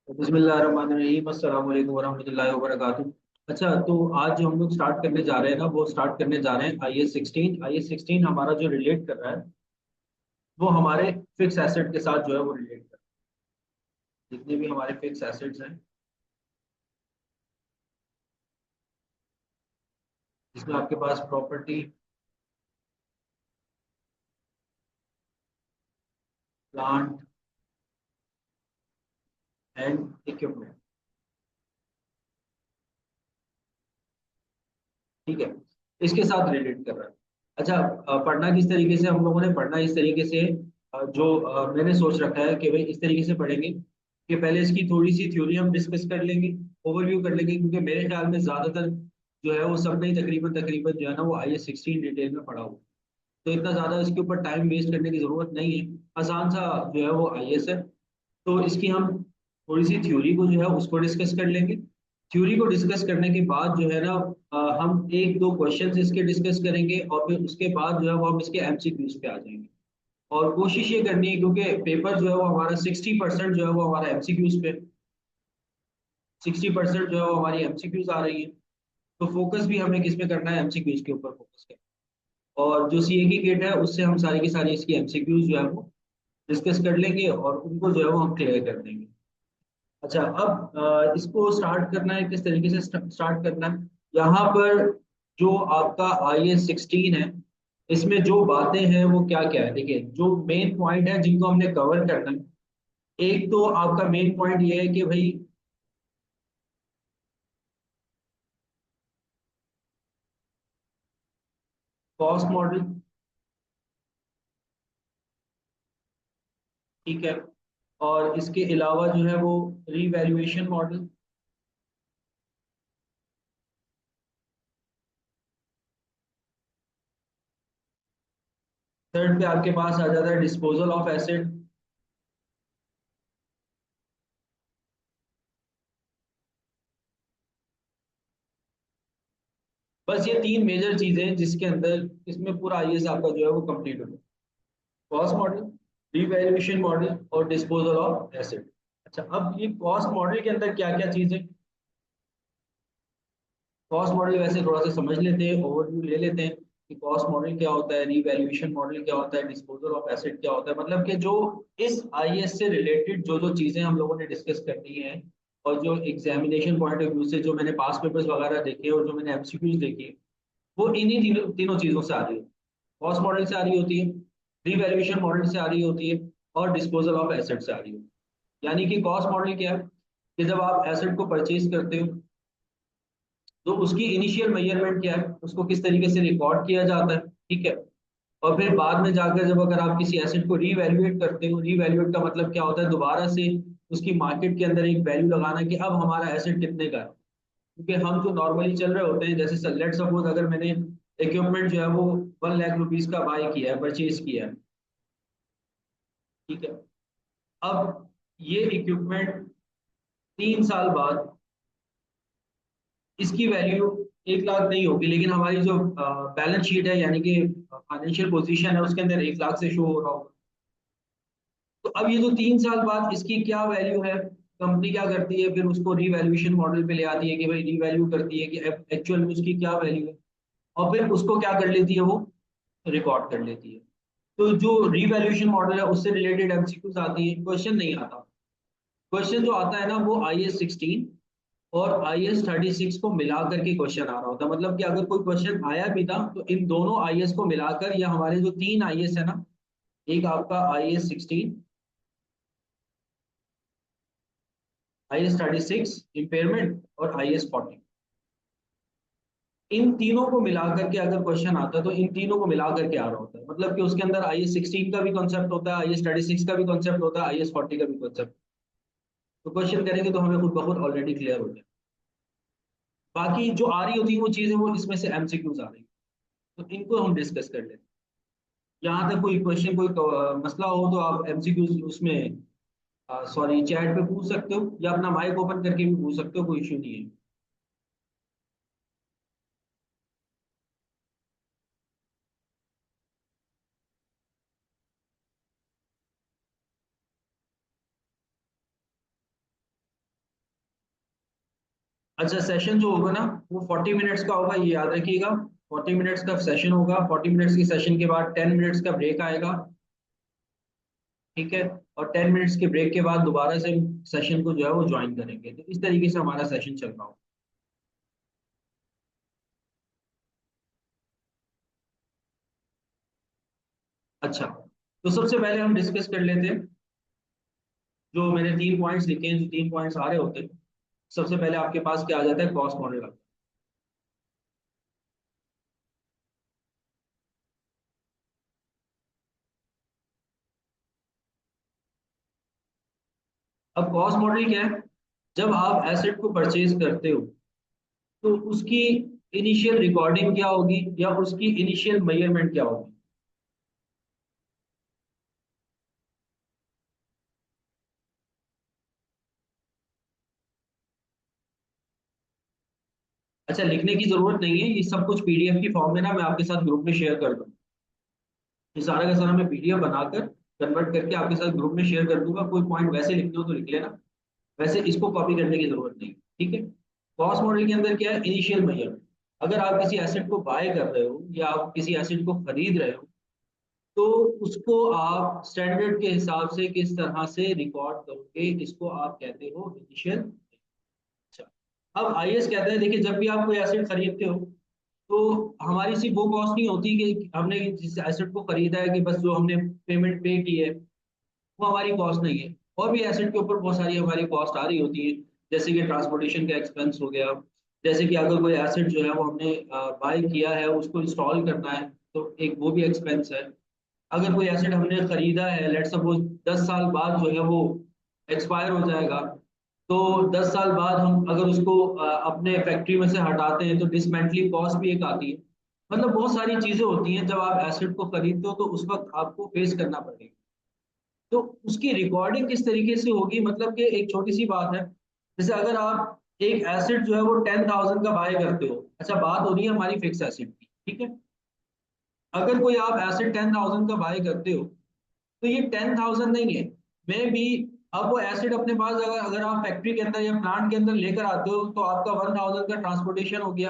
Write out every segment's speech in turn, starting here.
बिस्मिल्लाहिर्रहमानिर्रहीम अस्सलाम वालेकुम वरहमतुल्लाहि वबरकातुहू। अच्छा, तो आज जो हम लोग स्टार्ट करने जा रहे हैं ना, वो स्टार्ट करने जा रहे हैं आई एस सिक्सटीन हमारा जो रिलेट कर रहा है वो हमारे फिक्स एसेट के साथ जो है वो रिलेट कर रहा है। जितने भी हमारे फिक्स एसेट्स हैं, जिसमें आपके पास प्रॉपर्टी, प्लांट एंड इक्विपमेंट, ठीक है, इसके साथ रिलेट कर रहा है। अच्छा, पढ़ना किस तरीके से हम लोगों ने पढ़ना इस तरीके से, मैंने सोच रखा है कि भाई इस तरीके से पढ़ेंगे कि पहले इसकी थोड़ी सी थ्योरी हम डिस्कस कर लेंगे, ओवरव्यू कर लेंगे, क्योंकि मेरे ख्याल में ज्यादातर जो है वो सबने ही तकरीबन तकरीबन जो है ना वो आई एस सिक्सटीन डिटेल में पढ़ा हुआ, तो इतना ज्यादा इसके ऊपर टाइम वेस्ट करने की जरूरत नहीं है। आसान सा जो है वो आई एस है, तो इसकी हम थोड़ी सी थ्योरी को जो है उसको डिस्कस कर लेंगे। थ्योरी को डिस्कस करने के बाद जो है ना, हम एक दो क्वेश्चंस इसके डिस्कस करेंगे और फिर उसके बाद जो है वो हम इसके एमसीक्यूज पे आ जाएंगे। और कोशिश ये करनी है, क्योंकि पेपर जो है वो हमारा 60% जो है वो हमारा एमसीक्यूज पे, 60% जो है वो हमारी एमसीक्यूज आ रही है। तो फोकस भी हमें किस पे करना है, एमसीक्यूज के ऊपर फोकस करना है। और जो सीए की किट है उससे हम सारी की सारी इसकी एमसीक्यूज जो है वो डिस्कस कर लेंगे और उनको जो है वो हम क्लियर कर देंगे। अच्छा, अब इसको स्टार्ट करना है, किस तरीके से स्टार्ट करना है। यहाँ पर जो आपका आई एस सिक्सटीन है, इसमें जो बातें हैं वो क्या क्या है, देखिए जो मेन पॉइंट है जिनको हमने कवर करना है। एक तो आपका मेन पॉइंट ये है कि भाई कॉस्ट मॉडल, ठीक है, और इसके अलावा जो है वो रीवैल्यूएशन मॉडल। थर्ड पे आपके पास आ जाता है डिस्पोजल ऑफ एसेट। बस ये तीन मेजर चीजें हैं जिसके अंदर इसमें पूरा आईएएस आपका जो है वो कंप्लीट हो, कॉस्ट मॉडल, रिवैल्यूएशन मॉडल और डिस्पोजल ऑफ एसेट। अच्छा, अब ये कॉस्ट मॉडल के अंदर क्या क्या चीजें, कॉस्ट मॉडल वैसे थोड़ा सा समझ लेते हैं, ओवरव्यू ले लेते हैं कि कॉस्ट मॉडल क्या होता है, रिवैल्यूएशन मॉडल क्या होता है, डिस्पोजल ऑफ एसेट क्या होता है। मतलब कि जो इस आईएएस से रिलेटेड जो जो चीजें हम लोगों ने डिस्कस करनी है, और जो एग्जामिनेशन पॉइंट ऑफ व्यू से जो मैंने पास पेपर्स वगैरह देखे और जो मैंने एमसीक्यूज देखे, वो इन्हीं तीनों तीनों चीजों से आ रही है। कॉस्ट मॉडल से आ रही होती है, रिवैल्यूएशन मॉडल से आ रही होती है, और डिस्पोजल ऑफ एसेट से आ रही होती है। यानी कि कॉस्ट मॉडल क्या है कि जब आप एसेट को परचेज करते हो तो उसकी इनिशियल मेजरमेंट क्या है, उसको किस तरीके से रिकॉर्ड किया जाता है, ठीक है। और फिर बाद में जाकर जब अगर आप किसी एसेट को रीवैल्यूएट करते हो, रीवैल्यूएट का मतलब क्या होता है, दोबारा से उसकी मार्केट के अंदर एक वैल्यू लगाना कि अब हमारा एसेट कितने का है। क्योंकि हम जो नॉर्मली चल रहे होते हैं, जैसे लेट सपोज अगर मैंने इक्विपमेंट जो है वो 1 लाख रुपीज का बाय किया है, परचेज किया है, ठीक है। अब ये इक्विपमेंट 3 साल बाद इसकी वैल्यू 1 लाख नहीं होगी, लेकिन हमारी जो बैलेंस शीट है यानी कि फाइनेंशियल पोजीशन है उसके अंदर 1 लाख से शो हो रहा होगा। तो अब ये जो 3 साल बाद इसकी क्या वैल्यू है, कंपनी क्या करती है, फिर उसको रीवैल्यूएशन मॉडल पे ले आती है कि भाई रीवैल्यू करती है कि एक्चुअल में उसकी क्या वैल्यू है, और फिर उसको क्या कर लेती है, वो रिकॉर्ड कर लेती है। तो जो रीवैल्यूएशन मॉडल है उससे रिलेटेड एमसीक्यूज आती है, क्वेश्चन नहीं आता। क्वेश्चन जो आता है ना वो आई एस सिक्सटीन और आई एस थर्टी सिक्स को मिलाकर के क्वेश्चन आ रहा होता है। मतलब कि अगर कोई क्वेश्चन आया भी था तो इन दोनों आई एस को मिलाकर, या हमारे जो तीन आई एस है ना, एक आपका I S sixteen, I S thirty six impairment और आई एस फोर्टी, इन तीनों को मिलाकर के अगर क्वेश्चन आता है तो इन तीनों को मिलाकर के आ रहा होता है। मतलब कि उसके अंदर आई एस सिक्सटीन का भी कॉन्सेप्ट होता है, आई एस थर्टी सिक्स का भी कॉन्सेप्ट होता है, आई एस फोर्टी का भी कॉन्सेप्ट। तो क्वेश्चन करेंगे तो हमें खुद ब खुद ऑलरेडी क्लियर हो जाए। बाकी जो आ रही होती है वो चीजें वो इसमें से एमसीक्यूज आ रही है, तो इनको हम डिस्कस कर लेते हैं। यहाँ तक कोई क्वेश्चन, कोई मसला हो तो आप एमसीक्यूज उसमें, सॉरी, चैट पे पूछ सकते हो या अपना माइक ओपन करके भी पूछ सकते हो, कोई इश्यू नहीं है। अच्छा, सेशन जो होगा ना वो 40 मिनट्स का होगा, ये याद रखिएगा। 40 मिनट्स का सेशन होगा। 40 मिनट्स की सेशन के बाद 10 मिनट्स का ब्रेक आएगा, ठीक है। और 10 मिनट्स के ब्रेक के बाद दोबारा से सेशन को जो है वो ज्वाइन करेंगे। तो इस तरीके से हमारा सेशन चल रहा होगा। अच्छा, तो सबसे पहले हम डिस्कस कर लेते हैं, जो मैंने 3 पॉइंट्स लिखे हैं, जो 3 पॉइंट्स आ रहे होते हैं। सबसे पहले आपके पास क्या आ जाता है, कॉस्ट मॉडल। अब कॉस्ट मॉडल क्या है, जब आप एसेट को परचेज करते हो तो उसकी इनिशियल रिकॉर्डिंग क्या होगी या उसकी इनिशियल मेजरमेंट क्या होगी। अच्छा, लिखने की जरूरत नहीं है, ये सब कुछ पीडीएफ की फॉर्म में ना मैं आपके साथ ग्रुप में शेयर कर दूँ। ये सारा का सारा मैं पीडीएफ बनाकर कन्वर्ट करके आपके साथ ग्रुप में शेयर कर दूंगा। कोई पॉइंट वैसे लिखने हो तो लिख लेना, वैसे इसको कॉपी करने की जरूरत नहीं, ठीक है। कॉस्ट मॉडल के अंदर क्या है, इनिशियल मेजरमेंट। अगर आप किसी एसेट को बाय कर रहे हो या आप किसी एसेट को खरीद रहे हो, तो उसको आप स्टैंडर्ड के हिसाब से किस तरह से रिकॉर्ड करोगे, इसको आप कहते हो इनिशियल। अच्छा, अब आईएएस कहता है, देखिए जब भी आप कोई एसेट खरीदते हो तो हमारी सिर्फ वो कॉस्ट नहीं होती कि हमने जिस एसेट को खरीदा है कि बस जो हमने पेमेंट पे की है वो हमारी कॉस्ट नहीं है। और भी एसेट के ऊपर बहुत सारी हमारी कॉस्ट आ रही होती है, जैसे कि ट्रांसपोर्टेशन का एक्सपेंस हो गया। जैसे कि अगर कोई एसेट जो है वो हमने बाय किया है, उसको इंस्टॉल करना है, तो एक वो भी एक्सपेंस है। अगर कोई एसेट हमने खरीदा है, लेट सपोज 10 साल बाद जो है वो एक्सपायर हो जाएगा, तो 10 साल बाद हम अगर उसको अपने फैक्ट्री में से हटाते हैं तो डिसमेंटलिंग कॉस्ट भी एक आती है। मतलब बहुत सारी चीजें होती हैं, जब आप एसेट को खरीदते हो तो उस वक्त आपको फेस करना पड़ेगा। तो उसकी रिकॉर्डिंग किस तरीके से होगी, मतलब कि एक छोटी सी बात है। जैसे अगर आप एक एसेट जो है वो 10,000 का बाय करते हो, अच्छा बात हो रही है हमारी फिक्स एसेट की, ठीक है। अगर कोई आप एसेट 10,000 का बाय करते हो, तो ये 10,000 नहीं है, मैं भी। अब वो एसिड अपने पास अगर अगर आप फैक्ट्री के अंदर या प्लांट के अंदर लेकर आते हो तो आपका 1,000 का ट्रांसपोर्टेशन हो गया।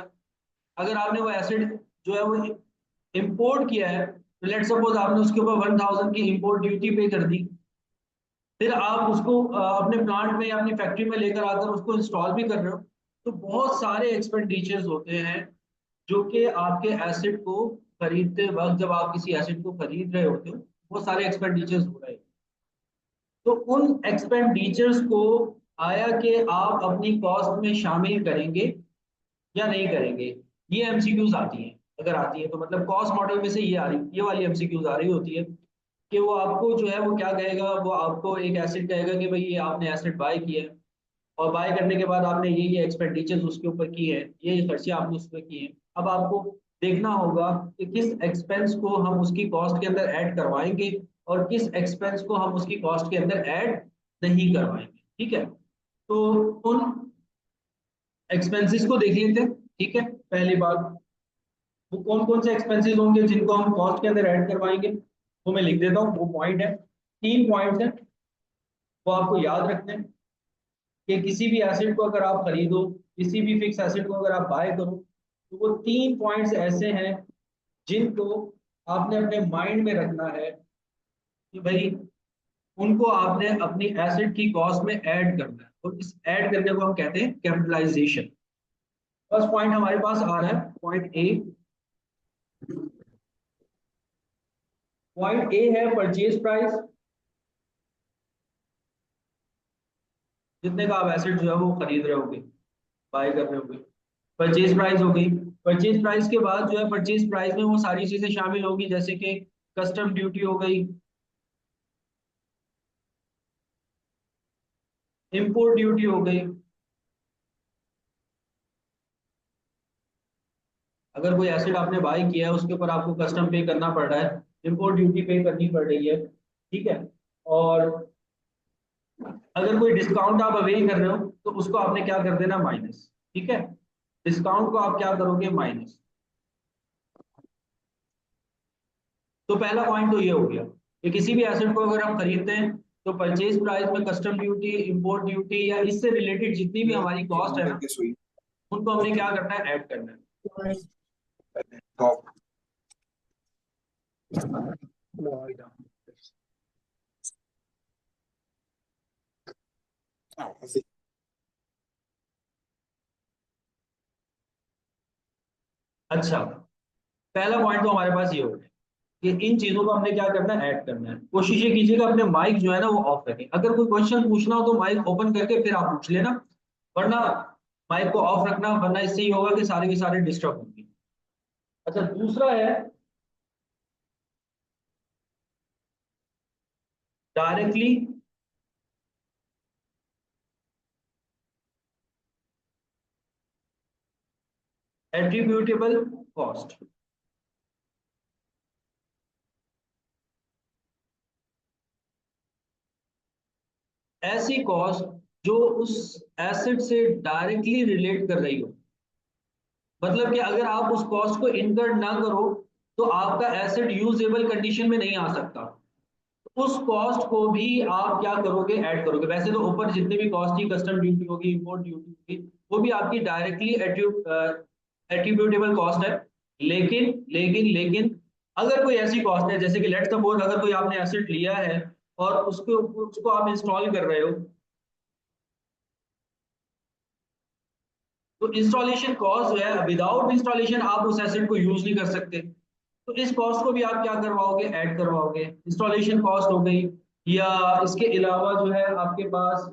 अगर आपने वो एसिड जो है वो इंपोर्ट किया है, तो लेट सपोज आपने उसके ऊपर 1,000 की इंपोर्ट ड्यूटी पे कर दी। फिर आप उसको अपने प्लांट में या अपनी फैक्ट्री में लेकर आकर उसको इंस्टॉल भी कर रहे हो। तो बहुत सारे एक्सपेंडिचर्स होते हैं जो कि आपके एसिड को खरीदते वक्त, जब आप किसी एसिड को खरीद रहे होते हो, बहुत सारे एक्सपेंडिचर्स हो रहे हैं। तो उन एक्सपेंडिचर्स को आया कि आप अपनी कॉस्ट में शामिल करेंगे या नहीं करेंगे, ये एमसीक्यूज आती हैं। अगर आती है तो मतलब कॉस्ट मॉडल में से ये आ रही, ये वाली एमसीक्यूज आ रही होती है कि वो आपको जो है वो क्या कहेगा, वो आपको एक एसेट कहेगा कि भाई ये आपने एसेट बाय किया है, और बाय करने के बाद आपने ये एक्सपेंडिचर्स उसके ऊपर किए हैं, ये खर्चे आपने उस पर किए हैं। अब आपको देखना होगा कि किस एक्सपेंस को हम उसकी कॉस्ट के अंदर ऐड करवाएंगे और किस एक्सपेंस को हम उसकी कॉस्ट के अंदर ऐड नहीं करवाएंगे, ठीक है। तो उन एक्सपेंसेस को देख लेते हैं, ठीक है। पहली बात, वो कौन कौन से एक्सपेंसेस होंगे जिनको हम कॉस्ट के अंदर ऐड करवाएंगे, वो मैं लिख देता हूँ। वो पॉइंट है, 3 पॉइंट्स हैं, वो आपको याद रखने हैं। कि किसी भी एसेट को अगर आप खरीदो, किसी भी फिक्स एसेट को अगर आप बाय करो, तो वो 3 पॉइंट्स ऐसे हैं जिनको आपने अपने माइंड में रखना है कि भाई उनको आपने अपनी एसेट की कॉस्ट में ऐड करना है, और इस ऐड करने को हम कहते हैं कैपिटलाइजेशन। फर्स्ट पॉइंट हमारे पास आ रहा है, पॉइंट ए। पॉइंट ए है परचेज प्राइस, जितने का आप एसेट जो है वो खरीद रहे होगे, बाय कर रहे होगे। परचेज प्राइस हो गई। परचेज प्राइस के बाद जो है, परचेज प्राइस में वो सारी चीजें शामिल होगी, जैसे कि कस्टम ड्यूटी हो गई, इंपोर्ट ड्यूटी हो गई। अगर कोई एसेट आपने बाय किया है उसके ऊपर आपको कस्टम पे करना पड़ रहा है, इंपोर्ट ड्यूटी पे करनी पड़ रही है, ठीक है। और अगर कोई डिस्काउंट आप अवेल कर रहे हो तो उसको आपने क्या कर देना, माइनस, ठीक है। डिस्काउंट को आप क्या करोगे, माइनस। तो पहला पॉइंट तो ये हो गया कि किसी भी एसेट को अगर हम खरीदते हैं तो परचेज प्राइस में कस्टम ड्यूटी, इंपोर्ट ड्यूटी या इससे रिलेटेड जितनी भी हमारी कॉस्ट है ना, उनको हमने क्या करना है, ऐड करना है। अच्छा, पहला पॉइंट तो हमारे पास ये हो गया कि इन चीजों को हमने क्या करना है, ऐड करना है। कोशिश ये कीजिएगा अपने माइक जो है ना वो ऑफ रखें। अगर कोई क्वेश्चन पूछना हो तो माइक ओपन करके फिर आप पूछ लेना, वरना माइक को ऑफ रखना, वरना इससे ही होगा कि सारे के सारे डिस्टर्ब होंगे। अच्छा, दूसरा है डायरेक्टली एट्रीब्यूटेबल कॉस्ट। ऐसी कॉस्ट जो उस एसेट से डायरेक्टली रिलेट कर रही हो। मतलब कि अगर आप उस कॉस्ट को इनकर ना करो तो आपका एसेट यूजेबल कंडीशन में नहीं आ सकता। उस कॉस्ट को भी आप क्या करोगे, ऐड करोगे। वैसे तो ऊपर जितने भी कॉस्ट की, कस्टम ड्यूटी होगी, इंपोर्ट ड्यूटी होगी, वो भी आपकी डायरेक्टली एट्रीब्यूटेबल कॉस्ट है। लेकिन अगर कोई ऐसी कॉस्ट है, जैसे कि लेट्स सपोज अगर कोई आपने एसेट लिया है और उसको आप इंस्टॉल कर रहे हो, तो इंस्टॉलेशन कॉस्ट जो है, विदाउट इंस्टॉलेशन आप उस एसेट को यूज नहीं कर सकते। तो इस कॉस्ट को भी आप क्या करवाओगे, ऐड करवाओगे। इंस्टॉलेशन कॉस्ट हो गई, या इसके अलावा जो है आपके पास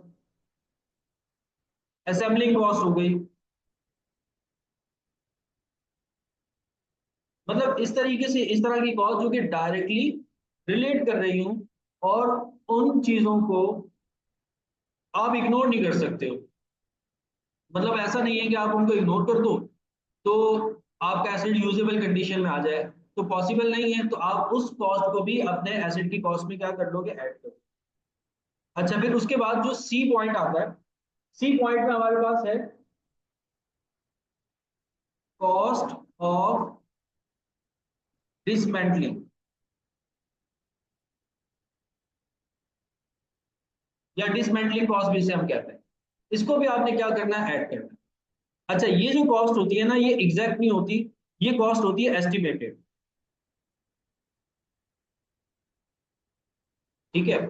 असेंबलिंग कॉस्ट हो गई। मतलब इस तरीके से, इस तरह की कॉस्ट जो कि डायरेक्टली रिलेट कर रही हूं, और उन चीजों को आप इग्नोर नहीं कर सकते हो। मतलब ऐसा नहीं है कि आप उनको इग्नोर कर दो तो आपका एसिड यूजेबल कंडीशन में आ जाए, तो पॉसिबल नहीं है। तो आप उस कॉस्ट को भी अपने एसिड की कॉस्ट में क्या कर लोगे, ऐड कर। अच्छा, फिर उसके बाद जो सी पॉइंट आता है, सी पॉइंट में हमारे पास है कॉस्ट ऑफ डिसमेंटलिंग, या डिसमेंटलिंग कॉस्ट भी इसे हम कहते हैं। इसको भी आपने क्या करना है, ऐड करना है। अच्छा, ये जो कॉस्ट होती है ना, ये एग्जैक्ट नहीं होती, ये कॉस्ट होती है एस्टिमेटेड। ठीक है,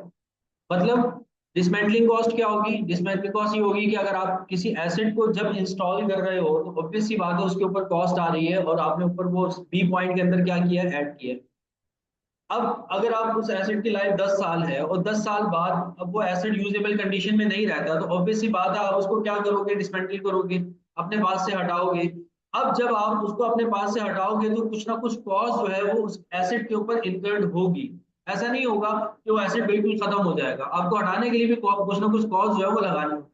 मतलब डिसमेंटलिंग कॉस्ट क्या होगी, डिसमेंटलिंग कॉस्ट ये होगी कि अगर आप किसी एसेट को जब इंस्टॉल कर रहे हो तो ऑब्वियस सी बात है उसके ऊपर कॉस्ट आ रही है, और आपने ऊपर वो बी पॉइंट के अंदर क्या किया है, ऐड किया है। अब अगर आप उस एसेट की लाइफ 10 साल है और 10 साल बाद अब वो एसेट यूजेबल कंडीशन में नहीं रहता, तो ऑब्वियस सी बात है आप उसको क्या करोगे, डिसमेंटल करोगे, अपने पास से हटाओगे। अब जब आप उसको अपने पास से हटाओगे तो कुछ ना कुछ कॉस्ट जो है वो उस एसेट के ऊपर इंकर्ड होगी। ऐसा नहीं होगा कि वो एसेट बिल्कुल खत्म हो जाएगा, आपको हटाने के लिए भी कुछ ना कुछ कॉस्ट जो है वो लगानी होगी।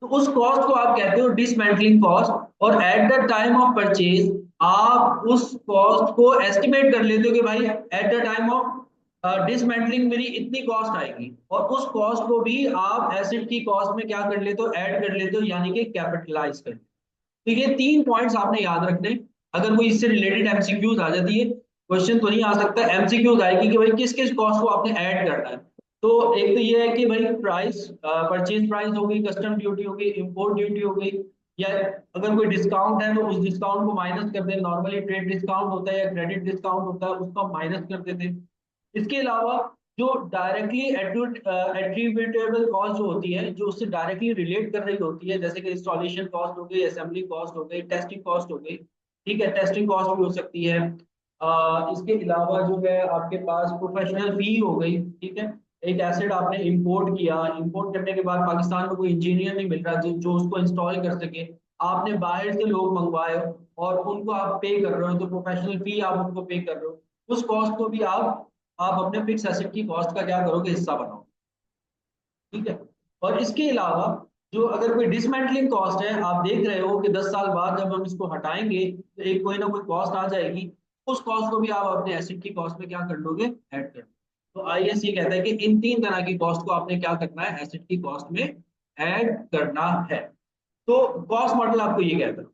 तो उस कॉस्ट को आप कहते हो डिसमेंटलिंग कॉस्ट, और at the time of purchase आप उस कॉस्ट को एस्टिमेट कर लेते हो कि भाई at the time of dismantling मेरी इतनी कॉस्ट आएगी, और उस कॉस्ट को भी आप एसेट की कॉस्ट में क्या कर लेते हो, ऐड कर लेते हो, यानी कि कैपिटलाइज कर। तो ये तीन पॉइंट्स आपने याद रखने हैं। अगर कोई इससे रिलेटेड एमसीक्यूज आ जाती है, क्वेश्चन तो नहीं आ सकता, एमसीक्यूज आएगी कि भाई किस किस कॉस्ट को आपने ऐड करना है। तो एक तो ये है कि भाई प्राइस, परचेज प्राइस हो गई, कस्टम ड्यूटी हो गई, इंपोर्ट ड्यूटी हो गई, या अगर कोई डिस्काउंट है तो उस डिस्काउंट को माइनस कर दे। नॉर्मली ट्रेड डिस्काउंट होता है या क्रेडिट डिस्काउंट होता है, उसको हम माइनस कर देते हैं। इसके अलावा जो डायरेक्टली एट्रीब्यूटेबल कॉस्ट जो होती है, जो उससे डायरेक्टली रिलेट कर रही होती है, जैसे कि इंस्टॉलेशन कॉस्ट हो गई, असेंबली कॉस्ट हो गई, टेस्टिंग कॉस्ट हो गई। ठीक है, टेस्टिंग कॉस्ट भी हो सकती है। इसके अलावा जो है आपके पास प्रोफेशनल फी हो गई। ठीक है, एक एसेट आपने इंपोर्ट किया, इंपोर्ट करने के बाद पाकिस्तान में कोई इंजीनियर नहीं मिल रहा जो उसको इंस्टॉल कर सके, आपने बाहर से लोग मंगवाए और उनको आप पे कर रहे हो, तो प्रोफेशनल फी आप उनको पे कर रहे हो। उस कॉस्ट को भी आप अपने फिक्स एसेट की कॉस्ट का क्या करोगे, हिस्सा बनाओ। ठीक है, और इसके अलावा जो अगर कोई डिसमेंटलिंग कॉस्ट है, आप देख रहे हो कि 10 साल बाद जब हम इसको हटाएंगे तो एक कोई ना कोई कॉस्ट आ जाएगी, उस कॉस्ट को भी आप अपने एसेट की कॉस्ट में क्या कर लोगे, ऐड कर। तो आईएस ये कहता है कि इन तीन तरह की कॉस्ट को आपने क्या करना है, एसेट की कॉस्ट में ऐड करना है। तो कॉस्ट मॉडल आपको ये कहता है।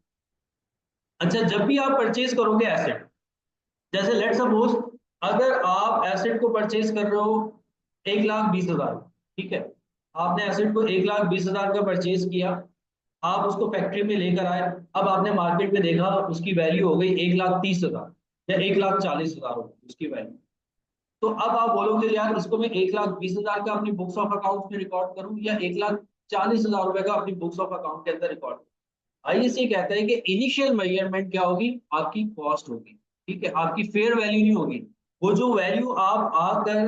अच्छा, जब भी आप परचेज करोगे एसेट, जैसे लेट सपोज अगर आप एसेट को परचेज कर रहे हो 1,20,000, ठीक है, आपने एसेट को 1,20,000 का परचेज किया, आप उसको फैक्ट्री में लेकर आए, अब आपने मार्केट में देखा उसकी वैल्यू हो गई 1,30,000 या 1,40,000 हो गई उसकी वैल्यू। तो अब आप बोलोगे यार इसको मैं 1,20,000 का अपनी बुक्स ऑफ अकाउंट में रिकॉर्ड करूं या 1,40,000 रुपए का अपनी बुक्स ऑफ अकाउंट के अंदर रिकॉर्ड करूं। आईएससी कहता है कि इनिशियल मेजरमेंट क्या होगी, आपकी कॉस्ट होगी, ठीक है, आपकी फेयर वैल्यू नहीं होगी। वो जो वैल्यू आप आकर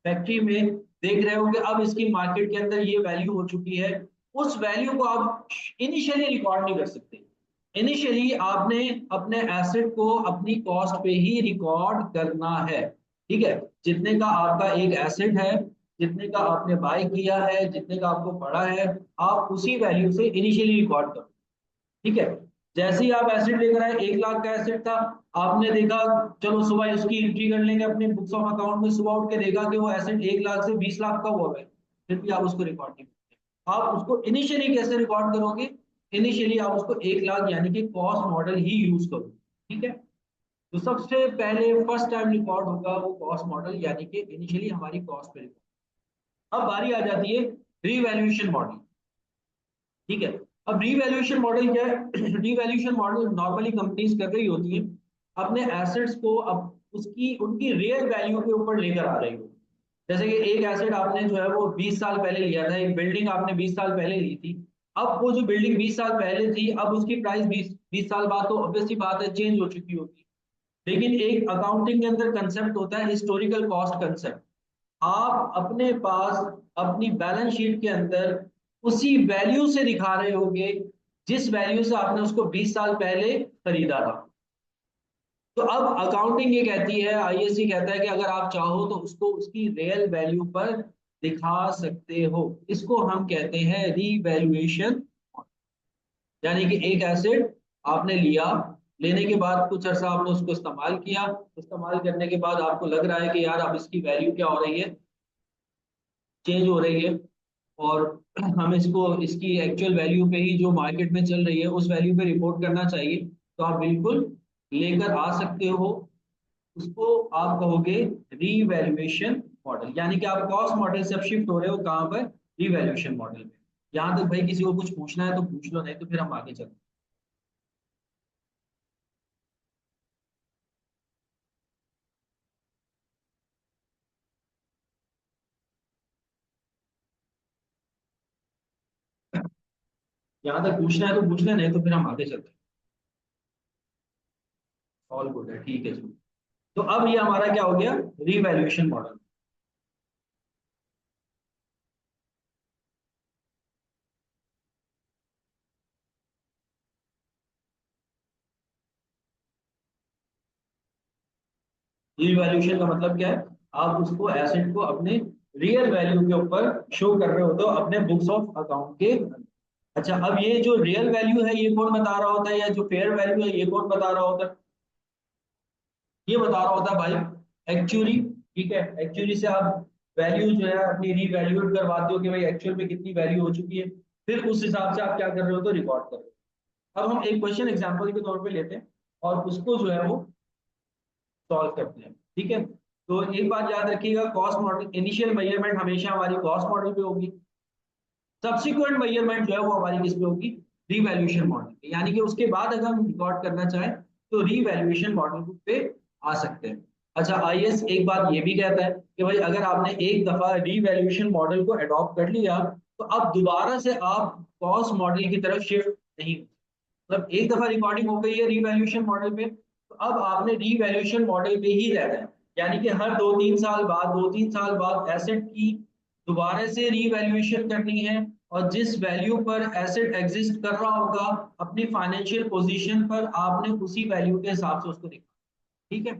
फैक्ट्री में देख रहे हो कि अब इसकी मार्केट के अंदर ये वैल्यू हो चुकी है, उस वैल्यू को आप इनिशियली रिकॉर्ड नहीं कर सकते। इनिशियली आपने अपने एसेट को अपनी कॉस्ट पे ही रिकॉर्ड करना है, ठीक है। जितने का आपका एक एसेट है, जितने का आपने बाय किया है, जितने का आपको पड़ा है, आप उसी वैल्यू से इनिशियली रिकॉर्ड करो, ठीक है। जैसे ही आप एसेट लेकर आए, 1 लाख का एसेट था, आपने देखा चलो सुबह इसकी एंट्री कर लेंगे अपने बुक्स ऑफ अकाउंट में, सुबह उठ के देखा कि वो एसेट 1 लाख से 20 लाख का हुआ है, फिर भी आप उसको रिकॉर्ड नहीं करते। आप उसको इनिशियली कैसे रिकॉर्ड करोगे, इनिशियली आप उसको 1 लाख यानी कि कॉस्ट मॉडल ही यूज करो, ठीक है। तो सबसे पहले फर्स्ट टाइम रिकॉर्ड होगा वो कॉस्ट मॉडल, यानी कि इनिशियली हमारी कॉस्ट पे रिकॉर्ड। अब बारी आ जाती है रीवैल्यूएशन मॉडल, ठीक है। अब रीवैल्यूएशन मॉडल क्या है? रीवैल्यूएशन मॉडल नॉर्मली कंपनीज कर रही होती है, अपने एसेट्स को अब उसकी उनकी रियल वैल्यू के ऊपर लेकर आ रही हो। जैसे कि एक एसेट आपने जो है वो 20 साल पहले लिया था, एक बिल्डिंग आपने 20 साल पहले ली थी। अब वो जो बिल्डिंग 20 साल पहले थी, अब उसकी प्राइस 20 साल बाद तो ऑब्वियसली बात है चेंज हो चुकी होगी। लेकिन एक अकाउंटिंग के अंदर कंसेप्ट होता है हिस्टोरिकल कॉस्ट कंसेप्ट। आप अपने पास अपनी बैलेंस शीट के अंदर उसी वैल्यू से दिखा रहे होगे जिस वैल्यू से आपने उसको 20 साल पहले खरीदा था। तो अब अकाउंटिंग ये कहती है, आईएससी कहता है कि अगर आप चाहो तो उसको उसकी रियल वैल्यू पर दिखा सकते हो। इसको हम कहते हैं रीवैल्यूएशन। यानी कि एक एसेट आपने लिया, लेने के बाद कुछ अर्सा आपने उसको इस्तेमाल किया, इस्तेमाल करने के बाद आपको लग रहा है कि यार अब इसकी वैल्यू क्या हो रही है, चेंज हो रही है, और हम इसको इसकी एक्चुअल वैल्यू पे ही जो मार्केट में चल रही है उस वैल्यू पे रिपोर्ट करना चाहिए। तो आप बिल्कुल लेकर आ सकते हो, उसको आप कहोगे रीवैल्यूएशन मॉडल। यानी कि आप कॉस्ट मॉडल से अब शिफ्ट हो रहे हो कहाँ पर, रीवैल्यूएशन मॉडल में। यहाँ तक भाई किसी को कुछ पूछना है तो पूछ लो, नहीं तो फिर हम आगे चलते हैं। यहाँ तक पूछना है तो पूछ ले, नहीं तो फिर हम आगे चलते हैं। ऑल गुड है, ठीक है जी। तो अब ये हमारा क्या हो गया, रीवैल्यूएशन मॉडल। रीवैल्यूएशन का मतलब क्या है, आप उसको एसेट को अपने रियल वैल्यू के ऊपर शो कर रहे हो तो अपने बुक्स ऑफ अकाउंट के। अच्छा, अब ये जो रियल वैल्यू है ये कौन बता रहा होता है, या जो फेयर वैल्यू है ये कौन बता रहा होता है, ये बता रहा होता है भाई एक्चुअली, ठीक है। एक्चुअली से आप वैल्यू जो है अपनी रीवैल्यूएट करवाते हो कि भाई एक्चुअल में कितनी वैल्यू हो चुकी है, फिर उस हिसाब से आप क्या कर रहे हो तो रिकॉर्ड कर रहे हो। अब हम एक क्वेश्चन एग्जांपल के तौर पे लेते हैं और उसको जो है वो सॉल्व करते हैं, ठीक है। तो एक बात याद रखिएगा, कॉस्ट मॉडल इनिशियल मेजरमेंट हमेशा हमारी कॉस्ट मॉडल पे होगी, सब्सिक्वेंट मेजरमेंट जो है वो हमारी किस पे होगी, रीवैल्यूएशन मॉडल पे। यानी कि उसके बाद अगर हम रिकॉर्ड करना चाहें तो रीवैल्यूएशन मॉडल पे आ सकते हैं। अच्छा, आईएएस एक बात ये भी कहता है कि भाई अगर आपने एक दफा रीवैल्यूएशन मॉडल को अडॉप्ट कर लिया तो अब दोबारा से आप कॉस्ट मॉडल की तरफ शिफ्ट नहीं, मतलब एक दफा रिकॉर्डिंग हो गई है रीवैल्यूएशन मॉडल पे, तो अब आपने रीवैल्यूएशन मॉडल पे ही रहना है। यानी कि हर 2-3 साल बाद, 2-3 साल बाद एसेट की दोबारा से रीवैल्यूएशन करनी है, और जिस वैल्यू पर एसेट एग्जिस्ट कर रहा होगा अपनी फाइनेंशियल पोजीशन पर, आपने उसी वैल्यू के हिसाब से उसको देखना, ठीक है।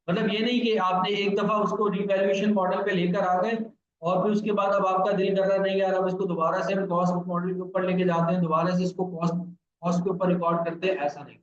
मतलब ये नहीं कि आपने एक दफा उसको रिवैल्यूएशन मॉडल पे लेकर आ गए और फिर उसके बाद अब आपका दिल कर रहा नहीं यार अब इसको दोबारा से हम कॉस्ट मॉडल के ऊपर लेके जाते हैं, दोबारा से इसको कॉस्ट कॉस्ट के ऊपर रिकॉर्ड करते हैं, ऐसा नहीं।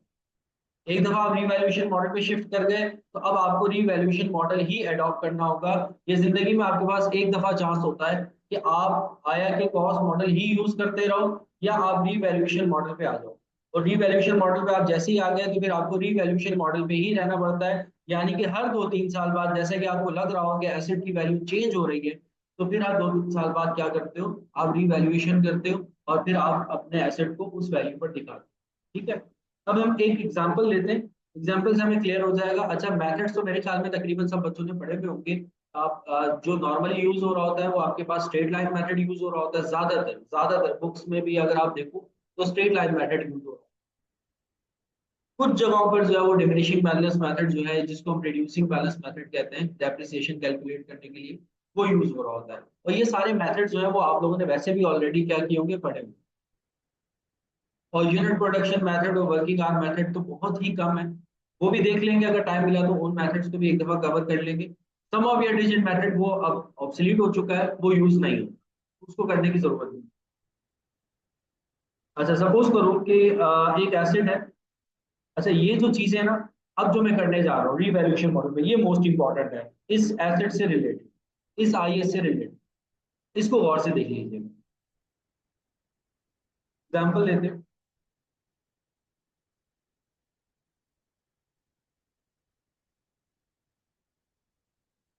एक दफा आप रीवैल्यूएशन मॉडल पे शिफ्ट कर गए तो अब आपको रीवैल्यूएशन मॉडल ही अडॉप्ट करना होगा। ये जिंदगी में आपके पास एक दफा चांस होता है कि आप आया के कॉस्ट मॉडल ही यूज करते रहो या आप रीवैल्यूएशन मॉडल पे आ जाओ। और रीवैल्यूएशन मॉडल पे आप जैसे ही आ गए तो फिर आपको रीवैल्यूएशन मॉडल पे ही रहना पड़ता है। यानी कि हर 2-3 साल बाद जैसे कि आपको लग रहा हो कि एसेट की वैल्यू चेंज हो रही है, तो फिर आप 2-3 साल बाद क्या करते हो, आप रीवैल्यूएशन करते हो और फिर आप अपने एसेट को उस वैल्यू पर दिखाते हो। ठीक है, अब हम एक एग्जांपल लेते हैं, एग्जांपल से हमें क्लियर हो जाएगा। अच्छा, मेथड्स तो मेरे ख्याल में तकरीबन सब बच्चों ने पढ़े हुए होंगे। आप जो नॉर्मली यूज हो रहा होता है वो आपके पास स्ट्रेट लाइन मेथड यूज हो रहा होता है, ज्यादातर ज्यादातर बुक्स में भी अगर आप देखो तो स्ट्रेट लाइन मेथड यूज हो रहा है। कुछ जगहों पर जो है वो डिमिनिशिंग बैलेंस मेथड जो है, जिसको हम रिड्यूसिंग बैलेंस मेथड कहते हैं, डेप्रिसिएशन कैलकुलेट करने के लिए वो यूज हो रहा होता है। और ये सारे मेथड जो है वो आप लोगों ने वैसे भी ऑलरेडी क्या किए होंगे, पढ़े होंगे। और यूनिट प्रोडक्शन मेथड और वर्किंग आवर मेथड तो बहुत ही कम है, वो भी देख लेंगे अगर टाइम मिला तो उन मेथड्स को भी एक दफा कवर कर लेंगे। सम ऑफ या डिजिट मेथड वो अब ऑब्सोलीट हो चुका है, वो यूज नहीं होता, उसको करने की जरूरत नहीं। अच्छा, सपोज करो कि एक एसिड है। अच्छा, ये जो चीजें ना, अब जो मैं करने जा रहा हूँ रीवैल्यूएशन मॉडल में, ये मोस्ट इंपॉर्टेंट है, इस एसेट से रिलेटेड, इस आईएस से रिलेटेड, इसको गौर से देख लीजिए। एग्जाम्पल लेते हैं।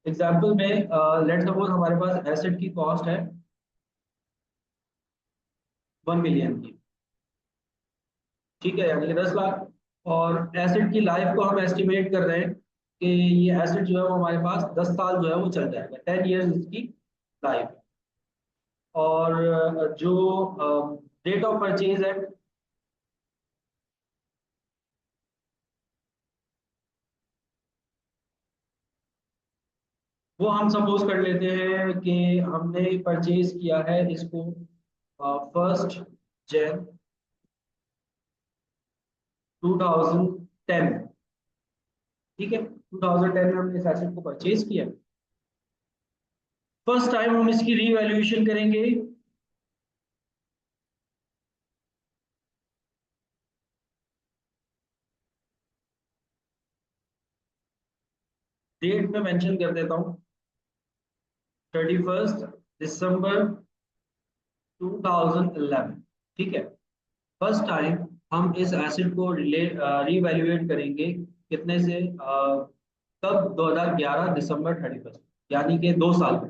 एग्जाम्पल में लेट सपोज हमारे पास एसेट की कॉस्ट है 1 मिलियन की। ठीक है, यानी कि 10 लाख। और एसेट की लाइफ को हम एस्टिमेट कर रहे हैं कि ये एसेट जो है वो हमारे पास 10 साल जो है वो चल जाएगा, 10 ईयर्स इसकी लाइफ। और जो डेट ऑफ परचेज है, वो हम सपोज कर लेते हैं कि हमने परचेज किया है इसको 1 जैन 2010। ठीक है, 2010 में हमने इस एसेट को परचेज किया। फर्स्ट टाइम हम इसकी रीवैल्यूएशन करेंगे। डेट में मेंशन कर देता हूँ, 31 दिसंबर 2011। ठीक है, फर्स्ट टाइम हम इस एसिड को रीवैल्यूएट करेंगे कितने से, कब, 2011 दिसंबर 31, यानी कि 2 साल में।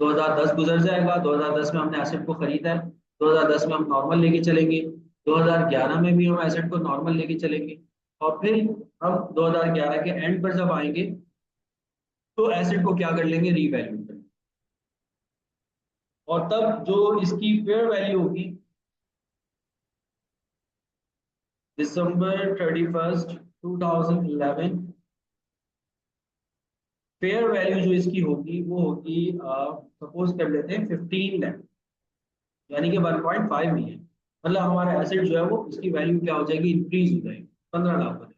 2010 गुजर जाएगा, 2010 में हमने एसिड को खरीदा है, 2010 में हम नॉर्मल लेके चलेंगे, 2011 में भी हम एसिड को नॉर्मल लेके चलेंगे। और फिर हम 2011 के एंड पर जब आएंगे तो एसिड को क्या कर लेंगे, रीवैल्यू कर लेंगे। और तब जो इसकी फेयर वैल्यू होगी, December 31, 2011, फेयर वैल्यू जो इसकी होगी वो होगी, सपोज कर लेते हैं 15 लाख, यानी कि 1.5 मिलियन। मतलब हमारा एसेट जो है वो इसकी वैल्यू क्या हो जाएगी, इंक्रीज हो जाएगी, 15 लाख हो जाएगी।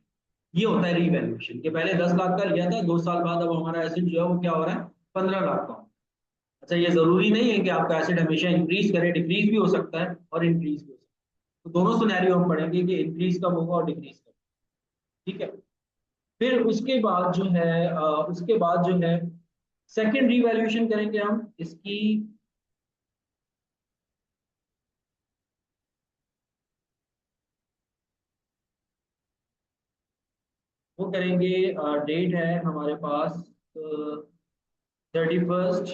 ये होता है रीवैल्यूएशन, कि पहले 10 लाख का लिया था, 2 साल बाद अब हमारा एसेट जो है वो क्या हो रहा है, 15 लाख का। अच्छा, ये जरूरी नहीं है कि आपका एसेट हमेशा इंक्रीज करे, डिक्रीज भी हो सकता है और इंक्रीज भी हो सकता है। तो दोनों सिनेरियो हम पढ़ेंगे कि इंक्रीज कब होगा और डिक्रीज कब। ठीक है, फिर उसके बाद जो है उसके बाद जो है सेकेंड रीवैल्यूएशन करेंगे हम इसकी। वो करेंगे, डेट है हमारे पास 31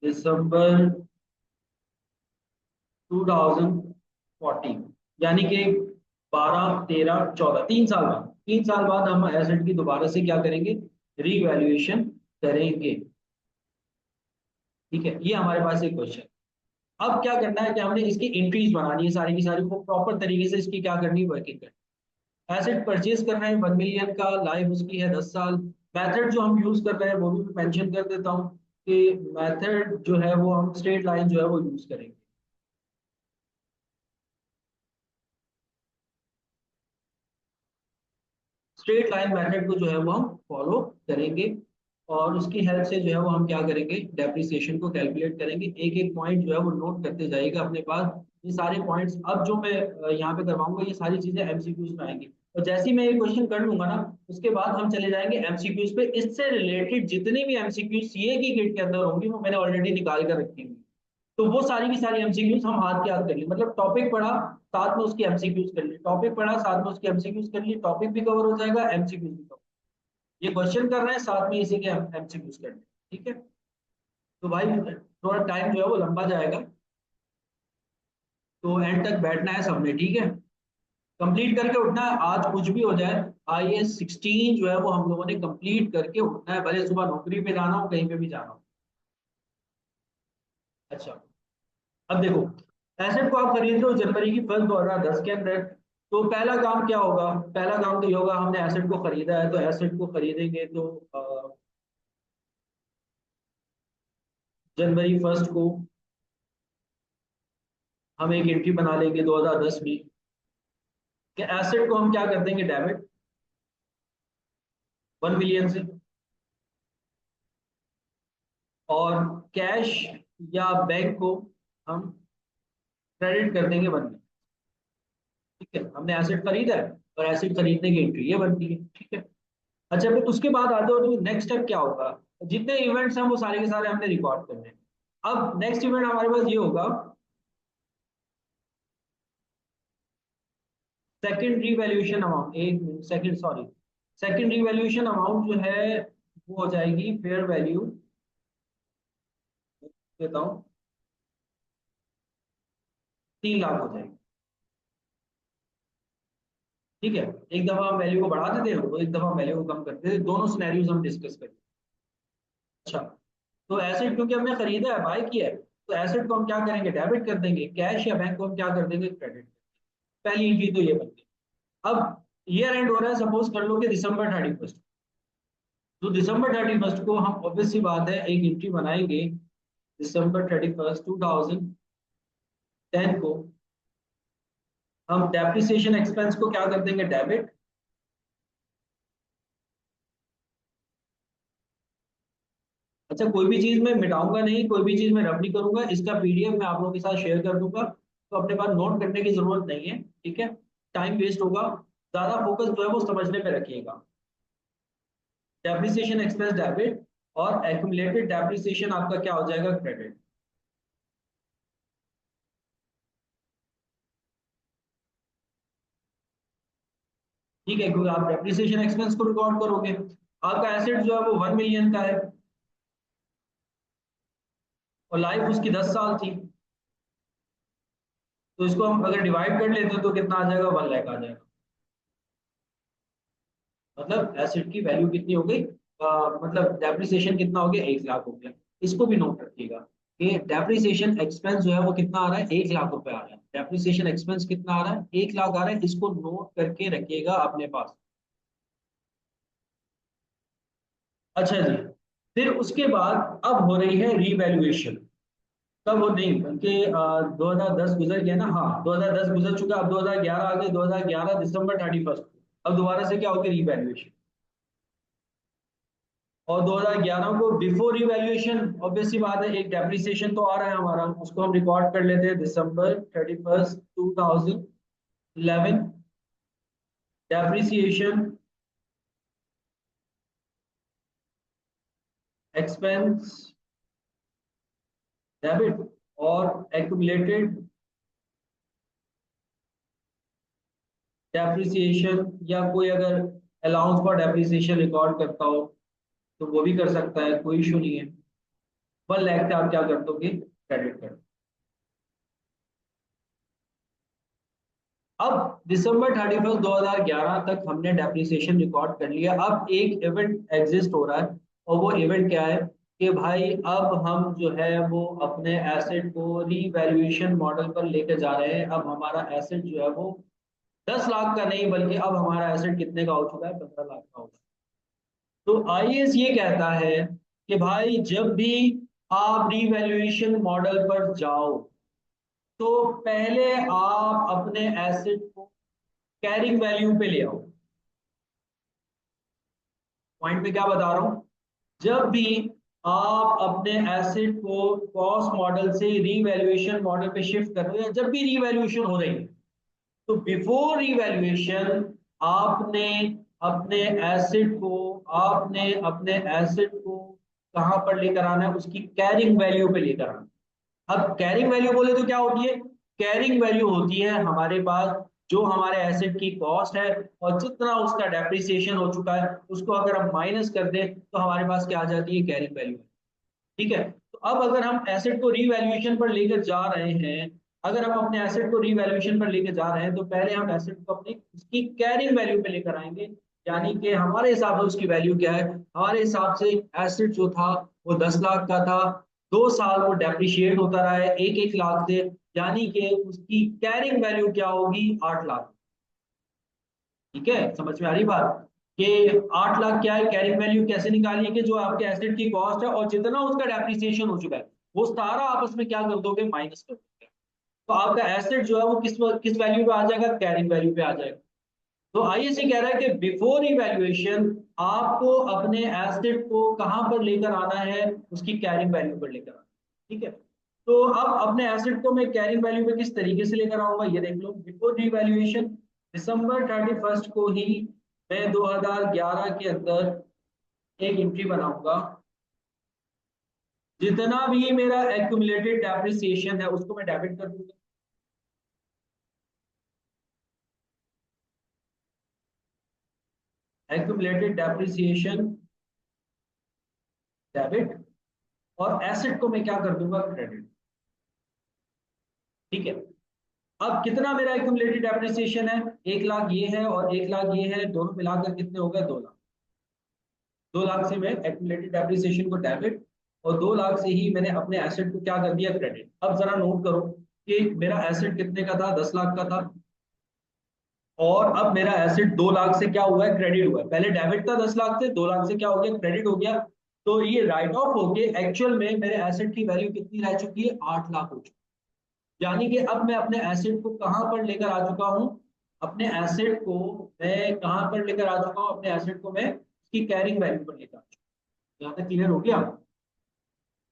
दिसंबर 2014, यानी कि 12, 13, 14, 3 साल बाद, 3 साल बाद हम एसेट की दोबारा से क्या करेंगे, रीवैल्यूएशन करेंगे। ठीक है, ये हमारे पास एक क्वेश्चन। अब क्या करना है कि हमने इसकी एंट्रीज बनानी है सारी की सारी को प्रॉपर तरीके से, इसकी क्या करनी है, वर्किंग करनी है। एसेट परचेज कर रहे हैं 1 मिलियन का, लाइफ उसकी है 10 साल। मेथड जो हम यूज कर रहे हैं वो भी मैं मेंशन कर देता हूँ कि मेथड जो है वो हम स्ट्रेट लाइन जो है वो यूज करेंगे। स्ट्रेट लाइन मेथड को जो है वो हम फॉलो करेंगे। और उसकी हेल्प से जो है वो हम क्या करेंगे, डेप्रिसिएशन को कैलकुलेट करेंगे। एक एक पॉइंट जो है वो नोट करते जाइएगा अपने पास। ये सारे पॉइंट्स अब जो मैं यहाँ पे करवाऊंगा, ये सारी चीजें एमसीक्यूज में आएंगी। और जैसे ही मैं ये क्वेश्चन कर लूंगा ना, उसके बाद हम चले जाएंगे एमसीक्यूज पे। इससे रिलेटेड जितनी भी एमसीक्यूज सीए की किट के अंदर होंगी वो मैंने ऑलरेडी निकाल कर रखी हुई। तो वो सारी की सारी एमसीक्यूज हम हाथ के हाथ कर ली, मतलब टॉपिक पढ़ा साथ में उसकी एमसीक्यूज कर ली, टॉपिक पढ़ा साथ में उसकी एमसीक्यूज कर ली, टॉपिक भी कवर हो जाएगा, एमसीक्यूज भी कवर। ये क्वेश्चन कर रहे हैं साथ में इसी के एमसीक्यूज कर रहे हैं। ठीक है, तो भाई थोड़ा टाइम जो है वो लंबा जाएगा, तो एंड तक बैठना है सबने, ठीक है। कंप्लीट करके उठना है, आज कुछ भी हो जाए। IAS 16 जो है वो हम लोगों ने कंप्लीट करके उठना है, भले सुबह नौकरी पे जाना हो, कहीं पे भी जाना हो। अच्छा, अब देखो, एसेट को आप खरीद रहे हो जनवरी की 1 2010 के अंदर। तो पहला काम क्या होगा? पहला काम तो ये होगा, हमने एसेट को खरीदा है, तो एसेट को खरीदेंगे तो जनवरी 1 को हम एक एंट्री बना लेंगे 2010 में, कि एसेट को हम क्या कर देंगे, डेबिट 1 मिलियन से, और कैश या बैंक को हम क्रेडिट कर देंगे 1 मिलियन। ठीक है, हमने एसेट खरीदा है और एसेट खरीदने की एंट्री ये बनती है, ठीक है। अच्छा, फिर उसके बाद आते हो तो नेक्स्ट स्टेप क्या होगा? जितने इवेंट्स हैं वो सारे के सारे हमने रिकॉर्ड करने हैं। अब नेक्स्ट इवेंट हमारे पास ये होगा, सेकंड रीवैल्यूएशन अमाउंट, एक minute, second sorry, second revaluation amount जो है वो हो जाएगी फेयर वैल्यू, देता हूँ, 3 लाख हो जाएगी। ठीक है, एक दफा हम वैल्यू को बढ़ा देते हैं, तो एक दफा वैल्यू को कम करते हैं, दोनों सिनेरियोज हम डिस्कस करते हैं। अच्छा, तो एसेट क्योंकि हमने खरीदा है, बाय किया है, तो एसेट को हम क्या करेंगे, डेबिट कर देंगे, कैश या बैंक को हम क्या कर देंगे, क्रेडिट। पहली एंट्री तो ये बन गई। अब ईयर एंड हो रहा है, सपोज कर लो कि December 31, तो December 31 को हम ऑब्वियस सी बात है एक एंट्री बनाएंगे, December 31 2010 को हम डेप्रिसिएशन एक्सपेंस को क्या कर देंगे, डेबिट। अच्छा, कोई भी चीज मैं मिटाऊंगा नहीं, कोई भी चीज मैं रब नहीं करूंगा, इसका PDF मैं आप लोगों के साथ शेयर कर दूंगा, तो अपने पास नोट करने की जरूरत नहीं है, ठीक है। टाइम वेस्ट होगा, ज्यादा फोकस जो है वो समझने पे रखिएगा। डेप्रिसिएशन एक्सपेंस डेबिट, और एक्यूमुलेटेड डेप्रिसिएशन आपका क्या हो जाएगा, क्रेडिट। ठीक है, क्योंकि आप डेप्रिसिएशन एक्सपेंस को रिकॉर्ड करोगे, आपका एसेट जो है वो 1 मिलियन का है, और लाइफ उसकी 10 साल थी, तो इसको हम अगर डिवाइड कर लेते हैं तो कितना आ जाएगा, 1 लाख आ जाएगा। मतलब एसेट की वैल्यू कितनी हो गई, मतलब डेप्रिसिएशन कितना हो गया, 1 लाख हो गया। इसको भी नोट रखिएगा कि डेप्रिसिएशन एक्सपेंस जो है वो कितना आ रहा है, 1 लाख रुपए आ रहा है। डेप्रिसिएशन एक्सपेंस कितना आ रहा है, 1 लाख आ रहा है, इसको नोट करके रखिएगा अपने पास। अच्छा जी, फिर उसके बाद अब हो रही है रीवैल्यूएशन। तब वो नहीं, बल्कि 2010 गुजर गया ना, हाँ 2010 गुजर चुका, अब 2011 आ गया, 2011 December 31, अब दोबारा से क्या होगी, रीवैल्यूएशन। और 2011 को बिफोर रिवैल्यूएशन, ऑब्वियस सी बात है, एक डेप्रिसिएशन तो आ रहा है हमारा, उसको हम रिकॉर्ड कर लेते हैं, December 31 2011 डेप्रिसिएशन एक्सपेंस डेबिट, और एक्यूमुलेटेड डेप्रिसिएशन, या कोई अगर अलाउंस फॉर डेप्रिसिएशन रिकॉर्ड करता हो तो वो भी कर सकता है, कोई इशू नहीं है। 1 लाख का आप क्या कर दोगे, क्रेडिट कर। अब December 31 2011 तक हमने डेप्रिसिएशन रिकॉर्ड कर लिया, अब एक इवेंट एग्जिस्ट हो रहा है, और वो इवेंट क्या है, कि भाई अब हम जो है वो अपने एसेट को रीवैल्यूएशन मॉडल पर लेकर जा रहे हैं। अब हमारा एसेट जो है वो 10 लाख का नहीं, बल्कि अब हमारा एसेट कितने का हो चुका है, 15 लाख का हो चुका है। तो IAS ये कहता है कि भाई जब भी आप रीवैल्यूएशन मॉडल पर जाओ, तो पहले आप अपने एसेट को कैरिंग वैल्यू पे ले आओ। पॉइंट पे क्या बता रहा हूं, जब भी आप अपने एसेट को कॉस्ट मॉडल से रीवैल्यूएशन मॉडल पे शिफ्ट कर रहे हो, या जब भी रीवैल्यूएशन हो रही है, तो बिफोर रीवैल्यूएशन आपने अपने एसेट को आपने अपने एसेट को कहां पर लेकर आना है, उसकी कैरिंग वैल्यू पे लेकर आना है। अब कैरिंग वैल्यू बोले तो क्या होती है, कैरिंग वैल्यू होती है हमारे पास जो हमारे एसेट की कॉस्ट है, और जितना उसका डेप्रिसिएशन हो चुका है उसको अगर हम माइनस कर दें तो हमारे पास क्या आ जाती है, कैरिंग वैल्यू। ठीक है, तो अब अगर हम एसेट को रीवैल्यूएशन पर लेकर जा रहे हैं, अगर हम अपने एसेट को रीवैल्यूएशन पर लेकर जा रहे हैं, तो पहले हम एसेट को अपनी उसकी कैरिंग वैल्यू पे लेकर आएंगे। यानी कि हमारे हिसाब से उसकी वैल्यू क्या है, हमारे हिसाब से एसेट जो था वो 10 लाख का था, 2 साल वो डेप्रिशिएट होता रहा है 1-1 लाख से, यानी कि उसकी कैरिंग वैल्यू क्या होगी, 8 लाख। ठीक है, समझ में आ रही बात कि 8 लाख क्या है, कैरिंग वैल्यू कैसे निकालनी है कि जो आपके एसेट की कॉस्ट है और जितना उसका डेप्रिसिएशन हो चुका है वो सारा आपस में क्या कर दोगे, माइनस कर दोगे। तो आपका एसेट जो है वो किस वैल्यू पे आ जाएगा, कैरिंग वैल्यू पे आ जाएगा। तो आईएससी कह रहा है कि बिफोर इवैल्यूएशन आपको अपने एसेट को कहां पर लेकर आना है, उसकी कैरिंग वैल्यू पर लेकर आना है। ठीक है, तो अब अपने एसेट को मैं कैरिंग वैल्यू पे किस तरीके से लेकर आऊंगा, ये देख लो। बिफोर इवैल्यूएशन December 31 को ही मैं 2011 के अंदर एक एंट्री बनाऊंगा, जितना भी मेरा एक्यूमुलेटेड डेप्रिसिएशन है उसको मैं डेबिट कर दूंगा। एक्यूमुलेटेड डेप्रिसिएशन डेबिट, और एसेट को मैं क्या कर दूंगा, क्रेडिट। ठीक है, अब कितना मेरा एक्यूमुलेटेड डेप्रिसिएशन है, 1 लाख ये है और 1 लाख ये है, दोनों मिलाकर कितने हो गए, 2 लाख। 2 लाख से मैं एक्यूमुलेटेड डेप्रिसिएशन को डेबिट, और 2 लाख से ही मैंने अपने एसेट को क्या कर दिया, क्रेडिट। अब जरा नोट करो कि मेरा एसेट कितने का था, 10 लाख का था, और अब मेरा एसेट 2 लाख से क्या हुआ है, क्रेडिट हुआ है। पहले डेबिट था 10 लाख से, 2 लाख से क्या हो गया, क्रेडिट हो गया। तो ये राइट ऑफ होके एक्चुअल में मेरे एसेट की वैल्यू कितनी रह चुकी है, 8 लाख हो चुकी है। यानी कि अब मैं अपने एसेट को कहां पर लेकर आ चुका हूं, अपने एसेट को मैं कहां पर लेकर आ चुका हूं, अपने एसेट को मैं उसकी कैरिंग वैल्यू पर लेकर आ चुका हूं। यहाँ तक क्लियर हो गया।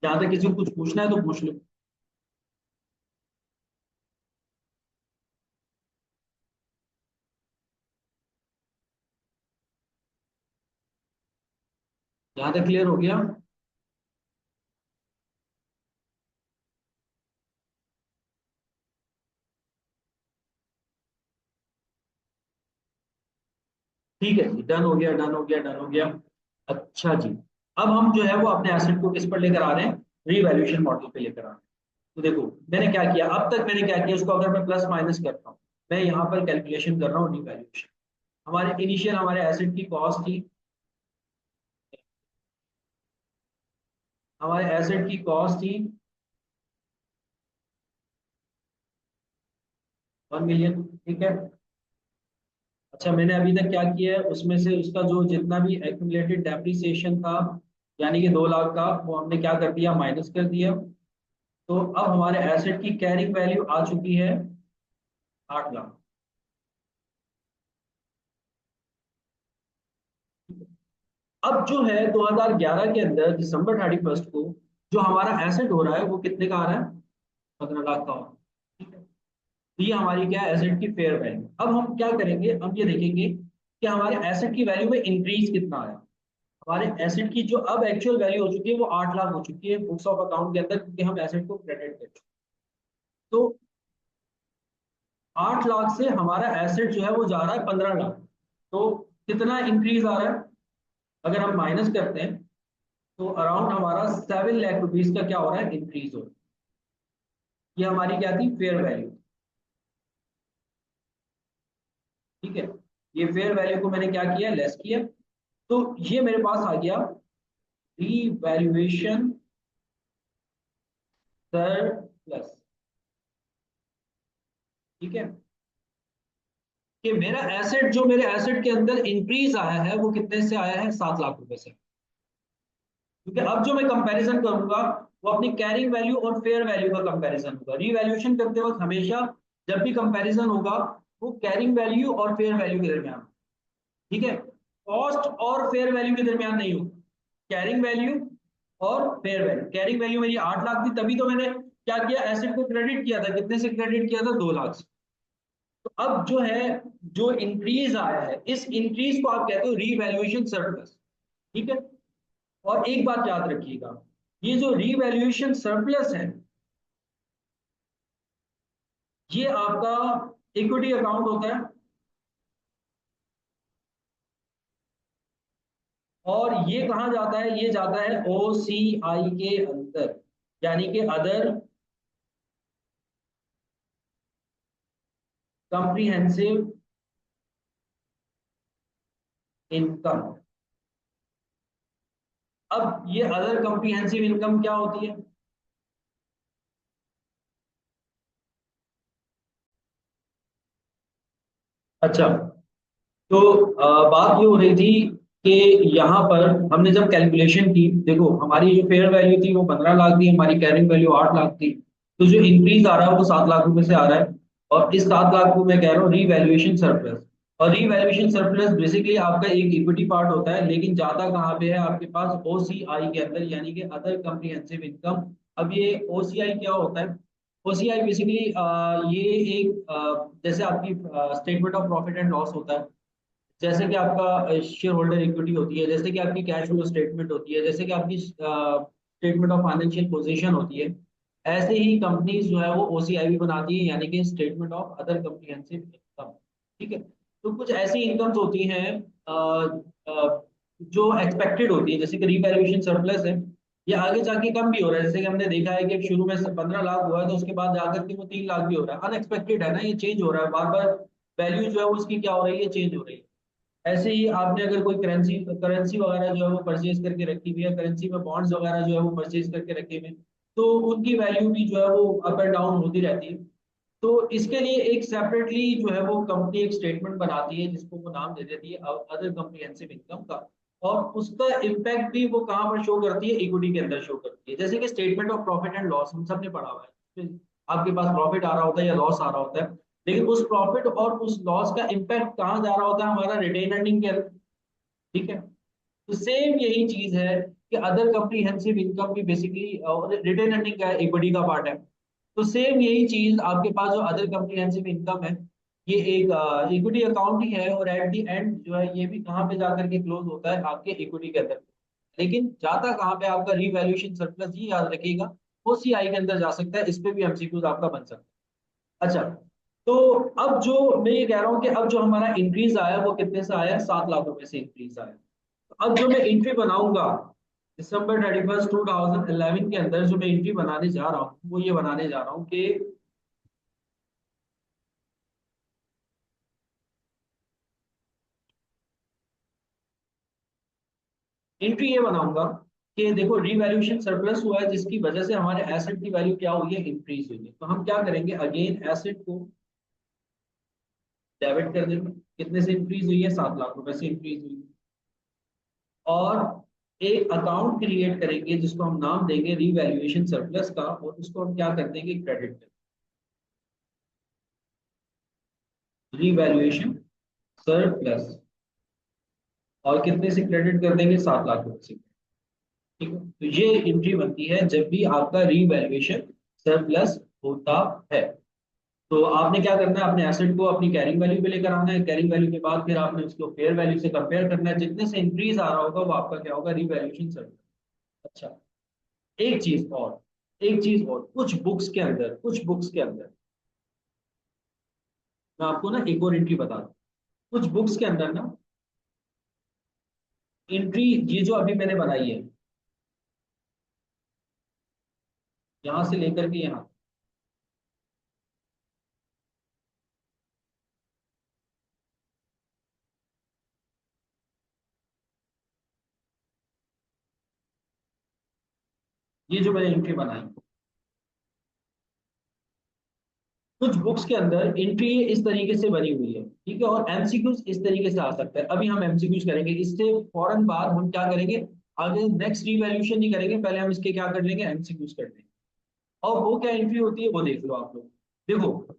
जहां तक किसी को कुछ पूछना है तो पूछ लो। यहाँ तक क्लियर हो गया। ठीक है जी, डन हो गया, डन हो गया, डन हो गया। अच्छा जी, अब हम जो है वो अपने एसेट को किस पर लेकर आ रहे हैं, रीवैल्यूएशन मॉडल पे लेकर आ रहे हैं। तो देखो मैंने क्या किया, अब तक मैंने क्या किया, उसको अगर मैं प्लस माइनस करता हूँ, मैं यहाँ पर कैलकुलेशन कर रहा हूँ रीवैल्यूएशन। हमारे इनिशियल हमारे एसेट की कॉस्ट थी, हमारे एसेट की कॉस्ट थी 1 मिलियन। ठीक है, अच्छा मैंने अभी तक क्या किया है, उसमें से उसका जो जितना भी एक्यूमुलेटेड डेप्रिसिएशन था, यानी कि 2 लाख का, वो हमने क्या कर दिया, माइनस कर दिया। तो अब हमारे एसेट की कैरिंग वैल्यू आ चुकी है 8 लाख। अब जो है 2011 के अंदर December 31 को जो हमारा एसेट हो रहा है वो कितने का आ रहा है, 15 लाख का हो रहा है। ठीक है, तो ये हमारी क्या है, एसेट की फेयर वैल्यू। अब हम क्या करेंगे, हम ये देखेंगे कि हमारे एसेट की वैल्यू में इंक्रीज कितना आया। हमारे एसेट की जो अब एक्चुअल वैल्यू हो चुकी है वो 8 लाख हो चुकी है बुक्स ऑफ अकाउंट के अंदर, क्योंकि हम एसेट को क्रेडिट कर चुके हैं। तो 8 लाख से हमारा एसेट जो है वो जा रहा है 15 लाख। तो कितना इंक्रीज आ रहा है, अगर हम माइनस करते हैं तो अराउंड हमारा 7 लाख रुपीज का क्या हो रहा है, इंक्रीज हो रहा है। ये हमारी क्या थी, फेयर वैल्यू। ठीक है, ये फेयर वैल्यू को मैंने क्या किया, लेस किया। तो ये मेरे पास आ गया रीवैल्यूएशन सरप्लस। ठीक है, कि मेरा एसेट जो मेरे एसेट के अंदर इंक्रीज आया है वो कितने से आया है, 7 लाख रुपए से। क्योंकि अब जो मैं कंपैरिजन करूंगा वो अपनी कैरिंग वैल्यू और फेयर वैल्यू का कंपैरिजन होगा। रीवैल्यूएशन करते वक्त हमेशा जब भी कंपैरिजन होगा वो कैरिंग वैल्यू और फेयर वैल्यू के दरमियान। ठीक है, कॉस्ट और फेयर वैल्यू के दरमियान नहीं होगा, कैरिंग वैल्यू और फेयर वैल्यू। कैरिंग वैल्यू मेरी 8 लाख थी, तभी तो मैंने क्या किया, एसेट को क्रेडिट किया था, कितने से क्रेडिट किया था, 2 लाख से। तो अब जो है, जो इंक्रीज आया है, इस इंक्रीज को आप कहते हो रीवैल्यूएशन सरप्लस। ठीक है, और एक बात याद रखिएगा, ये जो रीवैल्यूएशन सरप्लस है ये आपका इक्विटी अकाउंट होता है, और ये कहां जाता है, ये जाता है ओसीआई के अंदर। यानी कि अदर कंप्रीहेंसिव इनकम। अब ये अदर कंप्रीहेंसिव इनकम क्या होती है? अच्छा, तो बात ये हो रही थी कि यहाँ पर हमने जब कैलकुलेशन की, देखो हमारी जो फेयर वैल्यू थी वो 15 लाख थी, हमारी कैरिंग वैल्यू 8 लाख थी। तो जो इंक्रीज आ रहा है वो 7 लाख रुपए से आ रहा है। और इस 7 लाख को मैं कह रहा हूँ रीवैल्यूएशन सरप्लस। और रीवैल्यूएशन सरप्लस बेसिकली आपका एक इक्विटी पार्ट होता है, लेकिन जाता कहाँ पे है आपके पास? ओसीआई के अंदर, यानी कि अदर कम्प्रिहेंसिव इनकम। अब ये ओसीआई क्या होता है? ओसीआई बेसिकली ये एक जैसे आपकी statement of profit and loss होता है, जैसे कि आपका शेयर होल्डर इक्विटी होती है, जैसे कि आपकी कैश फ्लो स्टेटमेंट होती है, जैसे कि आपकी स्टेटमेंट ऑफ फाइनेंशियल पोजीशन होती है। ऐसे ही कंपनीज जो है वो ओसीआई भी बनाती है, यानी कि statement of other comprehensive income. ठीक है। तो कुछ ऐसी इनकम्स होती हैं जो एक्सपेक्टेड होती है, जैसे कि रिवैल्यूएशन सरप्लस है, ये आगे जाके कम भी हो रहा है। जैसे कि हमने देखा है कि शुरू में 15 लाख हुआ है, तो उसके बाद जाकर के वो 3 लाख भी हो रहा है। अनएक्सपेक्टेड है ना, ये चेंज हो रहा है बार बार। वैल्यू जो है वो उसकी क्या हो रही है? चेंज हो रही है। ऐसे ही आपने अगर कोई करेंसी करेंसी वगैरह जो है वो परचेज करके रखी हुई है, करेंसी में बॉन्ड्स वगैरह जो है वो परचेज करके रखे हुए हैं, तो उनकी वैल्यू भी जो है वो अप एंड डाउन होती रहती है। तो इसके लिए एक सेपरेटली जो है वो कंपनी एक स्टेटमेंट बनाती है, जिसको वो नाम दे देती है अदर कम्प्रिहेंसिव इनकम का। और उसका इम्पैक्ट भी वो कहाँ पर शो करती है? इक्विटी के अंदर शो करती है। जैसे कि statement of profit and loss हम सब ने पढ़ा हुआ है, आपके पास प्रॉफिट आ रहा होता है या लॉस आ रहा होता है, लेकिन उस प्रॉफिट और उस लॉस का इम्पैक्ट कहाँ जा रहा होता है? हमारा रिटेन अर्निंग के अंदर। ठीक है। तो सेम यही चीज है कि अदर कम्प्रीहेंसिव इनकम भी बेसिकली रिटेन अर्निंग का इक्विटी का पार्ट है। तो सेम यही चीज आपके पास जो अदर कम्प्रीहेंसिव इनकम है, ये एक इक्विटी अकाउंट ही है, और एट द एंड जो है ये भी कहाँ पे जाकर के क्लोज होता है? आपके इक्विटी के अंदर। लेकिन जाता कहाँ पे? आपका रिवैल्यूएशन सरप्लस, ये याद रखिएगा, ओसीआई के अंदर जा सकता है। इस पे भी एमसीक्यूज आपका बन सकता है। अच्छा, तो अब जो मैं ये कह रहा हूँ कि अब जो हमारा इंक्रीज आया वो कितने से आया? 7 लाख रुपए से इंक्रीज आया। अब जो मैं एंट्री बनाऊंगा December 31, 2011 के अंदर, जो मैं एंट्री बनाने जा रहा हूँ वो ये बनाने जा रहा हूँ कि एंट्री ये बनाऊंगा कि देखो रिवैल्यूएशन सरप्लस हुआ है, जिसकी वजह से हमारे एसेट की वैल्यू क्या हुई है? इंक्रीज हुई है। तो हम क्या करेंगे? अगेन एसेट को डेबिट कर देंगे। कितने से इंक्रीज हुई है? 7 लाख रुपए से इंक्रीज हुई है। और एक अकाउंट क्रिएट करेंगे जिसको हम नाम देंगे रिवैल्यूएशन सरप्लस का, और उसको हम क्या कर देंगे? क्रेडिट। Revaluation surplus. और कितने से क्रेडिट कर देंगे? 7 लाख रुपए से। ठीक है। तो ये एंट्री बनती है जब भी आपका रीवैल्यूएशन सरप्लस होता है। तो आपने क्या करना है? अपने एसेट को अपनी कैरिंग वैल्यू पे लेकर आना है। कैरिंग वैल्यू के बाद फिर आपने उसको फेयर वैल्यू से कंपेयर करना है। जितने से इंक्रीज आ रहा होगा वो आपका क्या होगा? Revaluation surplus. अच्छा, एक चीज और, एक चीज और, कुछ बुक्स के अंदर मैं आपको ना एक और एंट्री बता दूं। कुछ बुक्स के अंदर ना एंट्री, ये जो अभी मैंने बनाई है, यहां से लेकर के यहाँ, ये जो मैंने एंट्री बनाई, कुछ बुक्स के अंदर एंट्री इस तरीके से बनी हुई है। ठीक है। और एमसीक्यूज इस तरीके से आ सकता है। अभी हम एमसीक्यूज करेंगे, इससे फौरन बाद हम क्या करेंगे? आगे नेक्स्ट रिवैल्यूएशन नहीं करेंगे, पहले हम इसके क्या कर लेंगे? एमसीक्यूज कर लेंगे। और वो क्या एंट्री होती है वो देख लो आप लोग। देखो,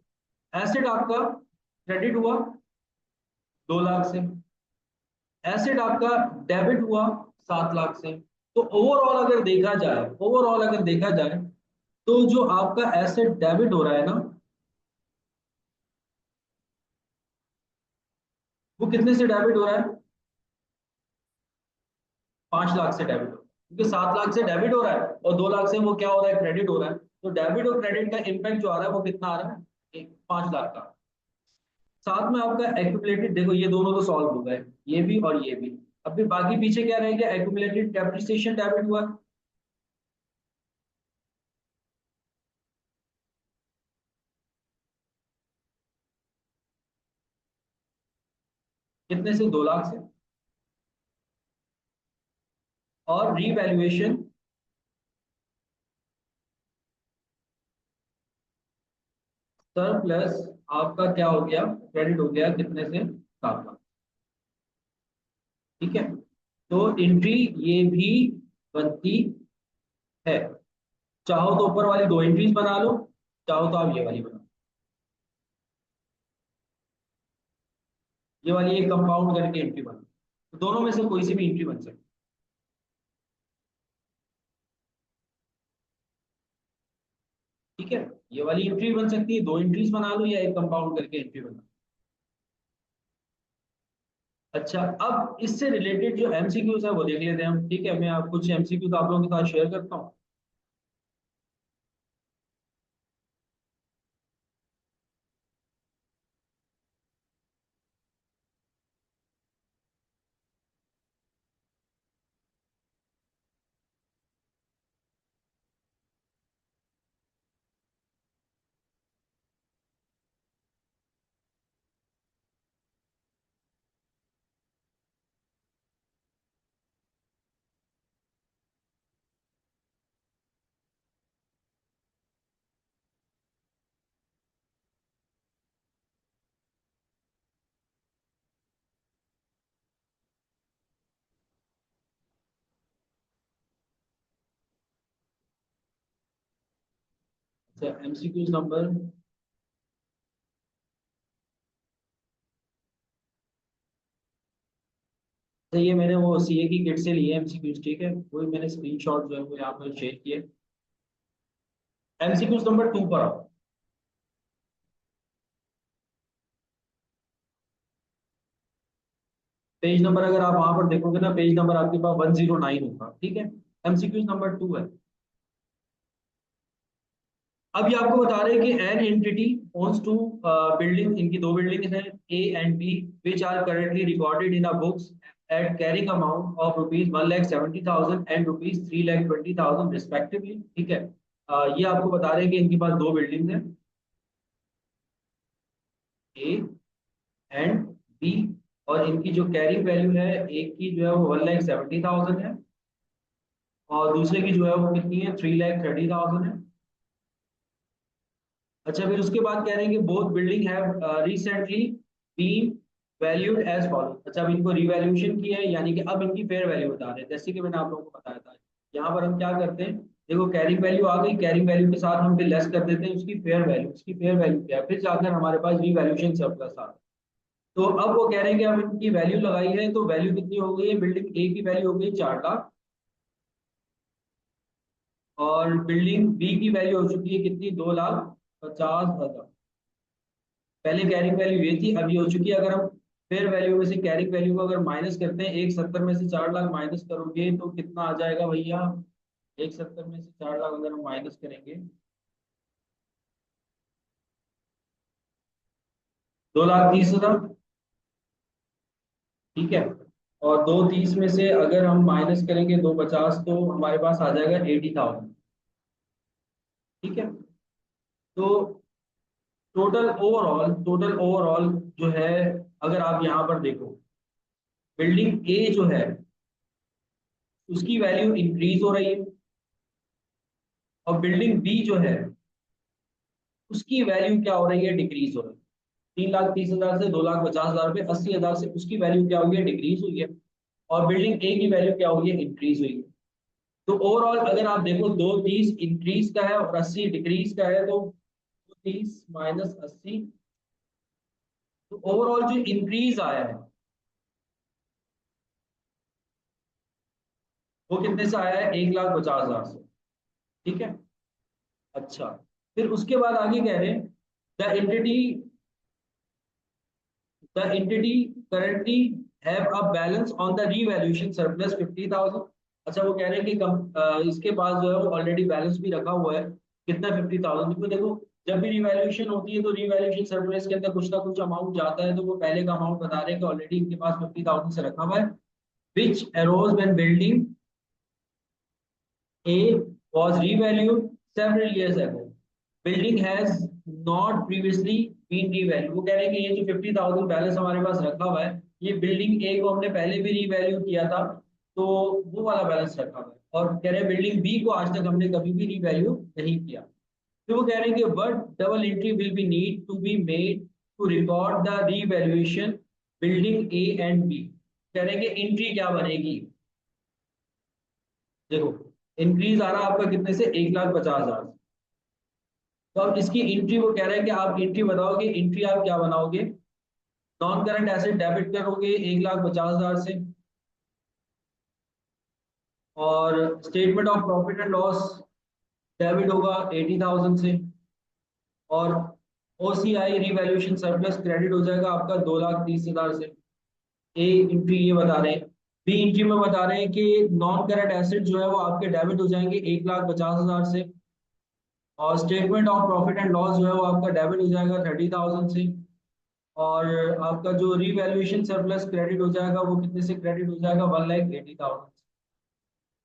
एसेट आपका क्रेडिट हुआ 2 लाख से, एसेट आपका डेबिट हुआ 7 लाख से। तो ओवरऑल अगर देखा जाए तो जो आपका एसेट डेबिट हो रहा है ना, वो कितने से डेबिट हो रहा है? 5 लाख से डेबिट हो रहा है, क्योंकि 7 लाख से डेबिट हो रहा है और 2 लाख से वो क्या हो रहा है? क्रेडिट हो रहा है। तो डेबिट और क्रेडिट का इम्पैक्ट जो आ रहा है वो कितना आ रहा है? 5 लाख का। साथ में आपका एक्यूमुलेटेड, देखो ये दोनों तो सॉल्व हो गए, ये भी और ये भी। अब फिर बाकी पीछे क्या रह गया? एक्यूमुलेटेड डेप्रिसिएशन डेबिट हुआ। कितने से, 2 लाख से। और रीवैल्यूएशन सरप्लस आपका क्या हो गया, क्रेडिट हो गया कितने से, 7 लाख। ठीक है, तो एंट्री ये भी बनती है। चाहो तो ऊपर वाली 2 एंट्रीज बना लो, चाहो तो आप ये वाली बना लो। ये वाली एक कंपाउंड करके एंट्री बना लो, तो दोनों में से कोई सी भी एंट्री बन सकती है। ठीक है, ये वाली एंट्री बन सकती है, 2 एंट्रीज बना लो, या एक कंपाउंड करके एंट्री बना लो। अच्छा, अब इससे रिलेटेड जो एमसीक्यूज है वो देख लेते हैं हम। ठीक है, मैं आप कुछ एमसीक्यूज आप लोगों के साथ शेयर करता हूँ। अच्छा, एमसीक्यूज नंबर, तो ये मैंने वो सीए की किट से लिए एमसीक्यूज। ठीक है, वही मैंने स्क्रीनशॉट जो है वो यहाँ पर शेयर किए। एमसीक्यूज नंबर 2 पर आओ। पेज नंबर अगर आप वहां पर देखोगे ना, पेज नंबर आपके पास 109 होगा। ठीक है, एमसीक्यूज नंबर 2 है। अब ये आपको बता रहे हैं कि an entity owns two building, इनकी 2 बिल्डिंग्स हैं, A and B, which are currently recorded in a books at carrying amount of rupees 1,70,000 and rupees 3,20,000 respectively. ठीक है, ये आपको बता रहे हैं कि इनके पास 2 बिल्डिंग्स हैं, ए एंड बी, और इनकी जो कैरिंग वैल्यू है, एक की जो है वो 1,70,000 है, और दूसरे की जो है वो कितनी है, 3,30,000 है। अच्छा, फिर उसके बाद कह रहे हैं कि both building have recently been valued as follow. अच्छा, अब इनको रिवैल्यूएशन किया है, यानी कि अब इनकी फेयर वैल्यू बता रहे हैं, जैसे कि मैंने आप लोगों को बताया था। यहाँ पर हम क्या करते हैं, देखो कैरिंग वैल्यू आ गई, कैरिंग वैल्यू के साथ हम फिर लेस कर देते हैं उसकी फेयर वैल्यू। उसकी फेयर वैल्यू क्या है, फिर जाकर हमारे पास रिवैल्यूएशन सरप्लस आ गया। तो अब वो कह रहे हैं कि अब इनकी वैल्यू लगाई है, तो वैल्यू कितनी हो गई है, बिल्डिंग ए की वैल्यू हो गई 4 लाख, और बिल्डिंग बी की वैल्यू हो चुकी है कितनी, 2,50,000। पहले कैरिंग वैल्यू ये थी, अब ये हो चुकी है। अगर हम फेयर वैल्यू में से कैरिंग वैल्यू को अगर माइनस करते हैं, 1,70 में से 4 लाख माइनस करोगे तो कितना आ जाएगा भैया, 1,70 में से 4 लाख अगर हम माइनस करेंगे, 2,30,000। ठीक है, और 2,30 में से अगर हम माइनस करेंगे 2,50, तो हमारे पास आ जाएगा 80,000। ठीक है, तो टोटल ओवरऑल जो है, अगर आप यहाँ पर देखो, बिल्डिंग ए जो है उसकी वैल्यू इंक्रीज हो रही है, और बिल्डिंग बी जो है उसकी वैल्यू क्या हो रही है, डिक्रीज हो रही है। 3,30,000 से 2,50,000 रुपये, 80,000 से उसकी वैल्यू क्या हुई है, डिक्रीज हुई है। और बिल्डिंग ए की वैल्यू क्या हुई है, इंक्रीज हुई है। तो ओवरऑल अगर आप देखो, 2,30 इंक्रीज का है और 80 डिक्रीज का है, तो 2,30 - 80, तो ओवरऑल जो इंक्रीज आया है वो कितने से आया है, 1,50,000 से। ठीक है, अच्छा, फिर उसके बाद आगे कह रहे हैं, the entity the entity currently have a balance on the revaluation surplus 50,000। अच्छा, वो कह रहे हैं कि इसके पास जो है वो ऑलरेडी बैलेंस भी रखा हुआ है, कितना, 50,000। क्योंकि देखो, जब भी रिवैल्यूएशन होती है तो रिवैल्यूएशन सरप्लस के अंदर कुछ ना कुछ अमाउंट जाता है, तो वो पहले का अमाउंट बता रहे हैं कि ऑलरेडी इनके पास 50,000 से रखा हुआ है, which arose when building A was revalued several years ago. Building has not previously been revalued. वो कह रहे हैं कि ये जो 50,000 बैलेंस हमारे पास रखा हुआ है, ये बिल्डिंग ए को हमने पहले भी रीवैल्यू किया था, तो वो वाला बैलेंस रखा हुआ है। और कह रहे हैं बिल्डिंग बी को आज तक हमने कभी भी रीवैल्यू नहीं किया। तो वो कह रहे हैं कि but double entry will be need to be made to record the revaluation building A and B. कह रहे हैं कि एंट्री क्या बनेगी, देखो इंक्रीज आ रहा है आपका कितने से, 1,50,000। तो अब इसकी एंट्री वो कह रहे हैं कि आप एंट्री बताओगे, एंट्री आप क्या बनाओगे, नॉन करंट एसेट डेबिट करोगे 1,50,000 से, और statement of profit and loss debit होगा 80,000 से, और ओसीआई रिवैल्यूएशन सरप्लस क्रेडिट हो जाएगा आपका 2,30,000 से। ए एंट्री ये बता रहे हैं। बी एंट्री में बता रहे हैं कि नॉन करंट एसेट जो है वो आपके डेबिट हो जाएंगे 1,50,000 से, और statement of profit and loss जो है वो आपका डेबिट हो जाएगा 30,000 से, और आपका जो रिवैल्यूएशन सरप्लस क्रेडिट हो जाएगा वो कितने से क्रेडिट हो जाएगा, 1,80,000।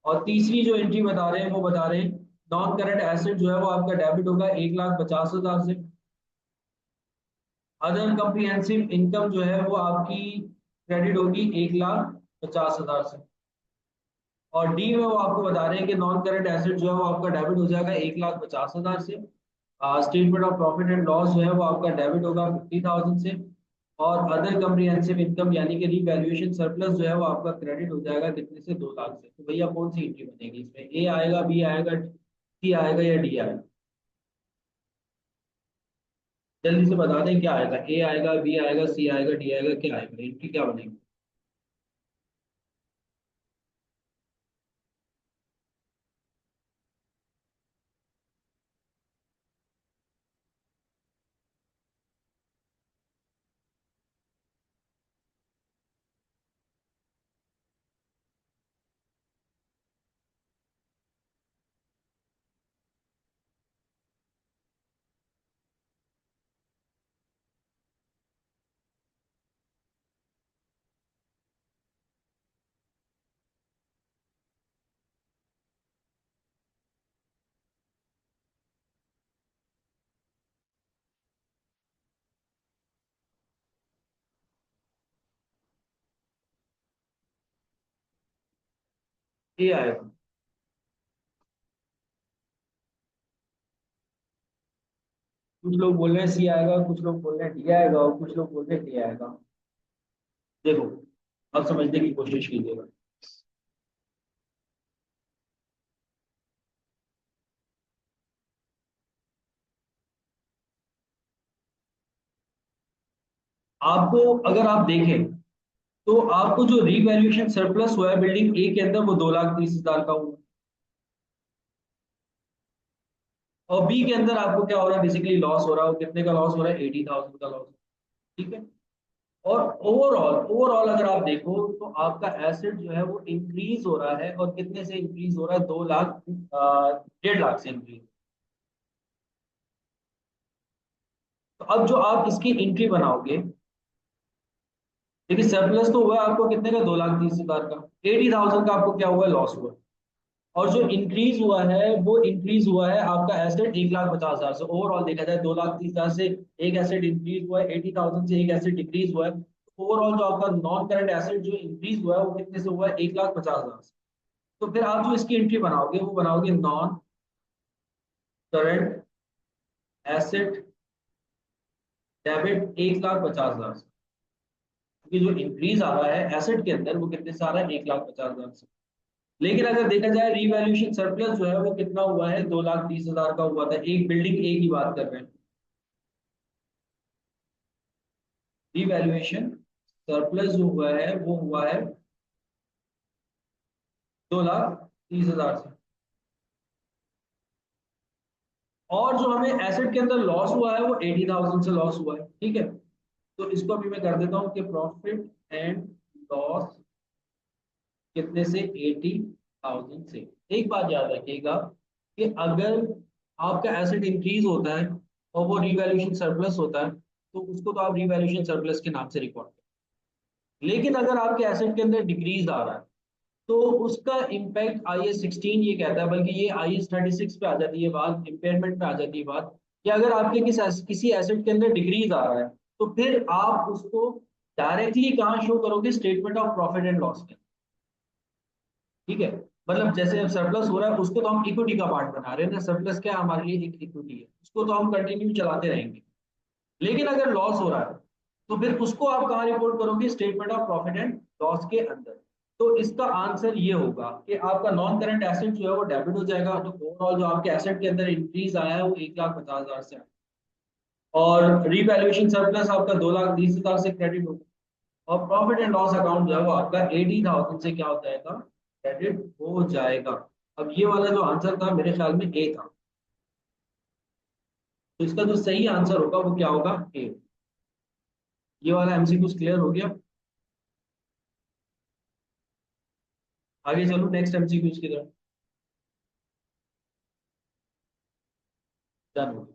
और तीसरी जो एंट्री बता रहे हैं वो बता रहे हैं नॉन करंट एसेट जो है वो आपका डेबिट होगा 1,50,000 से, अदर कम्प्रीहेंसिव इनकम जो है वो आपकी क्रेडिट होगी 1,50,000 से, और डी में वो आपको बता रहे हैं कि नॉन करंट एसेट जो है वो आपका डेबिट हो जाएगा 1,50,000 से, statement of profit and loss जो है वो आपका डेबिट होगा 50,000 से, और अदर कम्प्रीहेंसिव इनकम यानी कि रिवैल्यूएशन सरप्लस जो है वो आपका क्रेडिट हो जाएगा कितने से, 2,00,000 से। तो भैया कौन सी एंट्री बनेगी इसमें, ए आएगा, बी आएगा, सी आएगा या डी आएगा? जल्दी से बता दें क्या आएगा, ए आएगा, बी आएगा, सी आएगा, डी आएगा, क्या आएगा, एंट्री क्या बनेगी? ए आएगा। कुछ लोग बोल रहे हैं सी आएगा, कुछ लोग बोल रहे हैं डी आएगा, और कुछ लोग बोल रहे हैं डी आएगा। देखो अब समझने की कोशिश कीजिएगा। आपको अगर आप देखें तो आपको जो रीवैल्यूएशन सरप्लस हुआ है बिल्डिंग ए के अंदर वो 2,30,000 का हुआ, और बी के अंदर आपको क्या हो रहा है, बेसिकली लॉस हो रहा है, वो कितने का लॉस हो रहा है, 80,000 का लॉस। ठीक है। और ओवरऑल ओवरऑल अगर आप देखो तो आपका एसेट जो है वो इंक्रीज हो रहा है, और कितने से इंक्रीज हो रहा है, 2,00,000 1,50,000 से इंक्रीज। तो अब जो आप इसकी एंट्री बनाओगे, देखिए सरप्लस तो हुआ है आपको कितने का, 2,30,000 का, 80,000 का आपको क्या हुआ, लॉस हुआ। और जो इंक्रीज हुआ है वो इंक्रीज हुआ है आपका एसेट 1,50,000 से। ओवरऑल देखा जाए 2,30,000 से एक एसेट इंक्रीज हुआ है, 80,000 से एक एसेट डिक्रीज हुआ है। ओवरऑल जो आपका नॉन करंट एसेट जो इंक्रीज हुआ है वो कितने से हुआ है, 1,50,000 से। तो फिर आप जो इसकी एंट्री बनाओगे वो बनाओगे नॉन करंट एसेट डेबिट 1,50,000 से, क्योंकि जो इंक्रीज आ रहा है एसेट के अंदर वो कितने से आ रहा है, 1,50,000 से। लेकिन अगर देखा जाए रिवैल्यूएशन सरप्लस जो है वो कितना हुआ है, 2,30,000 का हुआ था, एक बिल्डिंग ए की बात कर रहे हैं। रिवैल्यूएशन सरप्लस जो हुआ है वो हुआ है 2,30,000 से, और जो हमें एसेट के अंदर लॉस हुआ है वो 80,000 से लॉस हुआ है। ठीक है। तो इसको अभी मैं कर देता हूँ कि प्रॉफिट एंड लॉस कितने से, 80,000 से। एक बात याद रखिएगा कि अगर आपका एसेट इंक्रीज होता है और वो रिवैल्यूएशन सरप्लस होता है तो उसको तो आप रिवैल्यूएशन सरप्लस के नाम से रिकॉर्ड करें। लेकिन अगर आपके एसेट के अंदर डिक्रीज आ रहा है तो उसका इम्पैक्ट IAS 16 ये कहता है, बल्कि ये IAS 36 पे आ जाती है बात, इम्पेयरमेंट पे आ जाती है बात, कि अगर आपके किसी एसेट के अंदर डिक्रीज आ रहा है तो फिर आप उसको डायरेक्टली कहाँ शो करोगे, statement of profit and loss में। ठीक है, मतलब जैसे सरप्लस हो रहा है उसको तो हम इक्विटी का पार्ट बना रहे हैं ना, सरप्लस क्या है हमारे लिए, एक इक्विटी है, उसको तो हम कंटिन्यू चलाते रहेंगे। लेकिन अगर लॉस हो रहा है तो फिर उसको आप कहाँ रिपोर्ट करोगे, statement of profit and loss के अंदर। तो इसका आंसर ये होगा कि आपका नॉन करंट एसेट जो है वो डेबिट हो जाएगा, तो ओवरऑल जो आपके एसेट के अंदर इंक्रीज आया है वो 1,50,000 से आया। और रीवैल्यूएशन सरप्लस आपका 2,20,000 से क्रेडिट होगा। और प्रॉफिट एंड लॉस अकाउंट जो है वो आपका 80,000 से क्या हो जाएगा, क्रेडिट हो जाएगा। अब ये वाला जो आंसर था मेरे ख्याल में ए था, तो इसका जो सही आंसर होगा वो क्या होगा, ए। ये वाला एमसीक्यू क्लियर हो गया। आगे चलो नेक्स्ट एमसीक्यू की तरफ। डन हो गया।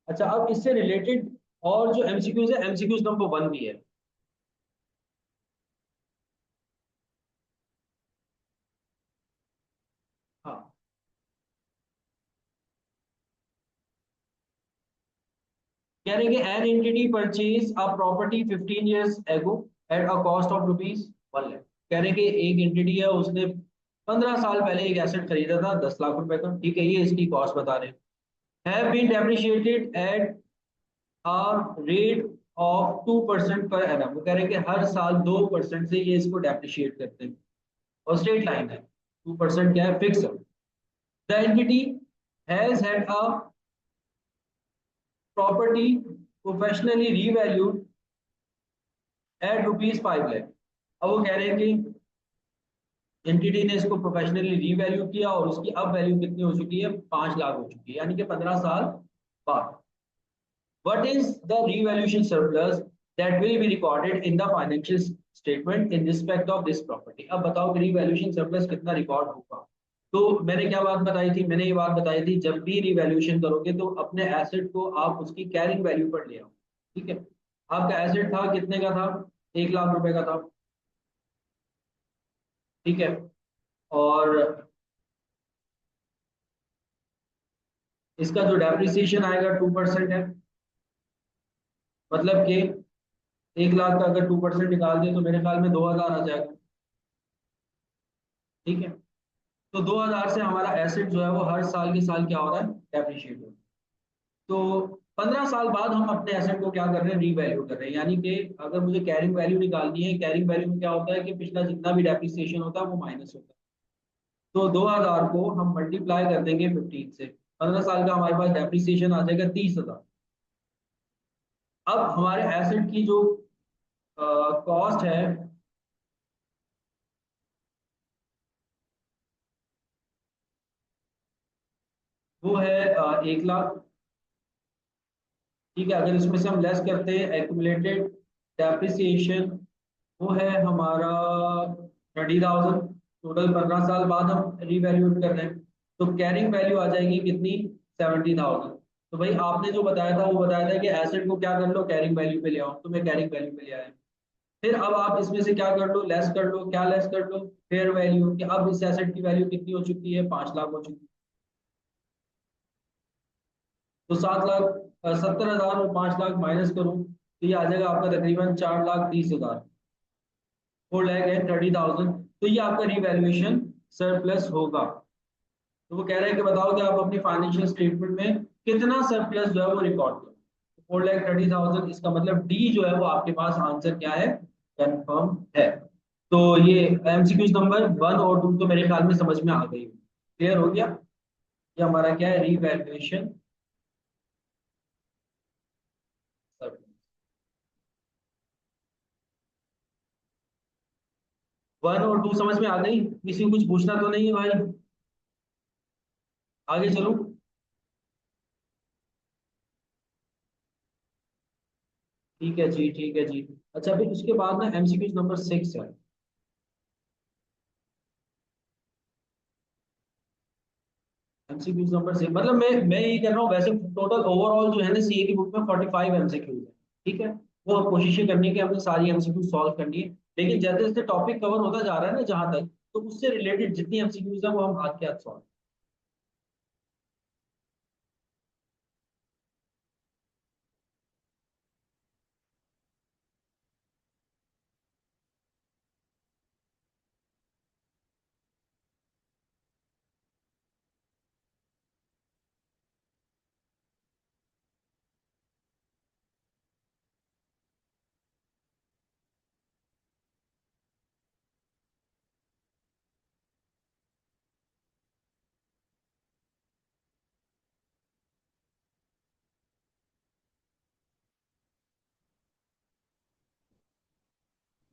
अच्छा, अब इससे रिलेटेड और जो एमसीक्यूज है, एमसीक्यूज नंबर 1 भी है। हाँ, कह रहे हैं कि an entity purchase a property 15 years ago at a cost of rupees 1 lakh. कह रहे हैं कि एक एंटिटी है, उसने 15 साल पहले एक एसेट खरीदा था 10 लाख रुपए का, ठीक है, ये इसकी कॉस्ट बता रहे हैं। Have been depreciated at a rate of 2% per annum. वो कह रहे हैं कि हर साल 2% से ये इसको डेप्रिशिएट करते हैं, और स्ट्रेट लाइन है, 2% क्या है, फिक्स है। The entity has had a property professionally revalued at rupees 5 lakh. अब वो कह रहे हैं कि एंटिटी ने इसको प्रोफेशनली रीवैल्यू किया और उसकी अब वैल्यू कितनी हो चुकी है, 5 लाख हो चुकी है, यानी कि 15 साल बाद। What is the revaluation surplus that will be recorded in the financial statement in respect of this property? अब बताओ कि revaluation surplus कितना रिकॉर्ड होगा। तो मैंने क्या बात बताई थी, मैंने ये बात बताई थी जब भी रिवैल्यूएशन करोगे तो अपने एसेट को आप उसकी कैरिंग वैल्यू पर ले आओ। ठीक है, आपका एसेट था कितने का था, 1 लाख रुपए का था। ठीक है, और इसका जो डेप्रिसिएशन आएगा 2% है, मतलब कि 1 लाख का अगर 2% निकाल दे तो मेरे ख्याल में 2,000 आ जाएगा। ठीक है, तो 2,000 से हमारा एसेट जो है वो हर साल के साल क्या हो रहा है, डेप्रिशिएट हो रहा है। तो 15 साल बाद हम अपने एसेट को क्या कर रहे हैं, रीवैल्यू कर रहे हैं, यानी कि अगर मुझे कैरिंग वैल्यू निकालनी है, कैरिंग वैल्यू में क्या होता है कि पिछला जितना भी डेप्रिसिएशन होता है वो माइनस होता है। तो 2,000 को हम मल्टीप्लाई कर देंगे 15 से, 15 साल का हमारे पास डेप्रिसिएशन आ जाएगा 30,000। अब हमारे एसेट की जो कॉस्ट है वो है 1 लाख। ठीक है, अगर इसमें से हम लेस करते हैं एक्यूमुलेटेड डेप्रिसिएशन, वो है हमारा 30,000। टोटल 15 साल बाद हम रिवैल्यूएट कर रहे हैं, तो कैरिंग वैल्यू आ जाएगी कितनी, 70,000। तो भाई आपने जो बताया था वो बताया था कि एसेट को क्या कर लो, कैरिंग वैल्यू पे ले आओ, तो मैं कैरिंग वैल्यू पे ले आया। फिर अब आप इसमें से क्या कर लो, लेस कर लो, क्या लेस कर लो, फेयर वैल्यू, कि अब इस एसेट की वैल्यू कितनी हो चुकी है, 5 लाख हो चुकी है। तो 7 लाख 70,000 और 5 लाख माइनस करूं तो ये आ जाएगा आपका तकरीबन 4,30,000। 4,30,000। तो ये आपका रिवैल्यूएशन सरप्लस होगा। तो वो कह रहे हैं कि बताओ कि आप अपनी फाइनेंशियल स्टेटमेंट में कितना सरप्लस जो है वो रिकॉर्ड करो। 4,30,000, इसका मतलब डी जो है वो आपके पास आंसर क्या है, कंफर्म है। तो ये एमसीक्यूज नंबर 1 और 2 तो मेरे ख्याल में समझ में आ गई, क्लियर हो गया। ये हमारा क्या है, रिवैल्यूएशन। 1 और 2 समझ में आ गई, किसी को कुछ पूछना तो नहीं है भाई, आगे चलो। ठीक है जी, ठीक है जी। अच्छा, फिर उसके बाद ना एमसीक्यूज नंबर 6 है। एमसीक्यूज नंबर 6 मतलब मैं ये कह रहा हूँ, वैसे टोटल ओवरऑल जो है ना सीए की बुक में 45 एमसीक्यूज है। ठीक है, वो कोशिशें करनी है कि हमने सारी एमसीक्यू सॉल्व करनी है, लेकिन जैसे जैसे टॉपिक कवर होता जा रहा है ना जहां तक, तो उससे रिलेटेड जितनी एमसीक्यूज है वो हम हाथ के हाथ सॉल्व।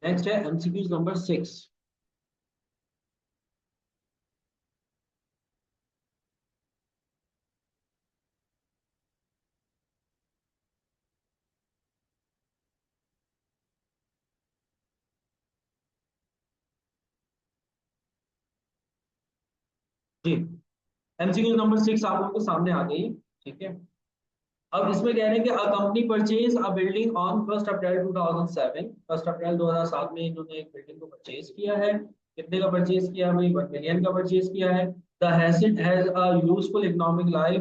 नेक्स्ट है एमसीक्यूज नंबर 6। जी, एमसीक्यू नंबर 6 आप लोगों को सामने आ गई। ठीक है, अब इसमें कह रहे हैं कि a company purchase a building on 1 अप्रैल 2007। 1 अप्रैल 2007 में इन्होंने एक बिल्डिंग को परचेज किया है। कितने का परचेज किया भाई? 1 मिलियन का परचेज किया है। The asset has a useful economic life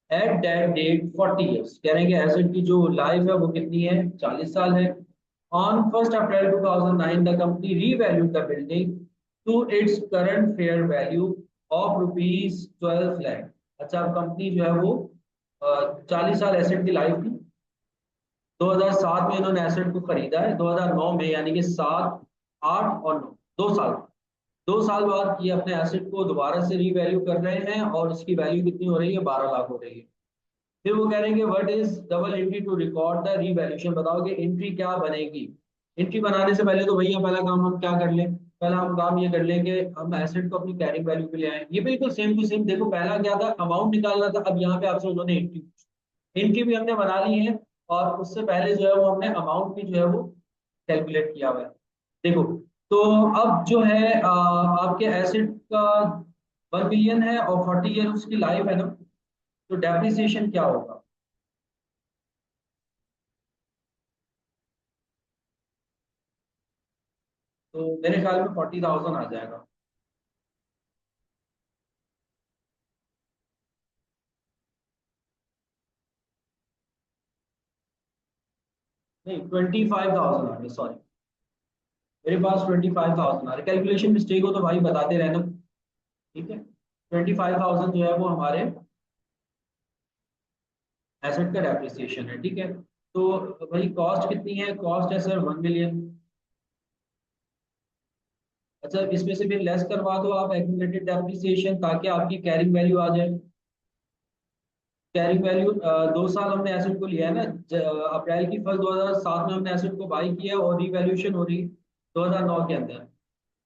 at that date 40 years. कह रहे हैं कि एसेट की जो लाइफ है वो कितनी है? 40 साल है। On 1 April 2009 the company revalued the building to its current fair value of rupees 12 lakh. अच्छा, अब कंपनी जो है वो 40 साल एसेट की लाइफ थी। 2007 में इन्होंने एसेट को खरीदा है, 2009 में, यानी कि 7, 8 और 9, 2 साल। 2 साल बाद ये अपने एसेट को दोबारा से रीवैल्यू कर रहे हैं और उसकी वैल्यू कितनी हो रही है? 12 लाख हो रही है। फिर वो कह रहे हैं कि what is double entry to record the revaluation. बताओ कि एंट्री क्या बनेगी। एंट्री बनाने से पहले तो भैया पहला काम हम क्या कर लें? पहला हम काम ये कर लें कि हम एसेट को अपनी कैरिंग वैल्यू पे ले आए। ये बिल्कुल सेम टू सेम। देखो पहला क्या था? अमाउंट निकालना था। अब यहाँ पे आपसे उन्होंने एंट्री भी हमने बना ली है, और उससे पहले जो है वो हमने अमाउंट भी जो है वो कैलकुलेट किया हुआ है। देखो, तो अब जो है आपके एसेट का 1 मिलियन है और 40 ईयर उसकी लाइफ है ना, तो डेप्रिसिएशन क्या होगा? तो मेरे ख्याल में 40,000 आ जाएगा। नहीं, 25,000 आ रहे, सॉरी। मेरे पास 25,000 आ रहे। कैलकुलेशन मिस्टेक हो तो भाई बताते रहना। ठीक है, 25,000 जो है वो हमारे एसेट का डेप्रिसिएशन है। ठीक है, तो भाई कॉस्ट कितनी है? कॉस्ट है सर 1 मिलियन। अच्छा, इसमें से फिर लेस करवा दो आप एक्यूमुलेटेड डेप्रिसिएशन, ताकि आपकी कैरिंग वैल्यू आ जाए। कैरिंग वैल्यू 2 साल हमने एसेट को लिया है ना। अप्रैल की फर्स्ट 2007 में हमने एसेट को बाई किया और रिवैल्यूएशन हो रही 2009 के अंदर,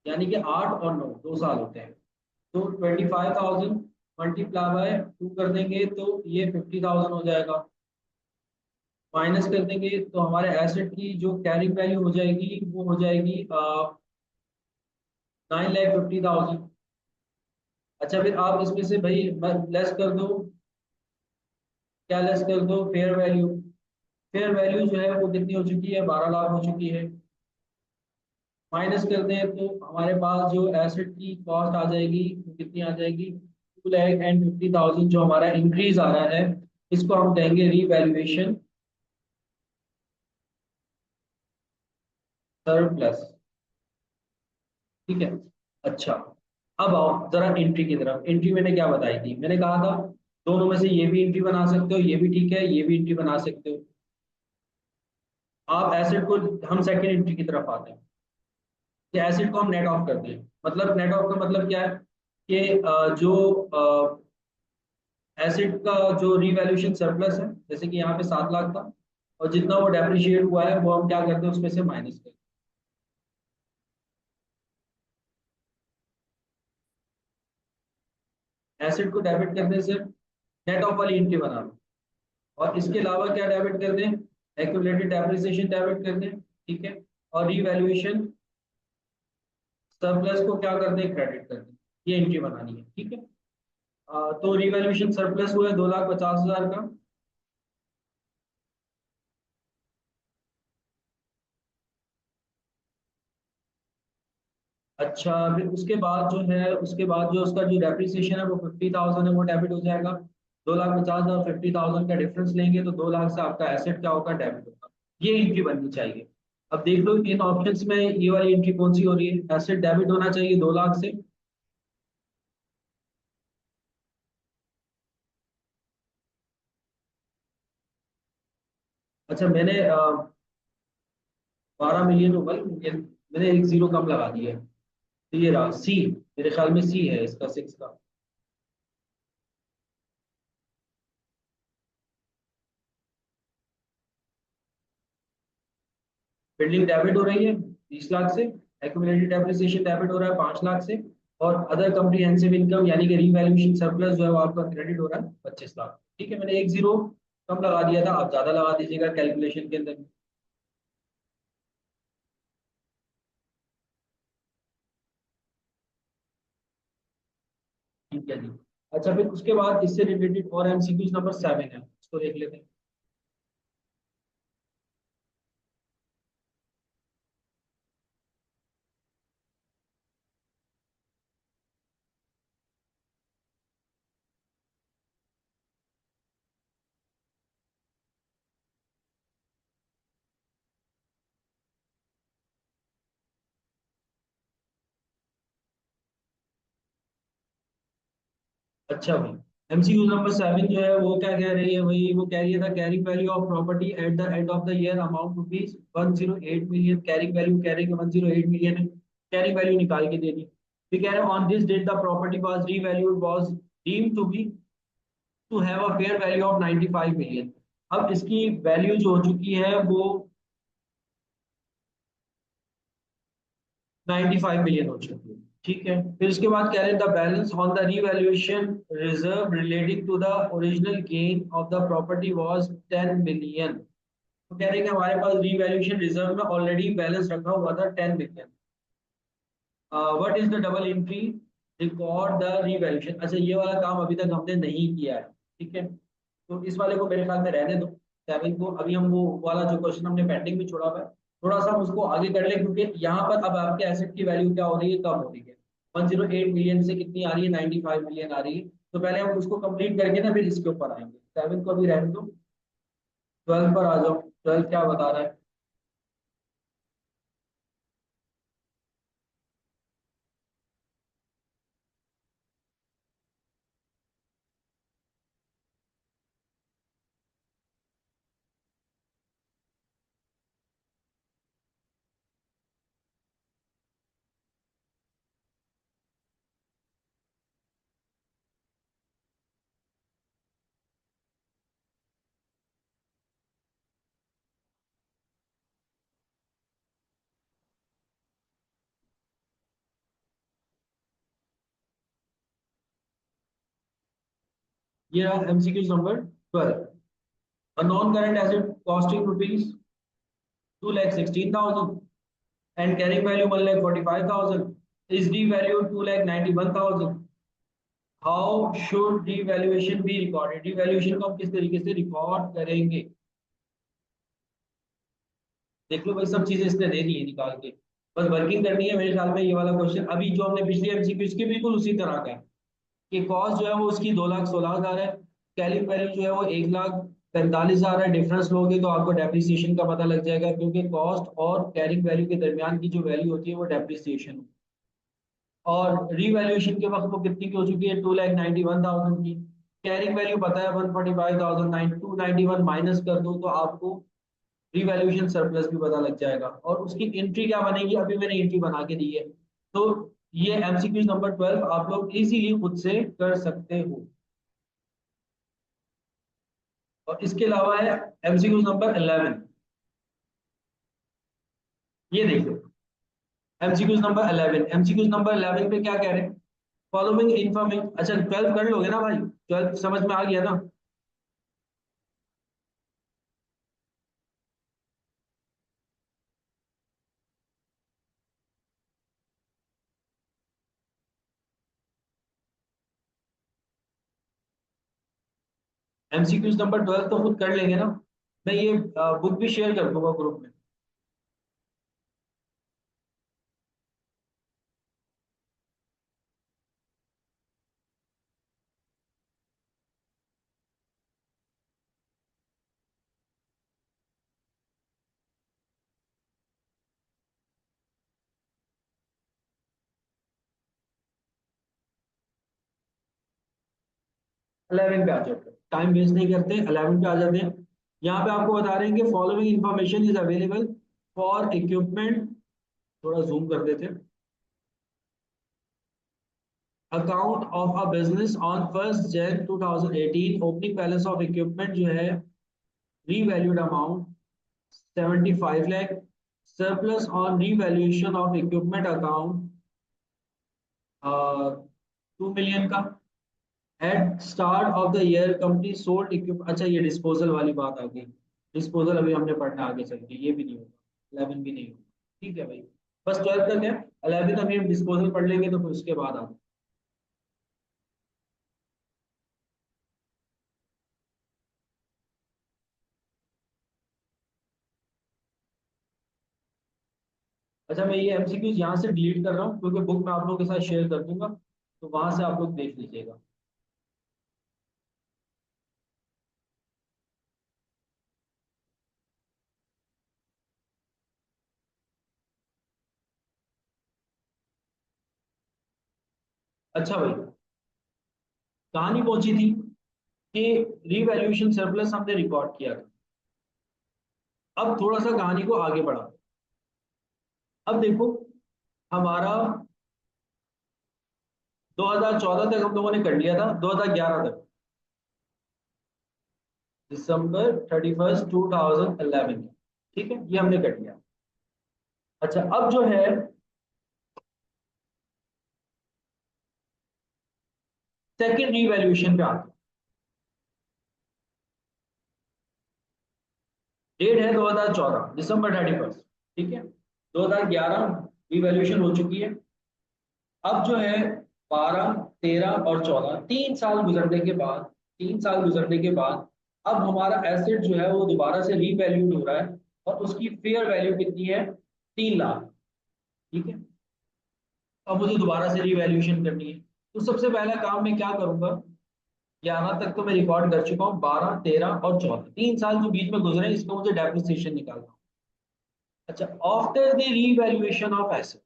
यानी कि 8 और 9 2 साल होते हैं। तो 25,000 मल्टीप्लाई बाय 2 कर देंगे तो ये 50,000 हो जाएगा। माइनस कर देंगे तो हमारे एसेट की जो कैरिंग वैल्यू हो जाएगी वो हो जाएगी 9,50,000। अच्छा, फिर आप इसमें से भाई लेस कर दो। क्या लेस कर दो? Fair value. फेयर वैल्यू जो है वो कितनी हो चुकी है? 12 लाख हो चुकी है। माइनस कर दें तो हमारे पास जो एसेट की कॉस्ट आ जाएगी वो कितनी आ जाएगी? 2,50,000। जो हमारा इंक्रीज आ रहा है, इसको हम कहेंगे रीवैल्यूएशन सरप्लस। ठीक है, अच्छा। अब आओ जरा एंट्री की तरफ। एंट्री मैंने क्या बताई थी? मैंने कहा था दोनों में से ये भी एंट्री बना सकते हो, ये भी ठीक है, ये भी एंट्री बना सकते हो। आप एसेट को, हम सेकंड एंट्री की तरफ आते हैं कि एसिड को हम नेट ऑफ कर दें। मतलब नेट ऑफ का मतलब क्या है? कि जो एसिड का जो रिवैल्यूएशन सरप्लस है, जैसे कि यहाँ पे 7 लाख था, और जितना वो डेप्रिशिएट हुआ है वो हम क्या करते हैं? उसमें से माइनस करते हैं। एसिड को डेबिट करने से नेट ऑफ वाली एंट्री बना लो, और इसके अलावा क्या डेबिट कर दें? एक्यूमुलेटेड डेप्रिसिएशन डेबिट कर दें। ठीक है, और रिवैल्यूएशन सरप्लस को क्या कर दें? क्रेडिट कर दें। ये एंट्री बनानी है। ठीक है, तो रिवैल्यूएशन सरप्लस हुआ है 2,50,000 का। अच्छा, फिर उसके बाद जो उसका जो डेप्रिसिएशन है वो 50,000 है, वो डेबिट हो जाएगा। 2,50,000 और 50,000 का डिफरेंस लेंगे तो 2 लाख से आपका एसेट क्या होगा? डेबिट होगा। ये एंट्री बननी चाहिए। अब देख लो इन ऑप्शंस में ये वाली एंट्री कौन सी हो रही है? एसेट डेबिट होना चाहिए 2 लाख से। अच्छा, मैंने 12 मिलियन हो गई, मैंने एक जीरो कम लगा दिया है। तो ये रहा सी। मेरे ख्याल में सी है इसका, 6 का। बिल्डिंग डेबिट हो रही है 20 लाख से, एक्यूमुलेटेड डेप्रिसिएशन डेबिट हो रहा है 5 लाख से, और अदर कम्प्रीहेंसिव इनकम यानी कि रीवैल्यूएशन सरप्लस जो है वो आपका क्रेडिट हो रहा है 25 लाख। ठीक है, मैंने एक जीरो कम लगा दिया था, आप ज्यादा लगा दीजिएगा कैलकुलेशन के अंदर। ठीक है जी। अच्छा, फिर उसके बाद इससे रिलेटेड और एमसीक्यूज नंबर 7 है, उसको देख लेते हैं। अच्छा भाई, एमसीक्यू नंबर 7 जो है वो क्या कह रही है भाई, वो कह रही है the carrying value of property at the end of the year amount rupees 108 million. Carrying value कह रहे हैं कि 108 मिलियन है, कैरिंग वैल्यू निकाल के दे दी। फिर कह रहे हैं on this date the property was revalued was deemed to have a fair value of 95 million. अब इसकी वैल्यू जो हो चुकी है वो 95 मिलियन हो चुकी है। ठीक है, फिर उसके बाद कह रहे हैं the balance on the revaluation reserve relating to the original gain of the property was 10 million. तो कह रहे हैं कि हमारे पास रीवैल्यूएशन रिजर्व में ऑलरेडी बैलेंस रखा हुआ था 10 million. What is the double entry, record the revaluation. अच्छा, ये वाला काम अभी तक हमने नहीं किया है। ठीक है, तो इस वाले को मेरे ख्याल में रहने दो, 7 को। अभी हम वो वाला जो क्वेश्चन हमने पेंडिंग में छोड़ा हुआ है, थोड़ा सा हम उसको आगे कर लें, क्योंकि यहाँ पर अब आपके एसेट की वैल्यू क्या हो रही है, कम हो रही है। 108 मिलियन से कितनी आ रही है, 95 मिलियन आ रही है। तो पहले हम उसको कंप्लीट करके ना फिर इसके ऊपर आएंगे। 7 को अभी रहने दो, 12 पर आ जाओ। 12 क्या बता रहा है। ये रहा MCQ number 12। A non-current asset costing rupees 2,16,000 and carrying value 1,45,000 is devalued 2,91,000. How should devaluation be recorded? Devaluation को हम किस तरीके से रिकॉर्ड करेंगे। देख लो भाई, सब चीजें इसने दे दी है निकाल के, बस वर्किंग करनी है मेरे ख्याल में। ये वाला क्वेश्चन अभी जो हमने पिछले एमसीक्यू इसके बिल्कुल उसी तरह का है कि कॉस्ट जो है वो उसकी 2,16,000 है, कैलिंग वैल्यू जो है वो 1,45,000 है। डिफरेंस लोगे तो आपको डेप्रिसिएशन का पता लग जाएगा, क्योंकि कॉस्ट और कैरिंग वैल्यू के दरमियान की जो वैल्यू होती है वो डेप्रिसिएशन। और रीवैल्यूएशन के वक्त वो कितनी की हो चुकी है, 2,91,000 की। कैरिंग वैल्यू पता है 145,000, 291 माइनस कर दो तो आपको रीवैल्यूएशन सरप्लस भी पता लग जाएगा। और उसकी एंट्री क्या बनेगी, अभी मैंने एंट्री बना के दी है। तो ये एमसीक्यू नंबर 12 आप लोग इजीली खुद से कर सकते हो। और इसके अलावा है एमसीक्यू नंबर 11। ये देखो, एमसीक्यू नंबर 11, एमसीक्यू नंबर 11 पे क्या कह रहे हैं, फॉलोइंग इन्फॉर्मेशन। अच्छा, 12 कर लोगे ना भाई, 12 समझ में आ गया ना। एमसीक्यूज नंबर 12 तो खुद कर लेंगे ना, मैं ये बुक भी शेयर कर दूंगा ग्रुप में। 11 पे आ जाते हैं, टाइम वेस्ट नहीं करते, 11 पे आ जाते हैं। यहाँ पे आपको बता रहे हैं कि following information is available for equipment. थोड़ा जूम कर देते हैं। Account of a business on 1 Jan 2018, opening balance of equipment जो है revalued amount 75 lakh, surplus on revaluation of equipment account 2 million का। At start of the year company sold equip, अच्छा ये disposal वाली बात आ गई। डिस्पोजल अभी हमने पढ़ना आगे चल के, ये भी नहीं होगा, 11 भी नहीं होगा। ठीक है भाई, बस 12 तक है। 11 अभी हम डिस्पोजल पढ़ लेंगे तो फिर उसके बाद आगे। अच्छा मैं ये एमसीक्यूज यहाँ से डिलीट कर रहा हूँ क्योंकि बुक मैं आप लोगों के साथ शेयर कर दूंगा, तो वहां से आप लोग देख लीजिएगा। अच्छा भाई, कहानी पहुंची थी कि रीवैल्यूएशन सरप्लस हमने रिकॉर्ड किया था। अब थोड़ा सा कहानी को आगे बढ़ा। अब देखो, हमारा 2014 तक हम लोगों ने कर लिया था, 2011 तक, दिसंबर 31, 2011, ठीक है, ये हमने कर लिया। अच्छा अब जो है सेकंड रीवैल्यूएशन पे आते हैं। डेट है 2014 दिसंबर 31, ठीक है। 2011 रीवैल्यूएशन हो चुकी है। अब जो है 12, 13 और 14, 3 साल गुजरने के बाद, 3 साल गुजरने के बाद अब हमारा एसेट जो है वो दोबारा से रीवैल्यूड हो रहा है और उसकी फेयर वैल्यू कितनी है? 3 लाख, ठीक है। अब मुझे दोबारा से रीवैल्यूएशन करनी है, तो सबसे पहला काम मैं क्या करूंगा? 11 तक तो मैं रिकॉर्ड कर चुका हूँ, 12, 13 और 14, 3 साल जो बीच में गुजरे इसका मुझे डेप्रिसिएशन निकालना है। अच्छा, after the revaluation of asset,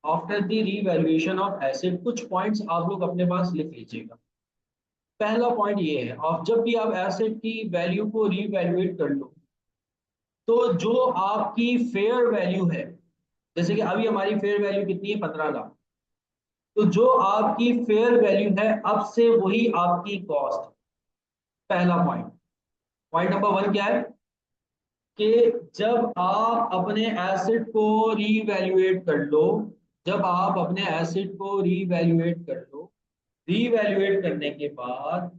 after the revaluation of asset कुछ पॉइंट्स आप लोग अपने पास लिख लीजिएगा। पहला पॉइंट ये है, और जब भी आप एसेट की वैल्यू को रीवैल्यूएट कर लो तो जो आपकी फेयर वैल्यू है, जैसे कि अभी हमारी फेयर वैल्यू कितनी है? 15 लाख। तो जो आपकी फेयर वैल्यू है अब से वही आपकी कॉस्ट। पहला पॉइंट। पॉइंट नंबर 1 क्या है कि जब आप अपने एसेट को रीवैल्यूएट कर लो, जब आप अपने एसेट को रीवैल्यूएट कर लो, रीवैल्यूएट करने के बाद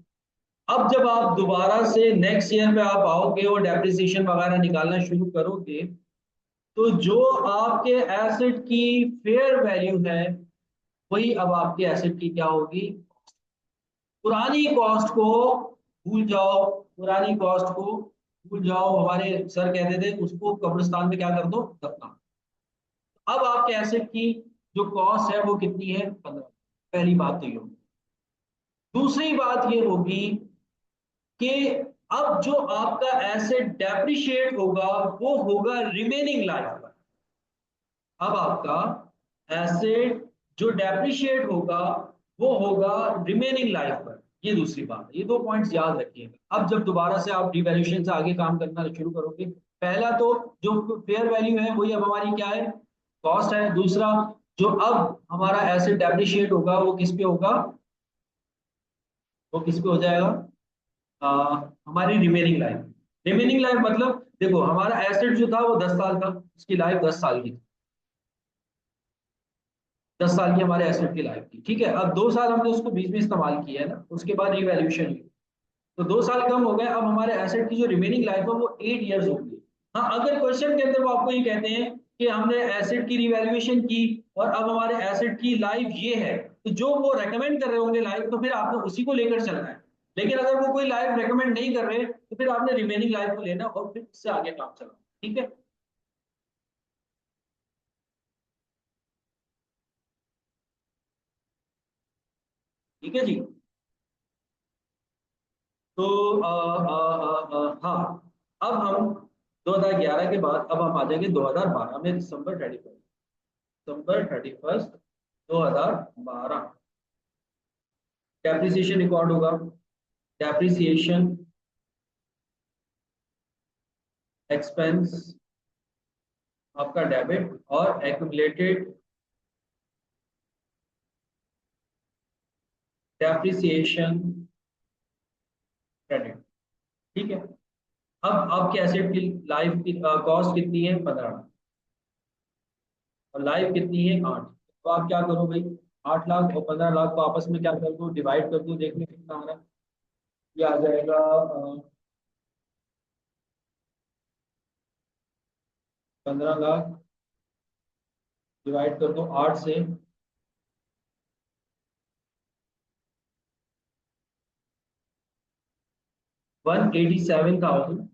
अब जब आप दोबारा से नेक्स्ट ईयर में आप आओगे और डेप्रिसिएशन वगैरह निकालना शुरू करोगे, तो जो आपके एसेट की फेयर वैल्यू है वही अब आपके एसेट की क्या होगी? पुरानी कॉस्ट को भूल जाओ, पुरानी कॉस्ट को भूल जाओ, हमारे सर कहते थे उसको कब्रिस्तान में क्या कर दो? दफना। अब आपके एसेट की जो कॉस्ट है वो कितनी है? 15। पहली बात तो ये होगी। दूसरी बात ये होगी कि अब जो आपका एसेट डेप्रिशिएट होगा वो होगा रिमेनिंग लाइफ पर। अब आपका एसेट जो डेप्रिशिएट होगा वो होगा रिमेनिंग लाइफ पर। ये दूसरी बात है, ये दो पॉइंट्स याद रखिएगा। अब जब दोबारा से आप डिवैल्यूएशन से आगे काम करना शुरू करोगे, पहला तो जो फेयर वैल्यू है वही अब हमारी क्या है? कॉस्ट है। दूसरा, जो अब हमारा एसेट डेप्रिशिएट होगा वो किस पे होगा? वो किस पे हो जाएगा? हमारी रिमेनिंग लाइफ। रिमेनिंग लाइफ मतलब देखो, हमारा एसेट जो था वो 10 साल था, उसकी लाइफ 10 साल की थी। 10 साल की हमारे एसेट की लाइफ थी, ठीक है। अब 2 साल हमने उसको बीच में इस्तेमाल किया है ना, उसके बाद रिवैल्यूएशन हुई, तो 2 साल कम हो गए। अब हमारे एसेट की जो रिमेनिंग लाइफ है वो 8 ईयर्स होगी। हाँ, अगर क्वेश्चन के अंदर वो आपको ये कहते हैं कि हमने एसेट की रिवैल्यूएशन की और अब हमारे एसेट की लाइफ ये है, तो जो वो रेकमेंड कर रहे होंगे लाइफ, तो फिर आपने उसी को लेकर चलना है। लेकिन अगर वो कोई लाइफ रेकमेंड नहीं कर रहे तो फिर आपने रिमेनिंग लाइफ को लेना और फिर उससे आगे काम चलना, ठीक है। ठीक है जी। तो हाँ, अब हम 2011 के बाद अब हम आ जाएंगे 2012 में, दिसंबर 31, 2012 डेप्रिसिएशन रिकॉर्ड होगा। डेप्रिसिएशन एक्सपेंस आपका डेबिट और एक्यूमुलेटेड डेप्रिसिएशन क्रेडिट, ठीक है। अब आपके एसेट की लाइफ की कॉस्ट कितनी है? 15। और लाइफ कितनी है 8। तो आप क्या करो भाई, 8 लाख और 15 लाख को आपस में क्या कर दो, डिवाइड कर दो, देखने कितना आ रहा है। ये आ जाएगा 15 लाख डिवाइड कर दो 8 से, 187,500,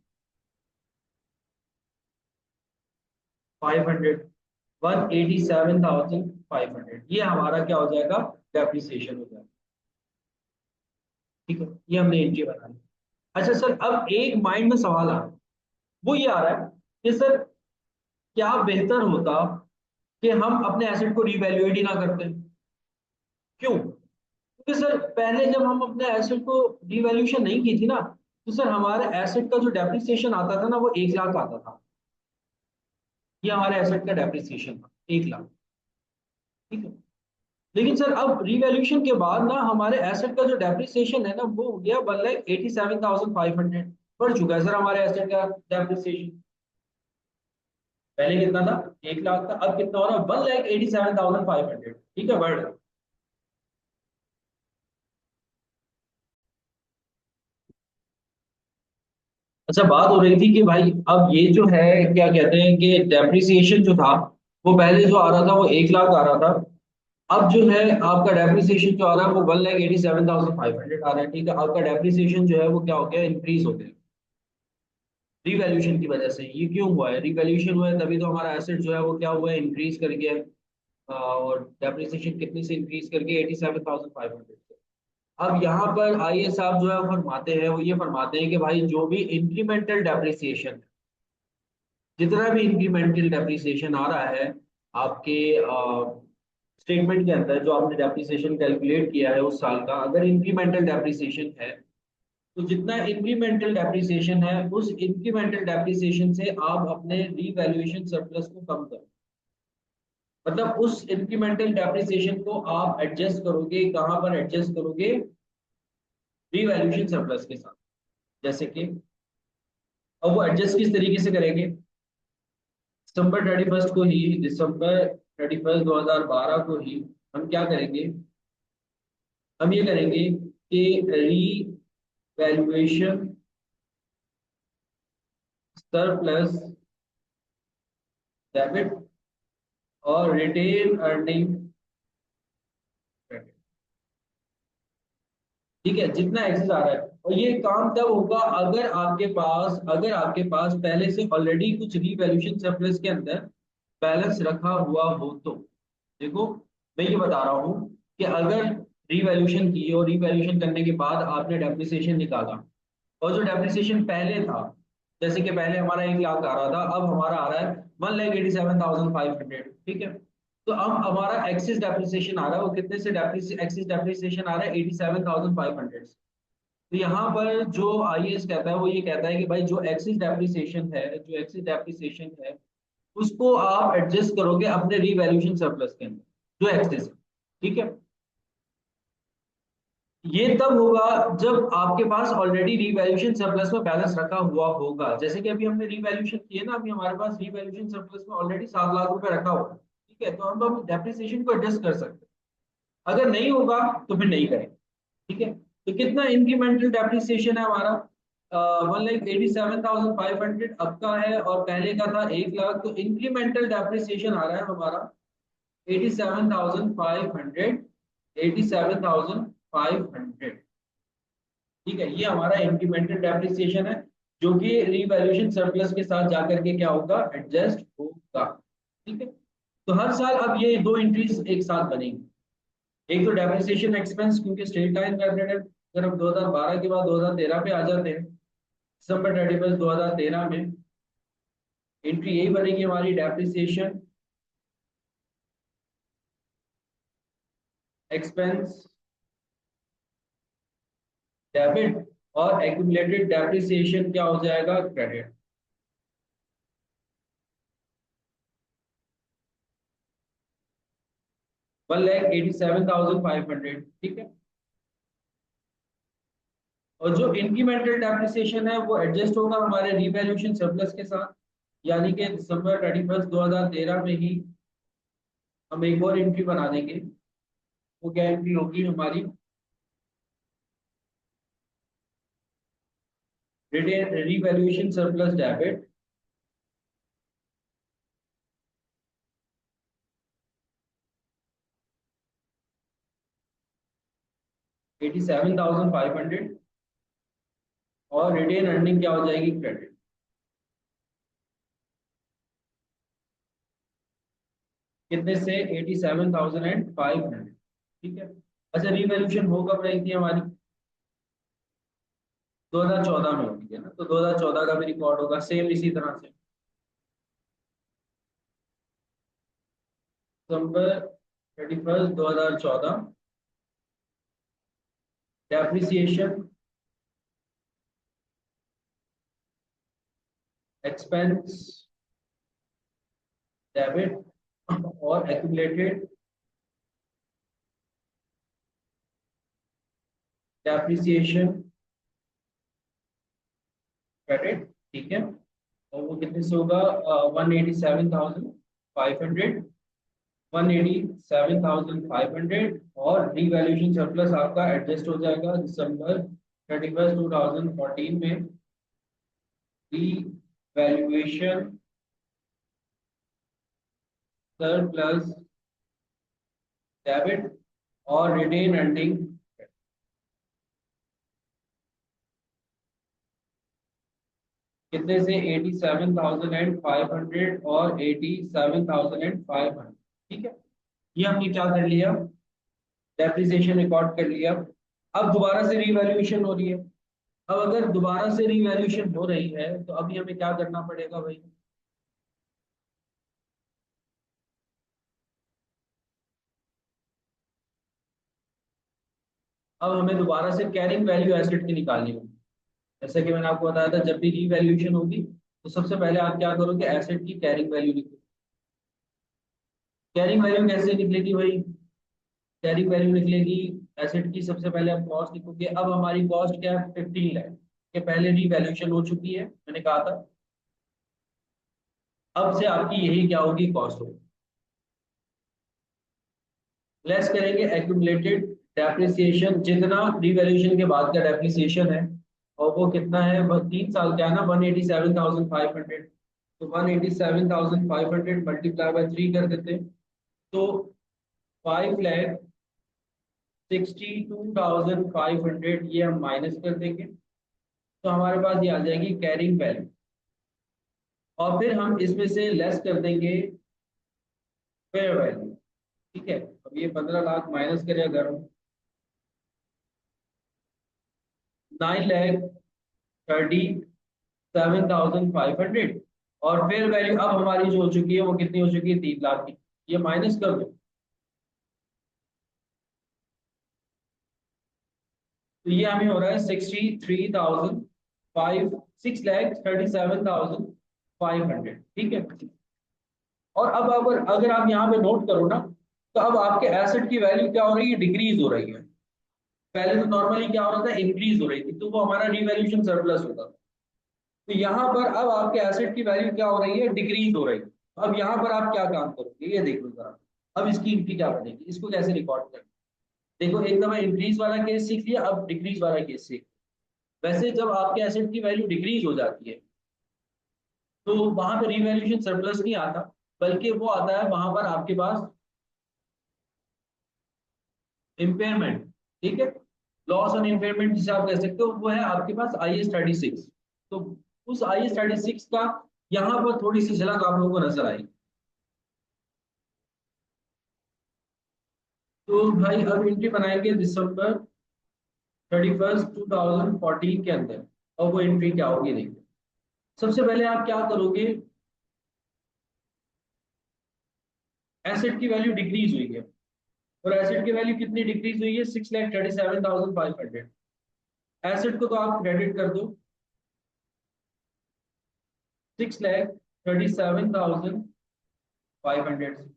187,500 ये हमारा क्या हो जाएगा, डेप्रिसिएशन हो जाएगा। ठीक है, ये हमने एंट्री बना ली। अच्छा सर, अब एक माइंड में सवाल आ रहा है, वो ये आ रहा है कि सर क्या बेहतर होता कि हम अपने एसेट को रिवैल्यूएट ही ना करते। क्यों? क्योंकि सर पहले जब हम अपने एसेट को रिवैल्यूएशन नहीं की थी ना, तो सर हमारे एसेट का जो डेप्रिसिएशन आता था ना वो 1 लाख आता था। ये हमारे एसेट का डेप्रिसिएशन था 1 लाख। ठीक है, लेकिन सर अब रिवैल्यूएशन के बाद ना हमारे एसेट का जो डेप्रिसिएशन है ना वो हो गया 1,87,500, बढ़ चुका है सर हमारे एसेट का डेप्रिसिएशन। पहले कितना था, 1 लाख था, अब कितना हो रहा है, 1,87,500। ठीक है, बढ़ रहा है। अच्छा, बात हो रही थी कि भाई अब ये जो है क्या कहते हैं कि डेप्रिसिएशन जो था वो पहले जो आ रहा था वो 1 लाख आ रहा था, अब जो है आपका डेप्रिसिएशन जो आ रहा है वो 1,87,500 आ रहा है। ठीक है, आपका डेप्रिसिएशन जो है वो क्या हो गया, इंक्रीज हो गया रिवैल्यूएशन की वजह से। ये क्यों हुआ है, रिवैल्यूएशन हुआ है तभी तो हमारा एसेट जो है वो क्या हुआ है, इंक्रीज कर गया है। और डेप्रिसिएशन कितने से इंक्रीज करके 87,500 से। अब यहाँ पर आइए साहब जो है वो फरमाते हैं, वो ये फरमाते हैं कि भाई जो भी इंक्रीमेंटल डेप्रिसिएशन, जितना भी इंक्रीमेंटल डेप्रिसिएशन आ रहा है आपके स्टेटमेंट के अंदर, जो आपने डेप्रिसिएशन कैलकुलेट किया है उस साल का, अगर इंक्रीमेंटल डेप्रिसिएशन है तो जितना इंक्रीमेंटल डेप्रिसिएशन है उस इंक्रीमेंटल डेप्रिसिएशन से आप अपने रीवैल्यूएशन सरप्लस को कम करो। मतलब उस इंक्रीमेंटल डेप्रिसिएशन को आप एडजस्ट करोगे, कहाँ पर एडजस्ट करोगे, रीवैल्यूएशन सरप्लस के साथ। जैसे कि अब वो एडजस्ट किस तरीके से करेंगे, दिसंबर 31 दो हजार बारह को ही हम क्या करेंगे, हम ये करेंगे कि रीवैल्यूएशन सरप्लस डेबिट और रिटेन अर्निंग क्रेडिट। ठीक है, जितना एक्सेस आ रहा है, और ये काम तब होगा अगर आपके पास पहले से ऑलरेडी कुछ रीवैल्यूएशन सरप्लस के अंदर बैलेंस रखा हुआ हो तो। देखो, मैं ये बता रहा हूँ कि अगर रीवैल्यूएशन की और रीवैल्यूएशन करने के बाद आपने डेप्रिसिएशन निकाला, और जो डेप्रिसिएशन पहले था, जैसे कि पहले हमारा 1 लाख आ रहा था, अब हमारा आ रहा है 1,87,500। ठीक है, तो अब हमारा एक्सिस डेप्रिसिएशन आ रहा है, वो कितने से एक्सिस डेप्रिसिएशन आ रहा है, 87,500। तो यहाँ पर जो आईएएस कहता है वो ये कहता है कि भाई जो एक्सिस डेप्रिसिएशन है उसको आप एडजस्ट करोगे अपने रीवैल्यूएशन सरप्लस के अंदर, जो एक्सेस है। ठीक है, ये तब होगा जब आपके पास ऑलरेडी रीवैल्यूएशन सरप्लस में बैलेंस रखा हुआ होगा। जैसे कि अभी हमने रीवैल्यूएशन किए ना, अभी हमारे पास रीवैल्यूएशन सरप्लस में ऑलरेडी 7 लाख रुपए रखा हुआ है। ठीक है, तो हम डेप्रिसिएशन को एडजस्ट कर सकते हैं, अगर नहीं होगा तो फिर नहीं करेंगे। ठीक है, तो कितना इंक्रीमेंटल डेप्रिसिएशन है हमारा, 1,87,500 अब का है और पहले का था 1 लाख। तो इंक्रीमेंटल डेप्रिसिएशन आ रहा है हमारा 87,500, 87,500। ठीक है, ये हमारा इंक्रीमेंटल डेप्रिसिएशन है जो कि रिवैल्यूएशन सरप्लस के साथ जाकर के क्या होगा, एडजस्ट होगा। ठीक है, तो हर साल अब ये दो एंट्रीज एक साथ बनेंगी। एक तो डेप्रिसिएशन एक्सपेंस, क्योंकि स्ट्रेट लाइन मेथड है, अगर हम 2012 के बाद 2013 पे आ जाते हैं, दिसंबर 31 2013 में एंट्री यही बनेगी हमारी, डेप्रिसिएशन एक्सपेंस डेबिट, और एक्यूमुलेटेड डेप्रिसिएशन क्या हो जाएगा, क्रेडिट। 1,87,500। ठीक है, और जो इंक्रीमेंटल डेप्रिसिएशन है वो एडजस्ट होगा हमारे रिवैल्यूएशन सरप्लस के साथ, यानी कि दिसंबर 31 2013 में ही हम एक और एंट्री बना देंगे। वो क्या एंट्री होगी हमारी, रिवैल्यूएशन सरप्लस डेबिट, 87,500 और रिटेन अर्निंग क्या हो जाएगी, क्रेडिट। कितने से, 87,500। ठीक है। अच्छा, रिवैल्यूएशन हो कब रही थी हमारी, 2014 में होती है ना, तो 2014 का भी रिकॉर्ड होगा सेम इसी तरह से। December 31, 2014, डेप्रिसिएशन एक्सपेंस डेबिट और एक्यूमुलेटेड डेप्रिसिएशन क्रेडिट। ठीक है। और वो कितने से होगा, 187,500, 187,500। और रिवैल्यूएशन सरप्लस आपका एडजस्ट हो जाएगा December 31, 2014 में। रिवैल्यूएशन सरप्लस डेबिट और रिटेन अर्निंग कितने से, 87,500 और 87,500। ठीक है। ये हमने क्या कर लिया, डेप्रिसिएशन रिकॉर्ड कर लिया। अब दोबारा से रीवैल्यूएशन हो रही है। अब अगर दोबारा से रीवैल्यूएशन हो रही है तो अभी हमें क्या करना पड़ेगा भाई, अब हमें दोबारा से कैरिंग वैल्यू एसेट की निकालनी होगी। जैसे कि मैंने आपको बताया था, जब भी रीवैल्यूएशन होगी तो सबसे पहले आप क्या करोगे, एसेट की कैरिंग वैल्यू निकलो। कैरिंग वैल्यू कैसे निकलेगी भाई, कैरिंग वैल्यू निकलेगी एसेट की, सबसे पहले आप कॉस्ट लिखोगे। अब हमारी कॉस्ट क्या है, 15 लाख के पहले रीवैल्यूएशन हो चुकी है, मैंने कहा था। अब से आपकी यही क्या होगी, कॉस्ट होगी। लेस करेंगे एक्यूमुलेटेड डेप्रिसिएशन, जितना रिवैल्यूएशन के बाद का डेप्रिसिएशन है, और वो कितना है, वो 3 साल का है ना, 187,500। तो 187,500 मल्टीप्लाई बाय 3 कर देते हैं, तो 5,62,500 ये हम माइनस कर देंगे। तो हमारे पास ये आ जाएगी कैरिंग वैल्यू। और फिर हम इसमें से लेस कर देंगे फेयर वैल्यू। ठीक है। अब ये 15 लाख माइनस करें अगर हम, 9,37,500। और फेयर वैल्यू अब हमारी जो हो चुकी है वो कितनी हो चुकी है, 3 लाख की। ये माइनस कर दो, तो ये हमें हो रहा है 6,37,500। ठीक है। और अब अगर अगर आप यहाँ पे नोट करो ना, तो अब आपके एसेट की वैल्यू क्या हो रही है, डिक्रीज हो रही है। पहले तो नॉर्मली क्या हो रहा था, इंक्रीज हो रही थी, तो वो हमारा रिवैल्यूएशन सरप्लस होता था। तो यहाँ पर अब आपके एसेट की वैल्यू क्या हो रही है, डिक्रीज हो रही है। अब यहाँ पर आप क्या काम करोगे, ये देखो जरा। अब इसकी एंट्री क्या बनेगी, इसको कैसे रिकॉर्ड करें। देखो, एक दफा इंक्रीज वाला केस सीख लिया, अब डिक्रीज वाला केस सीख। वैसे जब आपके एसेट की वैल्यू डिक्रीज हो जाती है तो वहां पर रिवैल्यूएशन सरप्लस नहीं आता, बल्कि वो आता है वहां पर आपके पास इम्पेयरमेंट। ठीक है। लॉस ऑन इम्पेयरमेंट जिसे आप कह सकते हो, वो है आपके पास IAS 36। तो उस IAS 36 का यहाँ पर थोड़ी सी झलक आप लोगों को नजर आई। तो भाई अब एंट्री बनाएंगे December 31, 2014 के अंदर। और वो एंट्री क्या होगी, देखिए। सबसे पहले आप क्या करोगे, एसेट की वैल्यू डिक्रीज हुई है। और एसेट की वैल्यू कितनी डिक्रीज हुई है, 6,37,500। एसेट को तो आप क्रेडिट कर दो 6,37,500।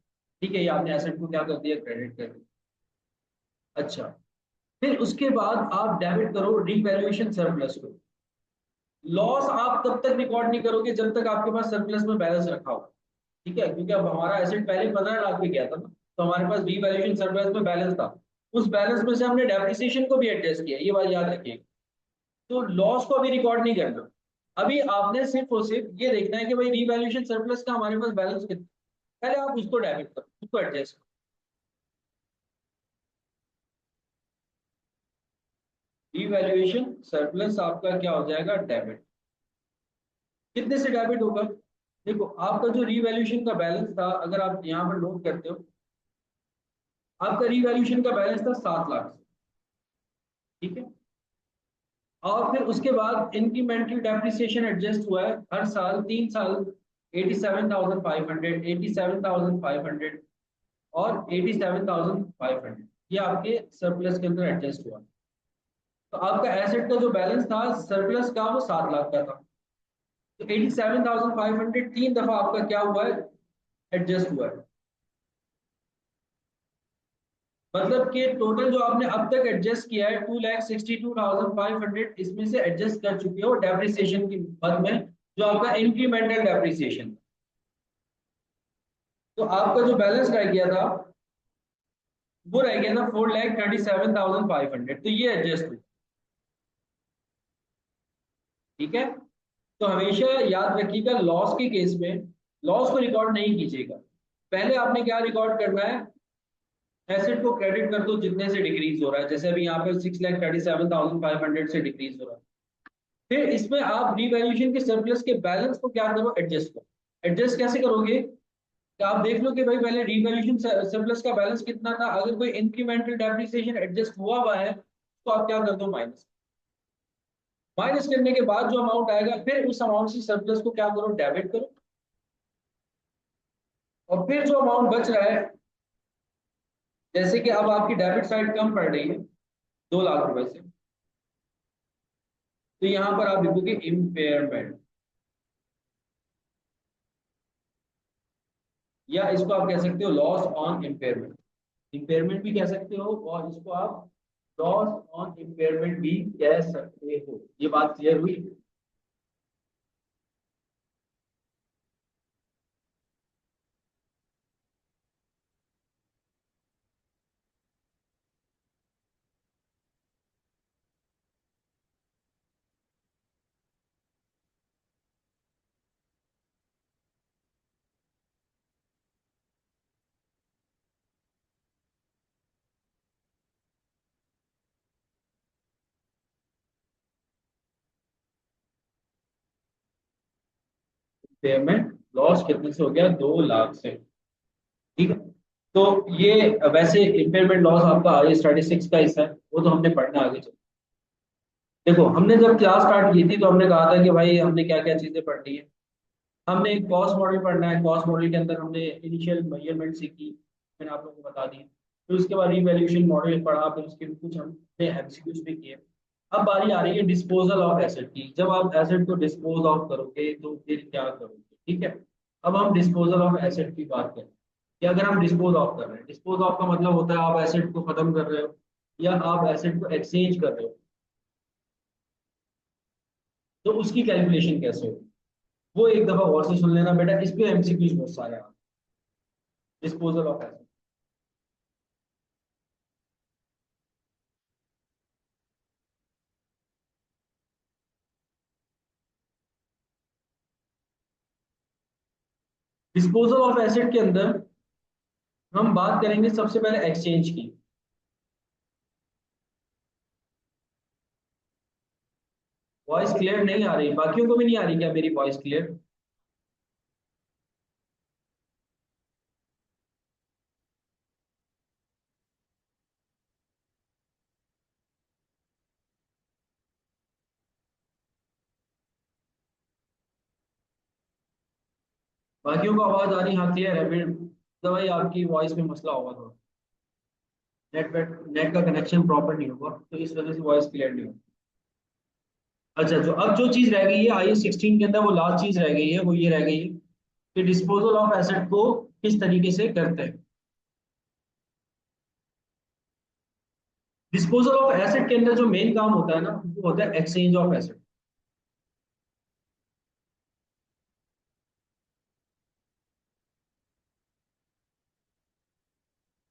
ठीक है, ये आपने एसेट को क्या कर दिया, क्रेडिट कर दिया। अच्छा, फिर उसके बाद आप डेबिट करो रिवैल्यूएशन सरप्लस को। लॉस आप तब तक रिकॉर्ड नहीं करोगे जब तक आपके पास सरप्लस में बैलेंस रखा हो। ठीक है, क्योंकि अब हमारा एसेट पहले 15 लाख पे गया था ना, तो हमारे पास रीवैल्यूएशन सरप्लस में बैलेंस था, उस बैलेंस में से हमने डेप्रिसिएशन को भी एडजस्ट किया, ये बात याद रखिए। तो लॉस को अभी रिकॉर्ड नहीं करना, अभी आपने सिर्फ और सिर्फ ये देखना है कि भाई रीवैल्यूएशन सरप्लस का हमारे पास बैलेंस कितना, पहले आप उसको डेबिट करो, उसको एडजस्ट करो। रीवैल्यूएशन सरप्लस आपका क्या हो जाएगा, डेबिट। कितने से डेबिट होगा, देखो आपका जो रीवैल्यूएशन का बैलेंस था, अगर आप यहाँ पर नोट करते हो, आपका रीवैल्यूएशन का बैलेंस था 7 लाख, ठीक है। और फिर उसके बाद इंक्रीमेंटल डेप्रिसिएशन एडजस्ट हुआ है हर साल 3 साल, 87,500, 87,500 और 87,500, ये आपके सरप्लस के अंदर एडजस्ट हुआ। तो आपका एसेट का जो बैलेंस था सरप्लस का, वो 7 लाख का था। तो 87,500 3 दफा आपका क्या हुआ है, एडजस्ट हुआ है। मतलब कि टोटल जो आपने अब तक एडजस्ट किया है 2,62,500, इसमें से एडजस्ट कर चुके हो डेप्रिसिएशन की मद में, जो आपका इंक्रीमेंटल डेप्रिसिएशन। तो आपका जो बैलेंस रह गया था, वो रह गया था 4,37,500, तो ये एडजस्ट हुआ, ठीक है। तो हमेशा याद रखिएगा लॉस के केस में लॉस को रिकॉर्ड नहीं कीजिएगा, पहले आपने क्या रिकॉर्ड करना है, एसेट को क्रेडिट कर दो जितने से डिक्रीज हो रहा है, जैसे अभी यहाँ पे 6,37,500 से डिक्रीज हो रहा है। फिर इसमें आप रीवैल्यूएशन के सरप्लस के बैलेंस को क्या करो, एडजस्ट करो। एडजस्ट कैसे करोगे, कि आप देख लो कि भाई पहले रीवैल्यूएशन सरप्लस का बैलेंस कितना था, अगर कोई इंक्रीमेंटल डेप्रिसिएशन एडजस्ट हुआ है तो आप क्या कर दो, माइनस। माइनस करने के बाद जो अमाउंट आएगा, फिर उस अमाउंट से सरप्लस को क्या करो, डेबिट करो। और फिर जो अमाउंट बच रहा है, जैसे कि अब आपकी डेबिट साइड कम पड़ रही है 2 लाख रुपए से, तो यहां पर आप लिखोगे इम्पेयरमेंट, या इसको आप कह सकते हो लॉस ऑन इम्पेयरमेंट, इम्पेयरमेंट भी कह सकते हो, और इसको आप लॉस ऑन इम्पेयरमेंट भी कह सकते हो। ये बात क्लियर हुई। इम्पेयरमेंट लॉस कितने से हो गया, 2 लाख से, ठीक है। तो ये वैसे इम्पेयरमेंट लॉस आपका आगे स्टैटिस्टिक्स का हिस्सा है, वो तो हमने पढ़ना आगे चल। देखो हमने जब क्लास स्टार्ट की थी तो हमने कहा था कि भाई हमने क्या क्या चीजें पढ़नी है। हमने एक कॉस्ट मॉडल पढ़ना है, कॉस्ट मॉडल के अंदर हमने इनिशियल मेजरमेंट सीखी, मैंने आप लोगों को बता दी। फिर उसके बाद रिवैल्यूएशन मॉडल पढ़ा, फिर उसके कुछ हमने एमसीक्यूज भी किए। अब बारी आ रही है डिस्पोजल ऑफ एसेट की, जब आप एसेट को डिस्पोज ऑफ करोगे तो फिर क्या करोगे, ठीक है। अब हम डिस्पोजल ऑफ एसेट की बात करें, कि अगर हम डिस्पोज ऑफ कर रहे हैं, डिस्पोज ऑफ का मतलब होता है आप एसेट को खत्म कर रहे हो, या आप एसेट को एक्सचेंज कर रहे हो, तो उसकी कैलकुलेशन कैसे हो, वो एक दफा गौर से सुन लेना बेटा, इस पे एमसीक्यूज बहुत सारे हैं। Disposal of asset, disposal of asset के अंदर हम बात करेंगे सबसे पहले एक्सचेंज की। वॉइस क्लियर नहीं आ रही, बाकियों को भी नहीं आ रही क्या मेरी वॉइस क्लियर? बाकियों को आवाज आ रही, हाँ क्लियर है, फिर दवाई आपकी वॉइस में मसला होगा थोड़ा, नेट का कनेक्शन प्रॉपर नहीं होगा, तो इस वजह से वॉइस क्लियर नहीं होगी। अच्छा, जो अब जो चीज रह गई है IS 16 के अंदर, वो लास्ट चीज रह गई है, वो ये रह गई है कि डिस्पोजल ऑफ एसेट को किस तरीके से करते हैं। डिस्पोजल ऑफ एसेट के अंदर जो मेन काम होता है ना, वो होता है exchange of asset.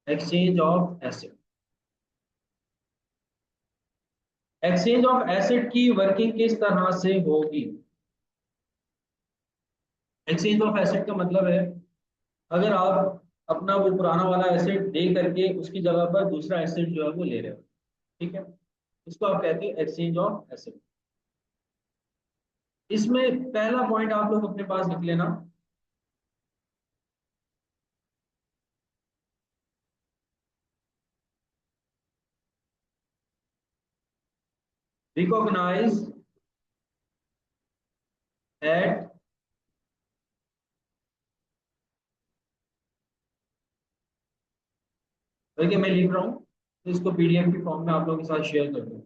Exchange of asset. Exchange of asset की वर्किंग किस तरह से होगी? एक्सचेंज ऑफ एसेट का मतलब है, अगर आप अपना वो पुराना वाला एसेट दे करके उसकी जगह पर दूसरा एसेट जो है वो ले रहे हो, ठीक है, इसको आप कहते हैं एक्सचेंज ऑफ एसेट। इसमें पहला पॉइंट आप लोग अपने पास लिख लेना, रिकॉग्नाइज एट, देखिए मैं लिख रहा हूँ तो इसको पीडीएफ की फॉर्म में आप लोगों के साथ शेयर कर दूँ।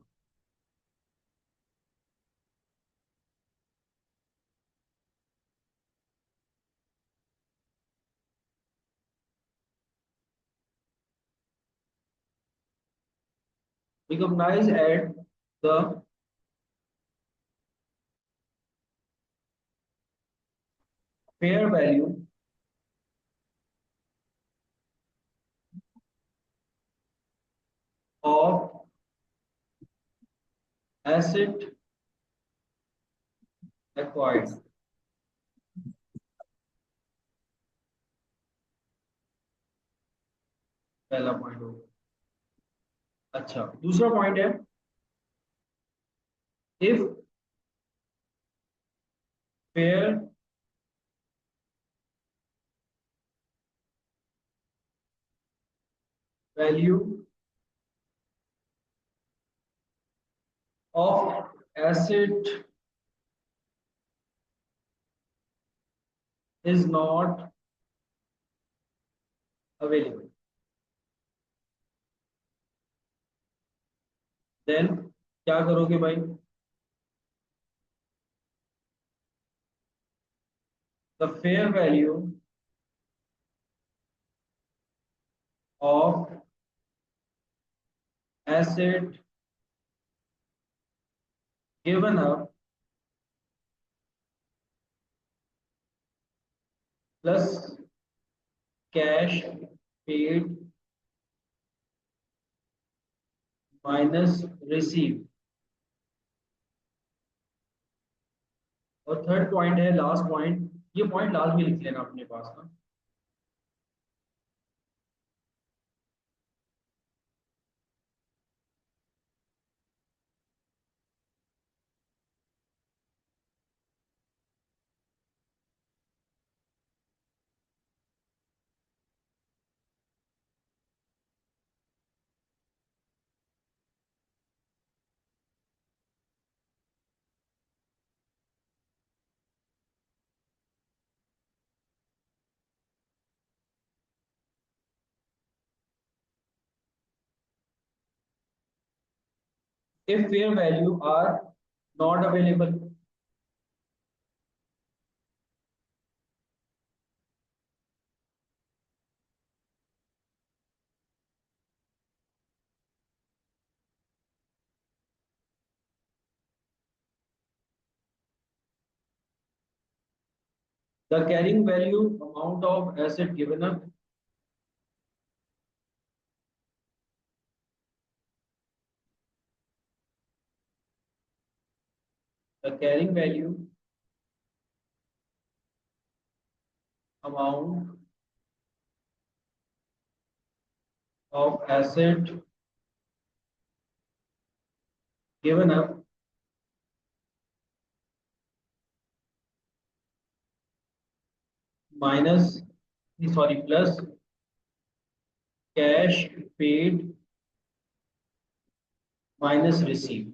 Recognise at the fair value of asset acquired. पहला पॉइंट हो। अच्छा, दूसरा पॉइंट है, if fair value of asset is not available, then क्या करोगे भाई? The fair value of asset given up plus cash paid minus receive. और third point है, लास्ट पॉइंट, ये पॉइंट लास्ट में लिख लेना अपने पास ना। If fair value are not available, the carrying value amount of asset given up the carrying value amount of asset given up minus, sorry, plus cash paid minus receive.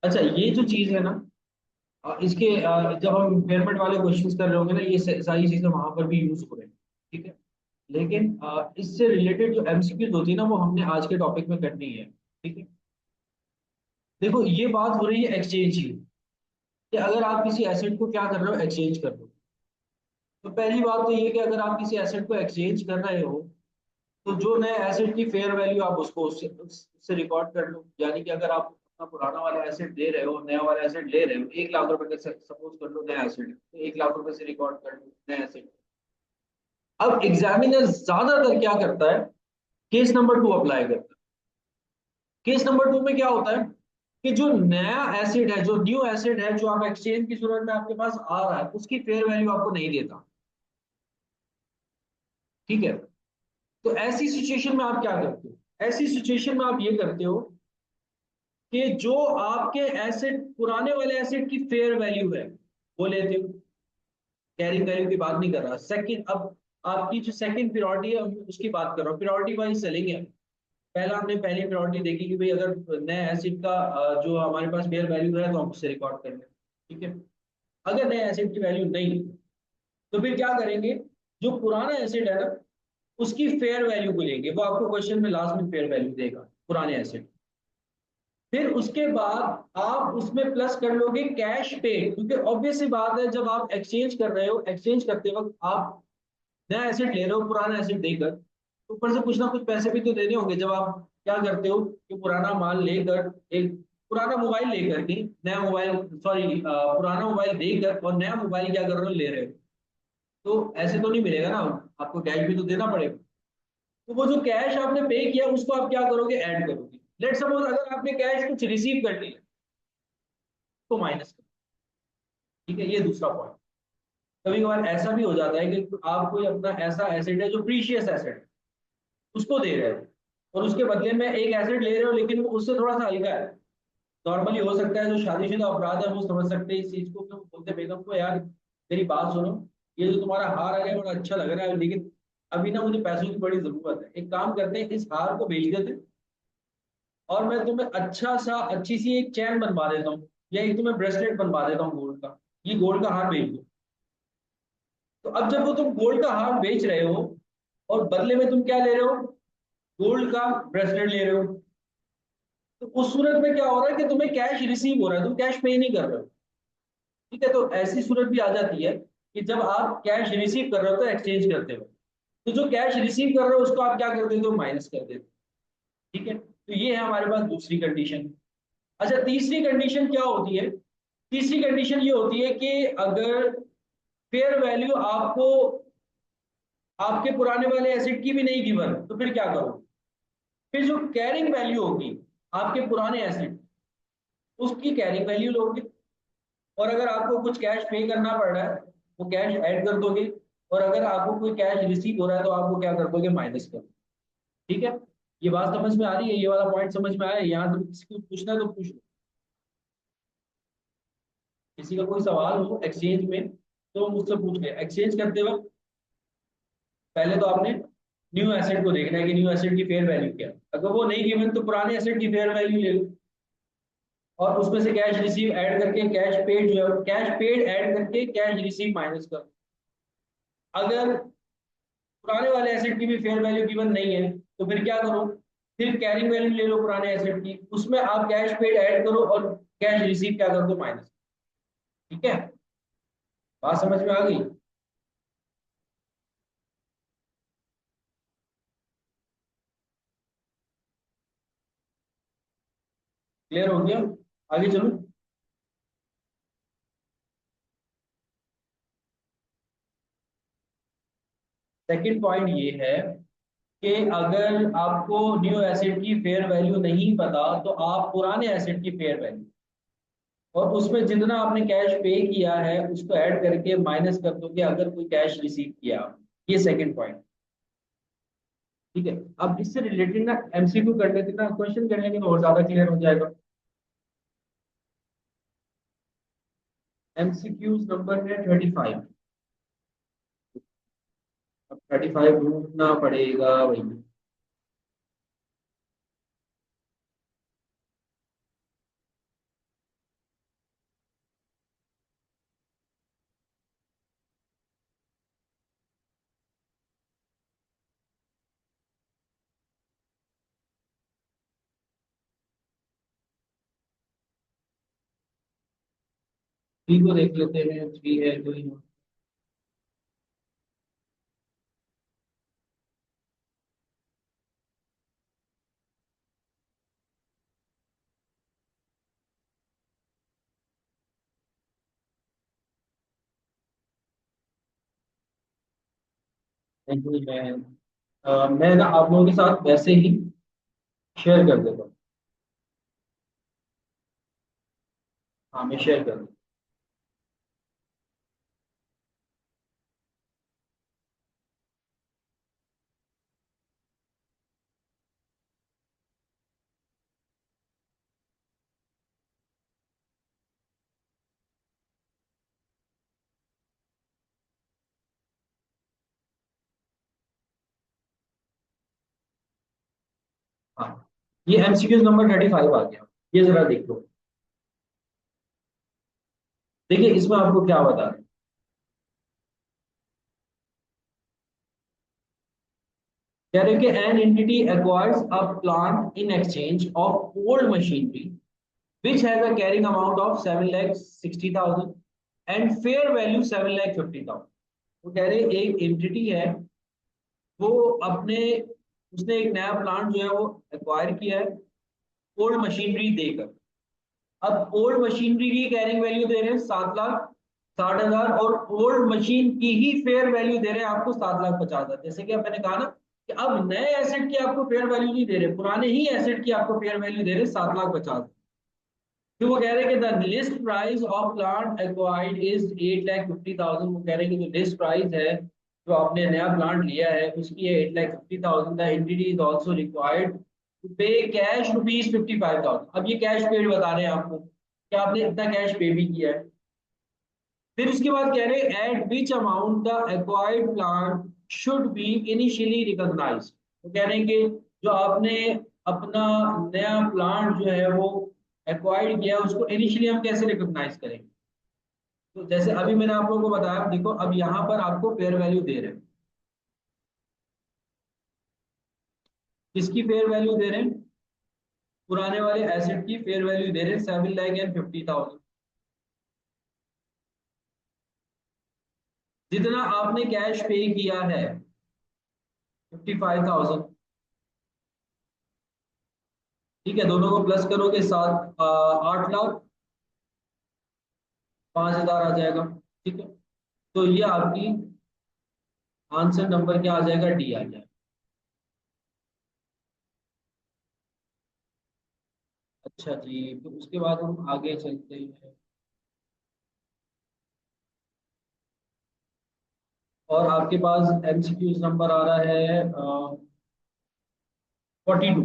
अच्छा, ये जो चीज है ना, इसके जब हम इम्पेयरमेंट वाले क्वेश्चंस कर रहे होंगे ना, ये सारी चीजें वहां पर भी यूज हो रही हैं, ठीक है। लेकिन इससे रिलेटेड जो एमसीक्यूज होती है ना, वो हमने आज के टॉपिक में करनी है, ठीक है। देखो, ये बात हो रही है एक्सचेंज की, कि अगर आप किसी एसेट को क्या कर रहे हो, एक्सचेंज कर रहे हो। तो पहली बात तो ये कि अगर आप किसी एसेट को एक्सचेंज कर रहे हो, तो जो नए एसेट की फेयर वैल्यू आप उसको उससे रिकॉर्ड कर लो। यानी कि अगर आप अपना पुराना वाला एसेट दे रहे हो, नया वाला एसेट ले रहे हो, 1 लाख रुपए का सपोज कर लो नया एसेट, तो 1 लाख रुपए से रिकॉर्ड कर लो नया एसेट। अब एग्जामिनर ज्यादातर क्या करता है, केस नंबर 2 अप्लाई करता है। केस नंबर 2 में क्या होता है कि जो नया एसिड है, जो न्यू एसिड है, जो आप एक्सचेंज की सूरत में आपके पास आ रहा है, उसकी फेयर वैल्यू आपको नहीं देता। ठीक है। तो ऐसी सिचुएशन में आप क्या करते हो, ऐसी सिचुएशन में आप ये करते हो कि जो आपके एसिड, पुराने वाले एसिड की फेयर वैल्यू है, वो लेते हो। कैरिंग वैल्यू की बात नहीं कर रहा। सेकंड, अब आपकी जो सेकंड प्योरिटी है हम उसकी बात कर रहा हूँ, प्योरिटी वाइज चलेंगे। पहला हमने पहली प्योरिटी देखी कि भाई अगर नए एसिड का जो हमारे पास फेयर वैल्यू है तो हम उससे रिकॉर्ड कर लें। ठीक है। अगर नए एसिड की वैल्यू नहीं, तो फिर क्या करेंगे, जो पुराना एसिड है ना, उसकी फेयर वैल्यू को लेंगे। वो आपको क्वेश्चन में लास्ट में फेयर वैल्यू देगा पुराने एसिड। फिर उसके बाद आप उसमें प्लस कर लोगे कैश पेड, क्योंकि ऑब्वियस सी बात है जब आप एक्सचेंज कर रहे हो, एक्सचेंज करते वक्त आप नया एसेट ले रहे हो पुराना एसेट देकर, तो ऊपर से कुछ ना कुछ पैसे भी तो देने होंगे। जब आप क्या करते हो कि पुराना माल लेकर, एक पुराना मोबाइल लेकर के नया मोबाइल, सॉरी पुराना मोबाइल देकर और नया मोबाइल क्या कर रहे हो, ले रहे हो, तो ऐसे तो नहीं मिलेगा ना, आपको कैश भी तो देना पड़ेगा। तो वो जो कैश आपने पे किया उसको आप क्या करोगे, ऐड करोगे। लेट सपोज अगर आपने कैश कुछ रिसीव कर लिया तो माइनस करो। ठीक है, ये दूसरा पॉइंट। कभी कभार ऐसा भी हो जाता है कि आप कोई अपना ऐसा एसेट है जो प्रीशियस एसेट है, उसको दे रहे हो, और उसके बदले में एक एसेट ले रहे हो लेकिन वो उससे थोड़ा सा हल्का है। नॉर्मली हो सकता है जो शादीशुदा अपराध है वो समझ सकते हैं इस चीज को, कि वो बोलते हैं बेगम को, यार मेरी बात सुनो, ये जो तुम्हारा हार है बड़ा अच्छा लग रहा है, लेकिन अभी ना मुझे पैसों की बड़ी जरूरत है, एक काम करते हैं इस हार को बेच देते हैं, और मैं तुम्हें अच्छा सा अच्छी सी एक चैन बनवा देता हूँ, या एक तुम्हें ब्रेसलेट बनवा देता हूँ गोल्ड का, ये गोल्ड का हार बेच दो। तो अब जब वो तुम गोल्ड का हार बेच रहे हो और बदले में तुम क्या ले रहे हो, गोल्ड का ब्रेसलेट ले रहे हो, तो उस सूरत में क्या हो रहा है कि तुम्हें कैश रिसीव हो रहा है, तुम कैश पे नहीं कर रहे हो। ठीक है, तो ऐसी सूरत भी आ जाती है कि जब आप कैश रिसीव कर रहे हो तो एक्सचेंज करते हो, तो जो कैश रिसीव कर रहे हो उसको आप क्या कर देते हो, माइनस कर देते हो। ठीक है, तो ये है हमारे पास दूसरी कंडीशन। अच्छा, तीसरी कंडीशन क्या होती है, तीसरी कंडीशन ये होती है कि अगर फेयर वैल्यू आपको आपके पुराने वाले एसेट की भी नहीं गिवन, तो फिर क्या करो, फिर जो कैरिंग वैल्यू होगी आपके पुराने एसेट, उसकी कैरिंग वैल्यू लोगे, और अगर आपको कुछ कैश पे करना पड़ रहा है वो कैश ऐड कर दोगे, और अगर आपको कोई कैश रिसीव हो रहा है तो आपको क्या कर दोगे, माइनस कर। ठीक है, ये बात समझ में आ रही है, ये वाला पॉइंट समझ में आया है? यहाँ तो किसी को पूछना है तो पूछ लो। किसी का कोई सवाल हो एक्सचेंज में तो मुझसे पूछ ले। एक्सचेंज करते वक्त पहले तो आपने न्यू एसेट को देखना है कि न्यू एसेट की फेयर वैल्यू क्या है। अगर वो नहीं गिवन तो पुराने एसेट की फेयर वैल्यू ले लो, और उसमें से कैश रिसीव ऐड करके कैश पेड, जो है कैश पेड ऐड करके कैश रिसीव माइनस करो। अगर पुराने वाले एसेट की भी फेयर वैल्यू गिवन नहीं है तो फिर क्या करो, फिर कैरिंग वैल्यू ले लो पुराने एसेट की, उसमें आप कैश पेड ऐड करो और कैश रिसीव क्या कर दो, माइनस। ठीक है, बात समझ में आ गई? क्लियर हो गया? आगे चलो। सेकंड पॉइंट ये है कि अगर आपको न्यू एसेट की फेयर वैल्यू नहीं पता तो आप पुराने एसेट की फेयर वैल्यू और उसमें जितना आपने कैश पे किया है उसको ऐड करके माइनस कर दोगे अगर कोई कैश रिसीव किया। ये सेकंड पॉइंट। ठीक है, अब इससे रिलेटेड ना एमसीक्यू कर लेते ना, क्वेश्चन कर लेंगे तो और ज्यादा क्लियर हो जाएगा। एमसीक्यू नंबर है 35। अब 35 ढूंढना पड़ेगा भाई। थ्री को देख लेते हैं, थ्री है कोई ना। नहीं मैं ना आप लोगों के साथ वैसे ही शेयर कर देता हूँ। हाँ मैं शेयर कर दूँ। हाँ ये एमसीक्यूज नंबर 35 आ गया, ये जरा देख लो। देखिए इसमें आपको क्या बता रहे हैं। कह रहे हैं कि an entity acquires a plant in exchange of old machinery which has a carrying amount of 7,60,000 and fair value 7,50,000। वो कह रहे एक एंटिटी है, वो अपने उसने एक नया प्लांट जो है वो एक्वायर किया है ओल्ड मशीनरी देकर। अब ओल्ड मशीनरी की कैरिंग वैल्यू दे रहे हैं 7,60,000 और ओल्ड मशीन की ही फेयर वैल्यू दे रहे हैं आपको 7,50,000। जैसे कि अब मैंने कहा ना कि अब नए एसेट की आपको फेयर वैल्यू नहीं दे रहे, पुराने ही एसेट की आपको फेयर वैल्यू दे रहे हैं 7,50,000। फिर वो कह रहे हैं कि the list price of plant acquired is 8,50,000। वो कह रहे हैं कि जो लिस्ट प्राइस है जो आपने नया प्लांट लिया है उसकी है 8,50,000। The entity is also required to pay cash rupees 55,000। अब ये कैश पेड बता रहे हैं आपको कि आपने इतना कैश पे भी किया है। फिर उसके बाद कह रहे हैं at which amount the acquired plant should be initially recognised. वो कह रहे हैं कि जो आपने अपना नया प्लांट जो है वो एक्वायर्ड किया है उसको इनिशियली हम कैसे रिकॉग्नाइज करेंगे। तो जैसे अभी मैंने आप लोगों को बताया, देखो अब यहाँ पर आपको फेयर वैल्यू दे रहे हैं। किसकी फेयर वैल्यू दे रहे हैं? पुराने वाले एसेट की फेयर वैल्यू दे रहे हैं 7,50,000। जितना आपने कैश पे किया है 55,000, ठीक है, दोनों को प्लस करोगे 8,05,000 आ जाएगा। ठीक है, तो ये आपकी आंसर नंबर क्या आ जाएगा, डी आ जाएगा। अच्छा जी, तो उसके बाद हम आगे चलते हैं और आपके पास एमसीक्यूज नंबर आ रहा है 42।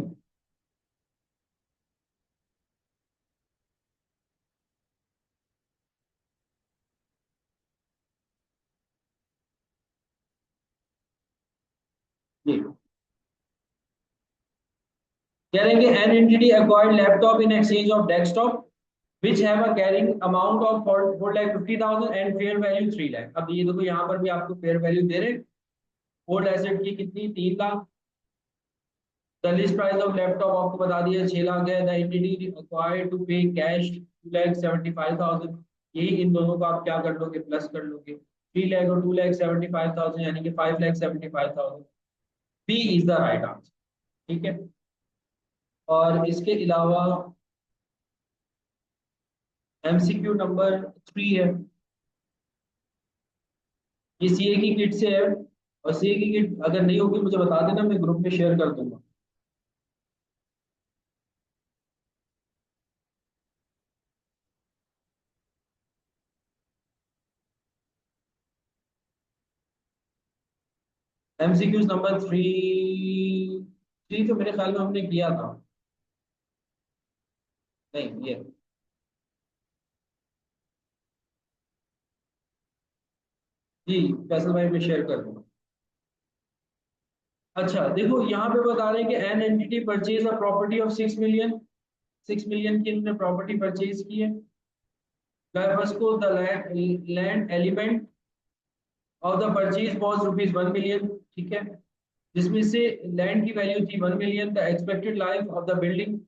जी कह रहे हैं कि an entity acquired laptop in exchange of desktop which have a carrying amount of 4,50,000 and fair value 3 lakh. अब ये देखो यहाँ पर भी आपको फेयर वैल्यू दे रहे हैं। ओल्ड एसेट की कितनी, 3 lakh. The list price of laptop आपको बता दिया 6 लाख है। The entity required to pay cash 2,75,000। यही इन दोनों को आप क्या कर लोगे, प्लस कर लोगे। 3 लाख और 2,75,000 यानी कि 5,75,000। B is the right answer. ठीक है, और इसके अलावा एमसीक्यू नंबर 3 है। ये सीए की किट से है और सीए की किट अगर नहीं होगी मुझे बता देना, मैं ग्रुप में शेयर कर दूंगा। एमसीक्यूज नंबर 3, 3 तो मेरे ख्याल में हमने किया था। नहीं ये, जी फैसल भाई मैं शेयर कर दूंगा। अच्छा देखो यहाँ पे बता रहे हैं कि an entity purchase a property of 6 million. 6 million की इन्होंने प्रॉपर्टी परचेज की है। गाइबस को the land element of the purchase was rupees 1 million. ठीक है, जिसमें से लैंड की वैल्यू थी 1 million. The expected life of the building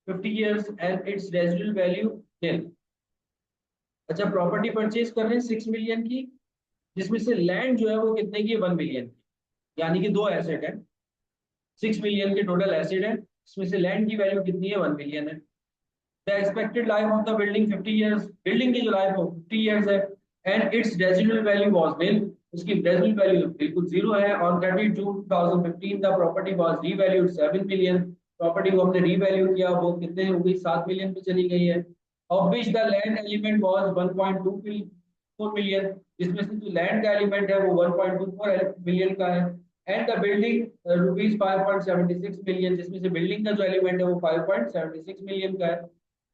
50 years and its residual value 10। अच्छा प्रॉपर्टी परचेज कर रहे हैं 6 मिलियन की, जिसमें से लैंड जो है वो कितने की है, 1 मिलियन की। यानी कि दो एसेट है, 6 मिलियन के टोटल एसेट है, इसमें से लैंड की वैल्यू कितनी है, 1 मिलियन है। The expected life of the building 50 years। Building की जो लाइफ है 50 years है। And its residual value was nil, उसकी रेजिडुअल वैल्यू बिल्कुल जीरो है। On 30 June 2015 the property was revalued 7 million, property को हमने रीवैल्यू किया, वो कितने हो गई 7 मिलियन पे चली गई है। Of which the land element was 1.24 million, जिसमें से जो लैंड का एलिमेंट है वो 1.24 मिलियन का है। And the building rupees 5.76 million, जिसमें से बिल्डिंग का जो एलिमेंट है वो 5.76 मिलियन का है।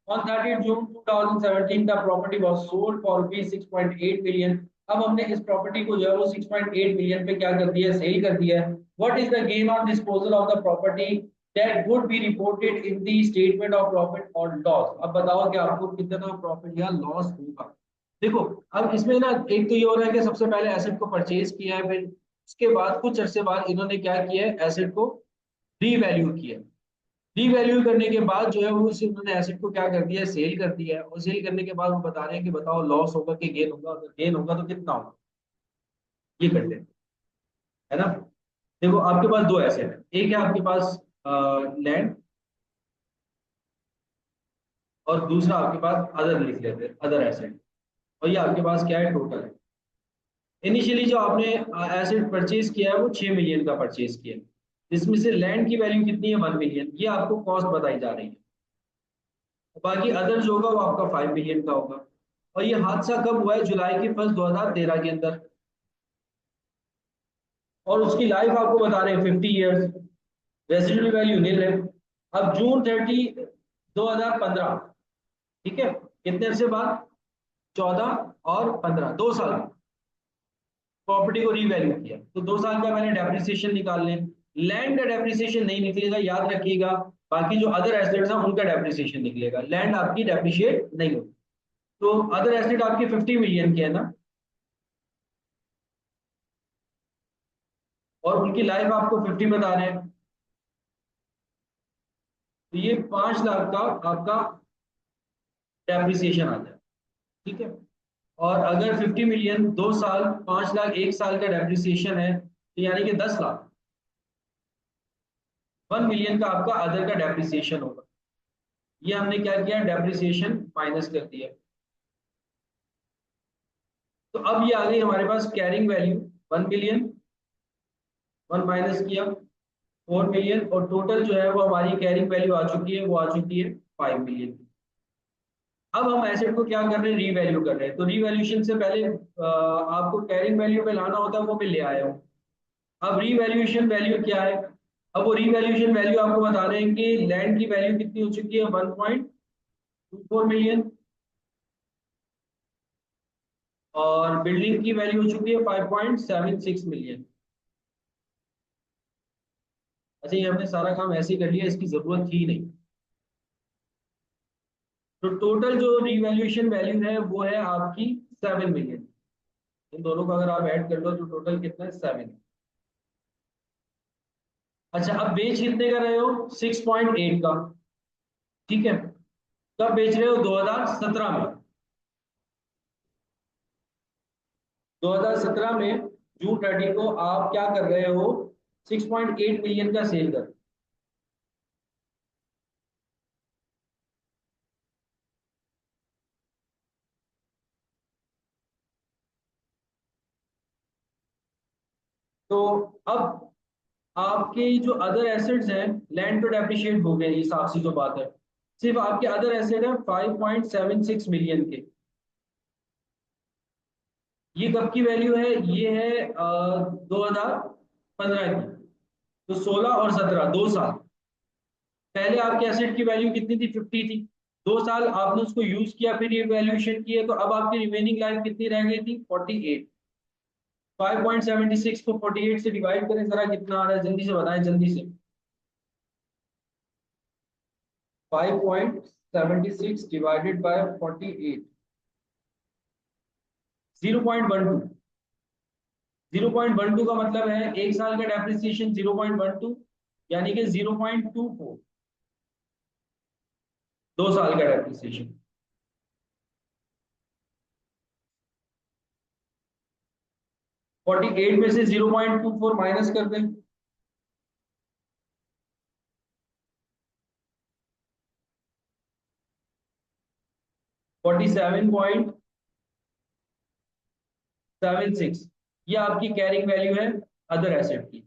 On 30 June 2017 the property was sold for rupees 6.8 million। अब हमने इस प्रॉपर्टी को जो है वो 6.8 मिलियन पे क्या कर दिया, सेल कर दिया है। What is the gain on disposal of the property that would be reported in the statement of profit or loss? अब बताओ कि आपको कितना प्रॉफिट या लॉस होगा। देखो, अब इसमें ना एक तो ये हो रहा है कि सबसे पहले एसेट को परचेज किया है, फिर उसके बाद कुछ अरसे बाद इन्होंने क्या किया है, एसेट को रीवैल्यू किया है। रीवैल्यू करने के बाद जो है वो उन्होंने एसेट को क्या कर दिया है, सेल कर दिया है। और सेल करने के बाद वो बता रहे हैं कि बताओ लॉस होगा कि गेन होगा, अगर गेन होगा तो कितना होगा, ये करते हैं, है ना। देखो आपके पास दो एसेट है, एक है आपके पास लैंड, और दूसरा आपके पास अदर लिख लेते हैं, अदर एसेट। और ये आपके पास क्या है, टोटल है। इनिशियली जो आपने एसेट परचेज किया है वो 6 मिलियन का परचेज किया है, जिसमें से लैंड की वैल्यू कितनी है, 1 मिलियन, ये आपको कॉस्ट बताई जा रही है। बाकी अदर जो होगा वो आपका 5 मिलियन का होगा। और ये हादसा कब हुआ है, जुलाई की फर्स्ट 2013 के अंदर। और उसकी लाइफ आपको बता रहे हैं 50 ईयर्स, रेसिडुअल वैल्यू नील है। अब जून 30 2015, ठीक है, कितने अरसे बाद, 14 और 15, 2 साल प्रॉपर्टी को रीवैल्यू किया, तो 2 साल का मैंने डेप्रिसिएशन निकाल लें। लैंड का डेप्रिसिएशन नहीं निकलेगा, याद रखिएगा। बाकी जो अदर एसेट्स हैं उनका डेप्रिसिएशन निकलेगा, लैंड आपकी डेप्रिशिएट नहीं होगी। तो अदर एसेट आपकी 50 मिलियन की है ना, और उनकी लाइफ आपको 50 बता रहे हैं, तो ये 5 लाख का आपका डेप्रिसिएशन आ जाए, ठीक है। और अगर 50 मिलियन 2 साल, 5 लाख 1 साल का डेप्रिसिएशन है, तो यानी कि 10 लाख, 1 मिलियन का आपका अदर का डेप्रिसिएशन होगा। ये हमने क्या किया, डेप्रिसिएशन माइनस कर दिया। तो अब ये आ गई हमारे पास कैरिंग वैल्यू 1 मिलियन, 1 माइनस किया 4 मिलियन, और टोटल जो है वो हमारी कैरिंग वैल्यू आ चुकी है, वो आ चुकी है 5 मिलियन। अब हम एसेट को क्या कर रहे हैं, रीवैल्यू कर रहे हैं। तो रीवैल्यूएशन से पहले आपको कैरिंग वैल्यू पे लाना होता है, वो मैं ले आया हूँ। अब रीवैल्यूएशन वैल्यू क्या है, अब वो रीवैल्यूएशन वैल्यू आपको बता रहे हैं कि लैंड की वैल्यू कितनी हो चुकी है, 1.24 मिलियन, और बिल्डिंग की वैल्यू हो चुकी है 5.76 मिलियन। अच्छा, ये हमने सारा काम ऐसे ही कर लिया, इसकी जरूरत ही नहीं। तो टोटल जो रीवैल्यूएशन वैल्यू है वो है आपकी 7 मिलियन। इन दोनों को अगर आप ऐड कर लो तो टोटल कितना है, 7। अच्छा, अब बेच कितने का रहे हो, 6.8 का, ठीक है। कब बेच रहे हो, 2017 में। 2017 में जून 30 को आप क्या कर रहे हो, 6.8 मिलियन का सेल कर। तो अब आपके जो अदर एसेट्स हैं, लैंड तो डेप्रिशिएट हो गए, ये साफ सी जो बात है। सिर्फ आपके अदर एसेट है 5.76 मिलियन के। ये कब की वैल्यू है, ये है 2015 की। तो 16 और 17, 2 साल पहले आपके एसेट की वैल्यू कितनी थी, 50 थी। 2 साल आपने उसको यूज किया, फिर ये वैल्यूएशन की है, तो अब आपकी रिमेनिंग लाइफ कितनी रह गई थी, 48। 5.76 को 48 से डिवाइड करें जरा, कितना आ रहा है, जल्दी से बताएं, जल्दी से। 5.76 डिवाइडेड बाय 48, 0.12। 0.12 का मतलब है 1 साल का डेप्रिसिएशन 0.12, यानी कि 0.24, 2 साल का डेप्रिसिएशन। 48 में से 0.24 माइनस कर दें, 47.76 7.76, ये आपकी कैरिंग वैल्यू है अदर एसेट की।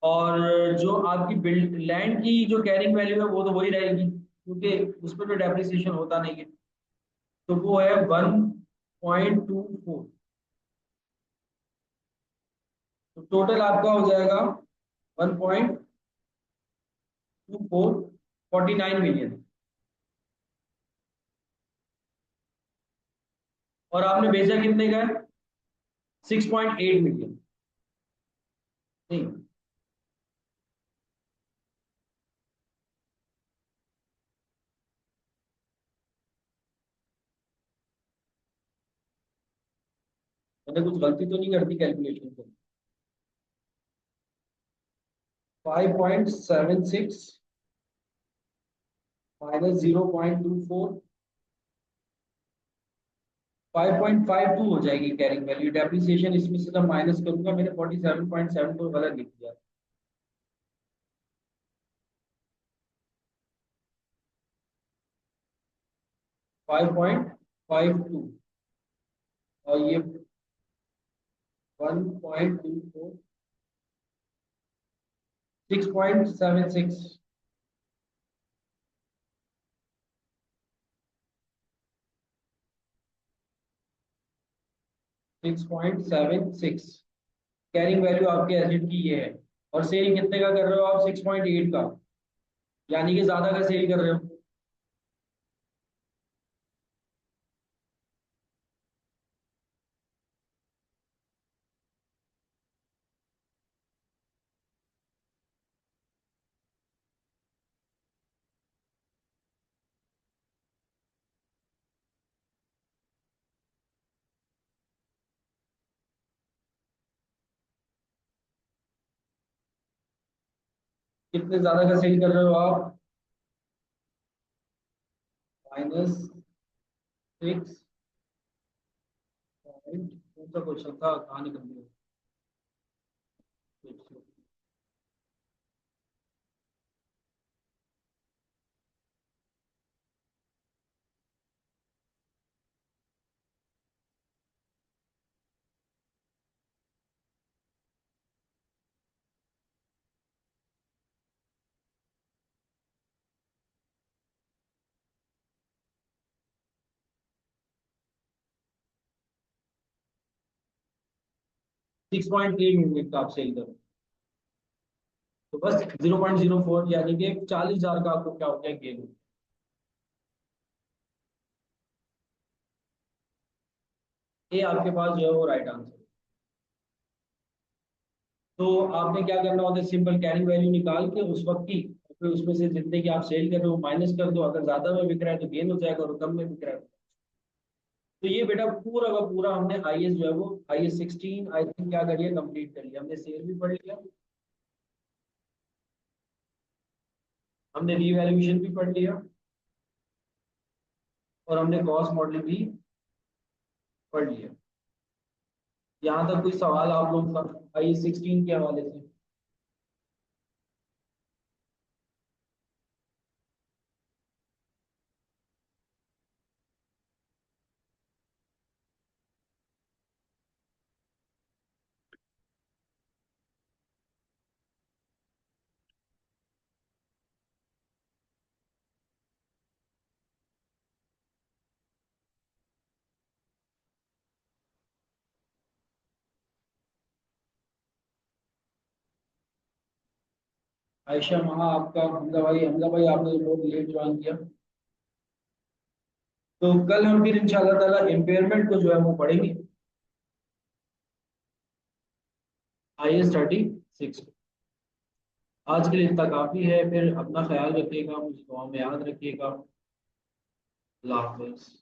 और जो आपकी बिल्ड लैंड की जो कैरिंग वैल्यू है वो तो वही रहेगी, क्योंकि उस पर तो डेप्रिसिएशन होता नहीं है। तो वो है 1.24। तो टोटल आपका हो जाएगा 1.2449 मिलियन। और आपने भेजा कितने का है? 6.8 मिलियन। नहीं, मैंने कुछ गलती तो नहीं कर दी कैलकुलेशन को? 5.76 माइनस 0.24, 5.52 हो जाएगी कैरिंग वैल्यू। डेप्रिसिएशन इसमें से जब माइनस करूंगा, मैंने 47.7 को गलत लिख दिया। 5.52 और ये 1.24, 6.76। 6.76 कैरिंग वैल्यू आपके एसेट की ये है। और सेल कितने का कर रहे हो आप? 6.8 का, यानी कि ज्यादा का सेल कर रहे हो। कितने ज्यादा का सेल कर रहे हो आप? -6 पॉइंट, कौन सा क्वेश्चन था, कहाँ निकल गया? 6.8 मिनट का आप सेल करो, तो बस 0.04, यानी कि 40,000 का आपको क्या हो गया, गेन। ये आपके पास जो है वो राइट आंसर। तो आपने क्या करना होता है, सिंपल कैरिंग वैल्यू निकाल के उस वक्त की, और फिर उसमें से जितने की आप सेल कर रहे हो माइनस कर दो। अगर ज्यादा में बिक रहा है तो गेन हो जाएगा, और कम में बिक रहा है। तो ये बेटा पूरा का पूरा हमने आईएस जो है वो IS 16 आई थिंक क्या करिए, कंप्लीट कर लिया। हमने सेल भी पढ़ लिया, हमने रीवैल्यूएशन भी पढ़ लिया, और हमने कॉस्ट मॉडल भी पढ़ लिया। यहाँ तक कोई सवाल आप लोग का IS 16 के हवाले से? आयशा महा आपका, हमजा भाई आपने बहुत लेट ज्वाइन किया। तो कल हम फिर इंशाल्लाह ताला इम्पेयरमेंट को जो है वो पढ़ेंगे, IS 36। आज के लिए इतना काफी है। फिर अपना ख्याल रखिएगा, मुझे दुआ में याद रखिएगा। अल्लाह हाफिज़।